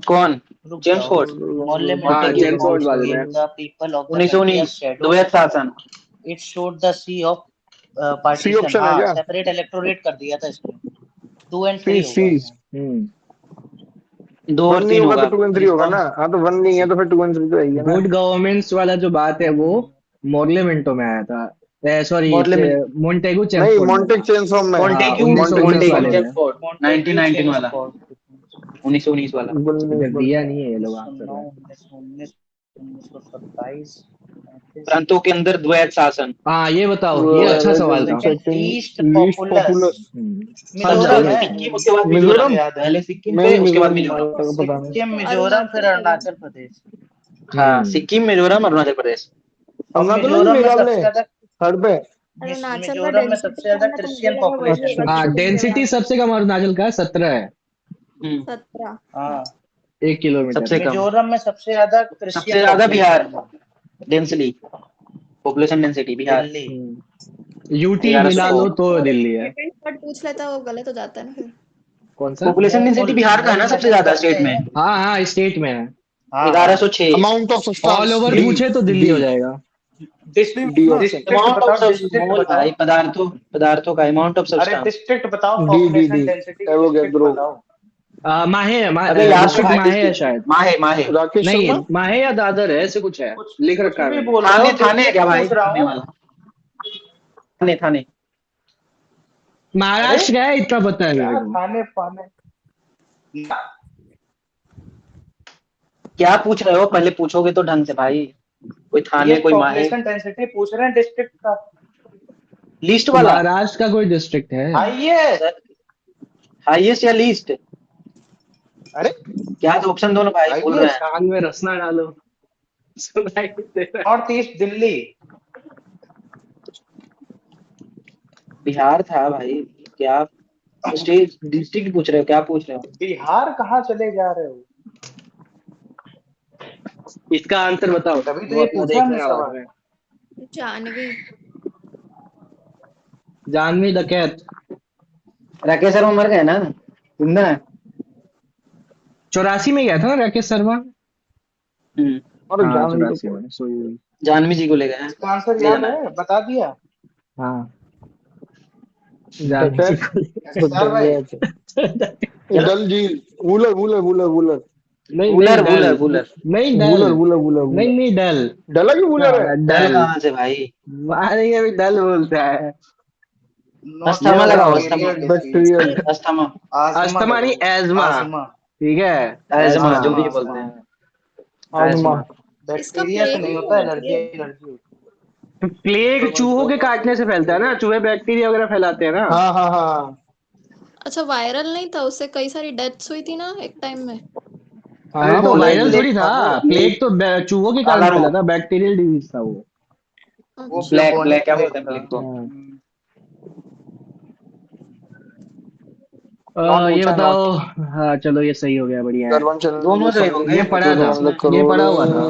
कौन? रुक जेम्स जाओ। फोर्ड। हाँ, मॉर्निमेंटो मोंटेग्यू। जेम्स बॉन्ड हाउस वाले gave में। the people of the country a 1919 shadow. द्वैत शासन। It showed the sea of C partition. Option है हाँ, क्या? सेपरेट इलेक्टोरेट कर दिया था इसमें। 2 और सी 3 सी। होगा इसमें। हम्म। 2 और वन नहीं 3 होगा तो होगा। 2 और 3 होगा ना। रिस्पॉन्स हाँ तो वन नहीं है तो फिर 2 और 3 तो है ही है ना। गुड गवर्नेंस वाला जो बात है वो मॉर्लेमेंटो में आया था। Sorry, model. मोंटेगू नहीं, चेम्सफोर्ड में। मॉन्टेक चेन्सफॉर्ड में। हाँ, मॉन्टेग्यू। 1919 मॉन्टेक वाले मॉन्टेग्यू में। जेम्सफोर्ड मॉन्टेग्यू 1919 वाला। चेम्सफोर्ड। 1919 वाला। उन्नीस इधर दिया बोलते हैं। नहीं है ये लोग आंसर 1909, में। 1919, 1927, 35। प्रांतों के अंदर द्वैत शासन। हाँ, ये बताओ, वो ये अच्छा सवाल था। Second second least least populace populace. अच्छा, मिजोरम पहले है। सिक्किम, उसके बाद मिजोरम। मिजोरम। याद है। पहले सिक्किम मैं पे, भी उसके बाद मिजोरम मिजोरम। मानता हूँ, पता नहीं। सिक्किम, मिजोरम, फिर अरुणाचल प्रदेश। अरुणाचल प्रदेश। हाँ, सिक्किम मिजोरम अरुणाचल प्रदेश। और अरुणाचल नहीं, मिजोरम में सबसे मेघालय ज्यादा थर्ड पे। अरुणाचल का मिजोरम में सबसे डेंसिटी ज्यादा कम है तो मुझे क्रिश्चियन लगा वही पॉपुलेशन है। होगा हाँ, सिक्किम के डेंसिटी बाद। सबसे कम अरुणाचल का है, 17 है। 17। हाँ। हाँ, 1 किलोमीटर सबसे पे। कम। मिजोरम में सबसे ज्यादा सबसे क्रिश्चियन ज्यादा बिहार। पॉपुलेशन है। Density, population density Bihar. Delhi. UT मिला 1100। लो तो वो दिल्ली है। डिपेंड पर पूछ लेता वो गलत हो जाता है ना फिर। कौन सा? पॉपुलेशन डेंसिटी मूल बिहार का है मूल ना सबसे मैटर ज्यादा करते स्टेट में। हैं। हाँ हाँ, स्टेट में है। हाँ हाँ। 1106। Amount of all substance over D. पूछे तो दिल्ली डी हो जाएगा। D option. District amount of बताओ, डिस्ट्रिक्ट मोल बताओ। भाई, पदार्थों पदार्थों का अमाउंट ऑफ अरे सब्सटेंस। डिस्ट्रिक्ट बताओ, डी पॉपुलेशन डेंसिटी की डिस्ट्रिक्ट एवोगैड्रो। बताओ। माहे अबे यार तो डिस्ट्रिक्ट भाई, माहे है शायद। माहे माहे। राकेश नहीं, शर्मा। माहे या दादर है, ऐसे कुछ है। कुछ लिख कुछ रखा है भी मैंने। बोल रहे थाने, हो, थाने है क्या डिस्ट्रिक्ट भाई? पूछ रहा थाने हूँ। वाला। थाने थाने। अरे महाराष्ट्र का है, इतना पता है मेरे क्या को। थाने पाने। क्या पूछ रहे हो? पहले पूछोगे तो ढंग से भाई। कोई ये थाने, कोई माहे। पॉपुलेशन डेंसिटी पूछ रहे हैं डिस्ट्रिक्ट का। लिस्ट तो वाला। महाराष्ट्र का कोई डिस्ट्रिक्ट है? हाईएस्ट। हाईएस्ट या लीस्ट? अरे क्या तो ऑप्शन दोनों भाई भूल रहे हाईएस्ट हैं। कान में रसना डालो। सुनाई नहीं दे रहा। North east Delhi. बिहार था भाई। क्या स्टेट डिस्ट्रिक्ट पूछ रहे हो? क्या पूछ रहे हो? बिहार कहाँ चले जा रहे हो? इसका आंसर बताओ, तभी तो वो ये अपना पूछा देखने हमने का बाद सवाल। में। जानवी। जानवी डकैत। राकेश शर्मा मर गए ना, जिंदा है। 84 में गया था ना राकेश शर्मा। और हाँ, जानवी तो 84 में सोई हुई। जानवी जी को ले गए हैं। इसका आंसर ले याद जाना है। है, बता दिया। हाँ जाने की कोई सर भाई डल झील, वूलर वूलर वूलर वूलर नहीं नहीं वूलर डल, वूलर वूलर नहीं डल, वूलर वूलर वूलर नहीं वूलर नहीं डल, डला की वूलर है। डल डल कहाँ से भाई? मारे अभी डल बोलता है। नॉट ये अस्थमा होगा लगाओ, bacterial asthma disease, bacterial. Asthma आजमा अस्थमा नहीं लगाओ, एजमा, आजमा, ठीक है एजमा एजमा। जो भी आजमा, बोलते हाँ, हैं, आजमा। एजमा। इसका बैक्टीरिया से प्लेग नहीं भी होता, होना एलर्जी चाहिए। एलर्जी होती तो प्लेग चूहों के काटने से फैलता है ना, चूहे बैक्टीरिया वगैरह फैलाते हैं ना। हाँ हाँ हाँ अच्छा, वायरल नहीं था, उससे कई सारी डेथ्स हुई थी ना एक टाइम में। हाँ अरे हाँ तो बहुत प्लेग, हुई वायरल थी। प्लेग थोड़ी था, था वो, प्लेग तो चूहों के कारण काला फैला रोग, था, बैक्टीरियल डिजीज था वो। वो अच्छा। ब्लैक ब्लैक ब्यूबोनिक क्या प्लेग बोलते हैं था। प्लेग को? हाँ। नॉट ये ऊंचा बताओ। नॉट। हाँ चलो ये सही हो गया, बढ़िया है। दोनों सही होंगे ये पढ़ा था, ये पढ़ा हुआ था।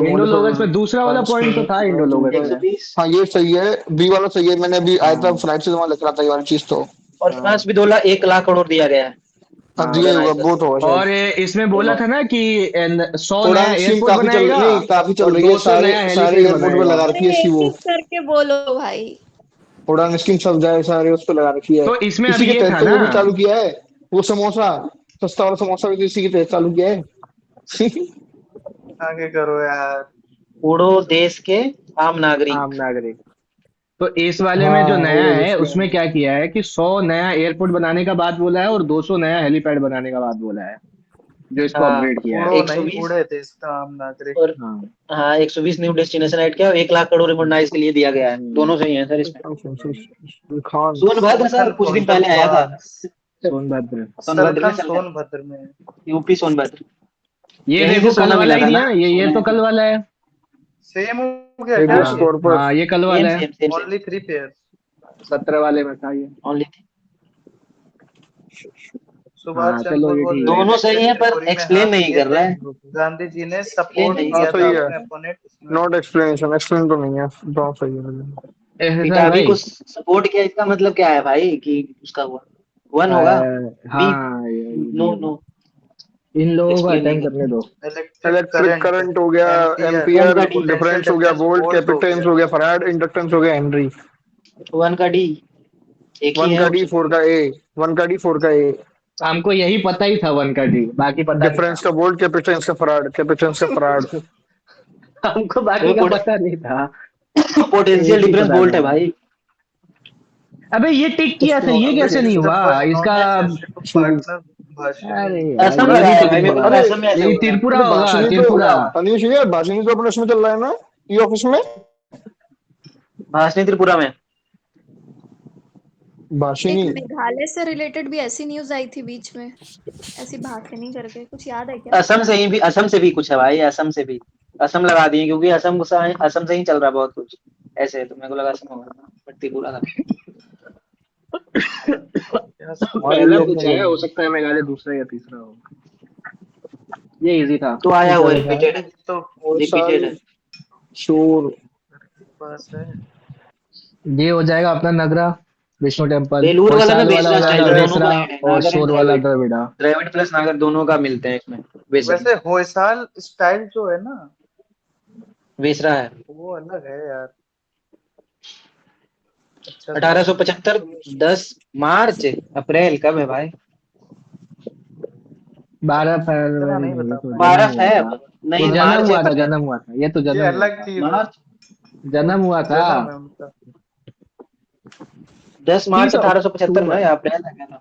इंडोलोगस में दूसरा वाला पॉइंट तो था इंडोलोगस में। 120। हाँ ये सही है, बी वाला सही है, मैंने अभी आया था हाँ फ्लाइट से वहां लिख रहा था ये वाली चीज तो। और हाँ फ्रांस भी 2 लाख 1 लाख करोड़ दिया गया है हाँ दिया ही होगा, कॉलोनाइज बहुत होगा करने। शायद। और इसमें बोला दोनों था ना कि 100 नया उड़ान स्कीम एयरपोर्ट काफी चल बनाएगा नहीं काफी चल और रही है, 200 सारे नया सारे हेलीपैड एयरपोर्ट पे बनाएगा। लगा अरे रखी है इसकी एक वो। एक करके बोलो भाई। उड़ान स्कीम सब जाए सारे उस पे लगा रखी है। तो इसमें इसी अभी के ये तहत था तो ना, वो भी चालू किया है, वो समोसा, सस्ता वाला समोसा भी तो इसी के तहत चालू किया है। आगे करो यार। उड़ो देश के आम आम नागरिक। नागरिक। तो इस वाले में जो हाँ नया उड़ो है इसके। उसमें क्या किया है कि 100 नया एयरपोर्ट बनाने का बात बोला है और 200 नया हेलीपैड बनाने का बात बोला है, जो इसको हाँ, अपग्रेड किया है। उड़ो नहीं, 120। उड़े थे इसका आम नागरिक। और हाँ। हाँ 120 न्यू डेस्टिनेशन ऐड किया और 1 लाख करोड़ मॉडर्नाइज के लिए दिया गया है। हम्म। दोनों सही है सर इसमें। खान। सोनभद्र सर सोशल कुछ दिन पहले आया था। कॉन्ट्रैक्ट, सोनभद्र। सोनभद्र में सर्कल चल गया, सोनभद्र में। यूपी सोनभद्र। ये यहीं से देखो कल सोना वाला मिला ही था दिया ना, ना, ये सोने तो में। कल वाला है। सेम हो गया क्या हेबियस हाँ ये? कॉर्पस। हाँ ये कल सेम वाला है। Same same same only 3 pair. 17 वाले में था ये। ओनली। सुभाष हाँ चंद्र चलो बोस ये वाज ठीक है। दोनों सही री-इलेक्टेड, है पर त्रिपुरी में एक्सप्लेन हाथ नहीं दिए कर रहा थे। है। गांधी जी ने एक्सप्लेन सपोर्ट नहीं हाँ किया कर था रहा सही है। है, अपने अपोनेंट इसमें। नॉट एक्सप्लेनेशन, एक्सप्लेन तो नहीं है, दोनों सही है। एहसान पिटाबी भाई। को सपोर्ट किया इसका मतलब क्या है भाई कि उसका हुआ 1 होगा। बी हाँ ये भी नो होगा। नो, इन लोगों को एक्सप्लेन नहीं अटेम्प्ट कर करने दो। इलेक्ट्रिक इलेक्ट्रिक करंट, करंट हो गया, एम्पियर, वन एम्पियर, का डी, डिफरेंस पोटेंशियल हो गया, डिफरेंस, वोल्ट, वोल्ट हो कैपेसिटेंस गया। हो गया, फराड, इंडक्टेंस हो गया, हेनरी। 1 का डी एक ही वन है का डी, ऑप्शन। फोर का ए। वन का डी, फोर का ए। हमको यही पता ही था वन का डी, बाकी पता नहीं था। डिफरेंस का वोल्ट, कैपेसिटेंस का फराड, कैपेसिटेंस का फराड। हमको बाकी का वो पता नहीं था। पोटेंशियल एक ही डिफरेंस पता वोल्ट था। है भाई। अबे ये टिक किया था, ये कैसे नहीं This is हुआ a but इसका? not necessary to partner अरे Bhashini. यार असम ये नहीं लगाया टिक भाई, मेरे को हुआ। लगा अरे असम में ऐसे ये होगा। त्रिपुरा अरे होगा, भाषणी तो, त्रिपुरा। अनिश भैया भाषणी तो अपने उसमें चल रहा है ना, ई ऑफिस में। भाषणी त्रिपुरा में। एक भाषिनी। मेघालय से रिलेटेड भी ऐसी न्यूज आई थी बीच में, ऐसी भाषणी करके, कुछ याद है क्या? असम से भी कुछ है भाई, असम से भी। असम लगा दिए क्योंकि असम से ही चल रहा है बहुत कुछ ऐसे, तो मेरे को लगा असम होगा बट त्रिपुरा था। हाँ ये पहला अपने कुछ है, हो को सकता है मेघालय दूसरा या तीसरा हो। ये इजी था। तो आया हुआ है, रिपीटेड है, Meghale तो और रिपीटेड साल है। शोर। पास है। ये हो जाएगा अपना नगरा विष्णु टेम्पल, बेलूर वाला में होयसाल वाला हो बेसरा स्टाइल जाएगा दोनों का बेसरा, ऐड है, और नागर एंड शोर वाला द्रविड़। द्रविड़ा। द्रविड़ प्लस नागर दोनों का मिलते हैं इसमें। बेसरा वैसे होयसाल स्टाइल जो है ना, बेसरा है। वो अलग है यार। अच्छा था। 1875 10 मार्च अप्रैल कब है भाई? 12 इतना फरवरी नहीं में ये बता तो पाएंगे। जन्म 12 हुआ था। फेब ये नहीं, जन्म मार्च हुआ था, अप्रैल। जन्म हुआ था, ये तो ये जन्म हुआ अलग था। चीज है। मार्च जन्म हुआ था। जन्म है उनका। 10 तीस मार्च 1875 में, अक्टूबर अप्रैल है क्या था?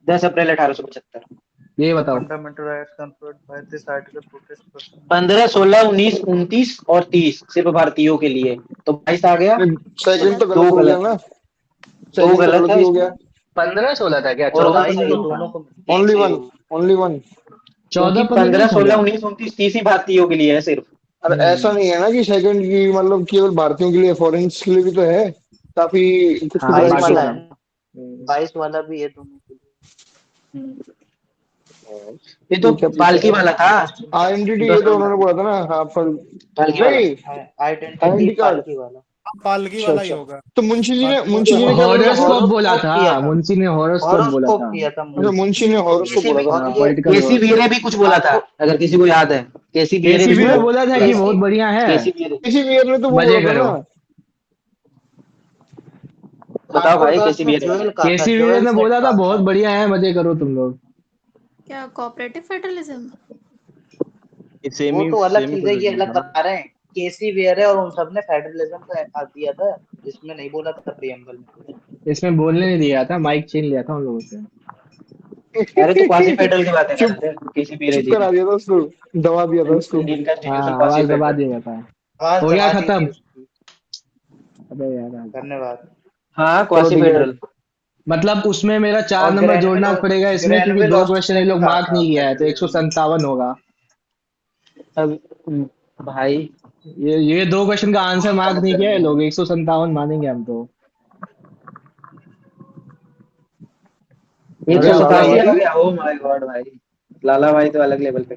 10 अप्रैल 1875। ये बताओ। Fundamental rights conferred by this article protest person. 15 16 19 29 और 30 सिर्फ भारतीयों के लिए, तो 22 आ गया। और सेकंड तो दो गलत हो गया गलत ना, है, दो सेकंड तो गलत गलत है ही हो इसमें गया। 15-16 था क्या? और 14 बाईस 15 सही तो नहीं होगा। था? दोनों को एक ओनली सही वन, होगा ओनली वन। क्योंकि 14-15 15 नहीं था 16 क्या? 19 29 30 ही भारतीयों के लिए है सिर्फ। अरे ऐसा हम्म। नहीं है ना कि सेकंड की मतलब केवल भारतीयों के लिए, फॉरेन्स के लिए भी तो है, काफी कुछ कुछ हाँ 22 राइट्स बाकी है। वाला है सब। ना, 22 वाला भी है दोनों के लिए। ये तो ठीक है ठीक पालकी है। वाला था। आइडेंटिटी तो ये तो उन्होंने बोला था ना, हाँ पर पालकी वाला नहीं, आइडेंटिटी आइडेंटिटी कार्ड। पालकी वाला। पालगी अच्छा वाला ही अच्छा। होगा। तो मुंशी जी ने क्या बोला था कि हॉरोस्कोप बोला हॉरोस्कोप था, किया था, मुंशी ने हॉरोस्कोप बोला हॉरोस्कोप था। किया था अच्छा, मुंशी मुंशी ने हॉरोस्कोप किसी बोला भी था। हाँ, ये पॉलिटिकल केसी हॉरोस्कोप। वीरे भी कुछ बोला था, आपको अगर किसी को याद है। केसी वीरे केसी भी वीरे किसने? बोला था कि केसी बहुत बढ़िया है। केसी वीरे। किसी भी ईयर ने तो वो मजे बोला था करो। ना। बताओ भाई, आपके केसी में वीरे। जोएल कहा था, केसी वीरे जोएल ने सेट बोला था कहा बहुत था। बढ़िया है, मजे करो तुम लोग। क्या कोऑपरेटिव फेडरलिज्म? ये वो सेमी तो अलग सेमी चीज है, ये फेडरलिज्म अलग था ना। बता रहे हैं। केसी वेयर है और उन सब ने फेडरलिज्म का एहसास दिया था, इसमें नहीं बोला था प्रियम्बल में कुछ। इसमें बोलने नहीं दिया था, माइक छीन लिया था उन लोगों से। अरे तो क्वासी फेडरल की बातें कर चुप रहे थे केसी वीरे चुप जी करा ने। दिया था उसको, दबा दिया था उसको। इंडियन कॉन्स्टिट्यूशन हाँ, क्वासी आवाज दबा फेडरल। दिया जाता है। आवाज हो गया दबा दी थी खत्म। उसकी। अबे यार, धन्यवाद। हाँ, चलो क्वासी ठीक है। फेडरल। मतलब उसमें मेरा 4 और नंबर जोड़ना पड़ेगा इसमें, क्योंकि ग्रेनविल 2 क्वेश्चन ये ऑस्ट्रिया ने लोग कहा मार्क था नहीं किया है, तो फेडरलिज्म। 157 होगा। अब भाई, ये 2 क्वेश्चन का आंसर मार्क नहीं किया है लोग, 157 मानेंगे हम तो। एक हो सौ गया लाला सतासी भाई। भाई। आ गया। ओ माय गॉड भाई, लाला भाई तो अलग लेवल पे।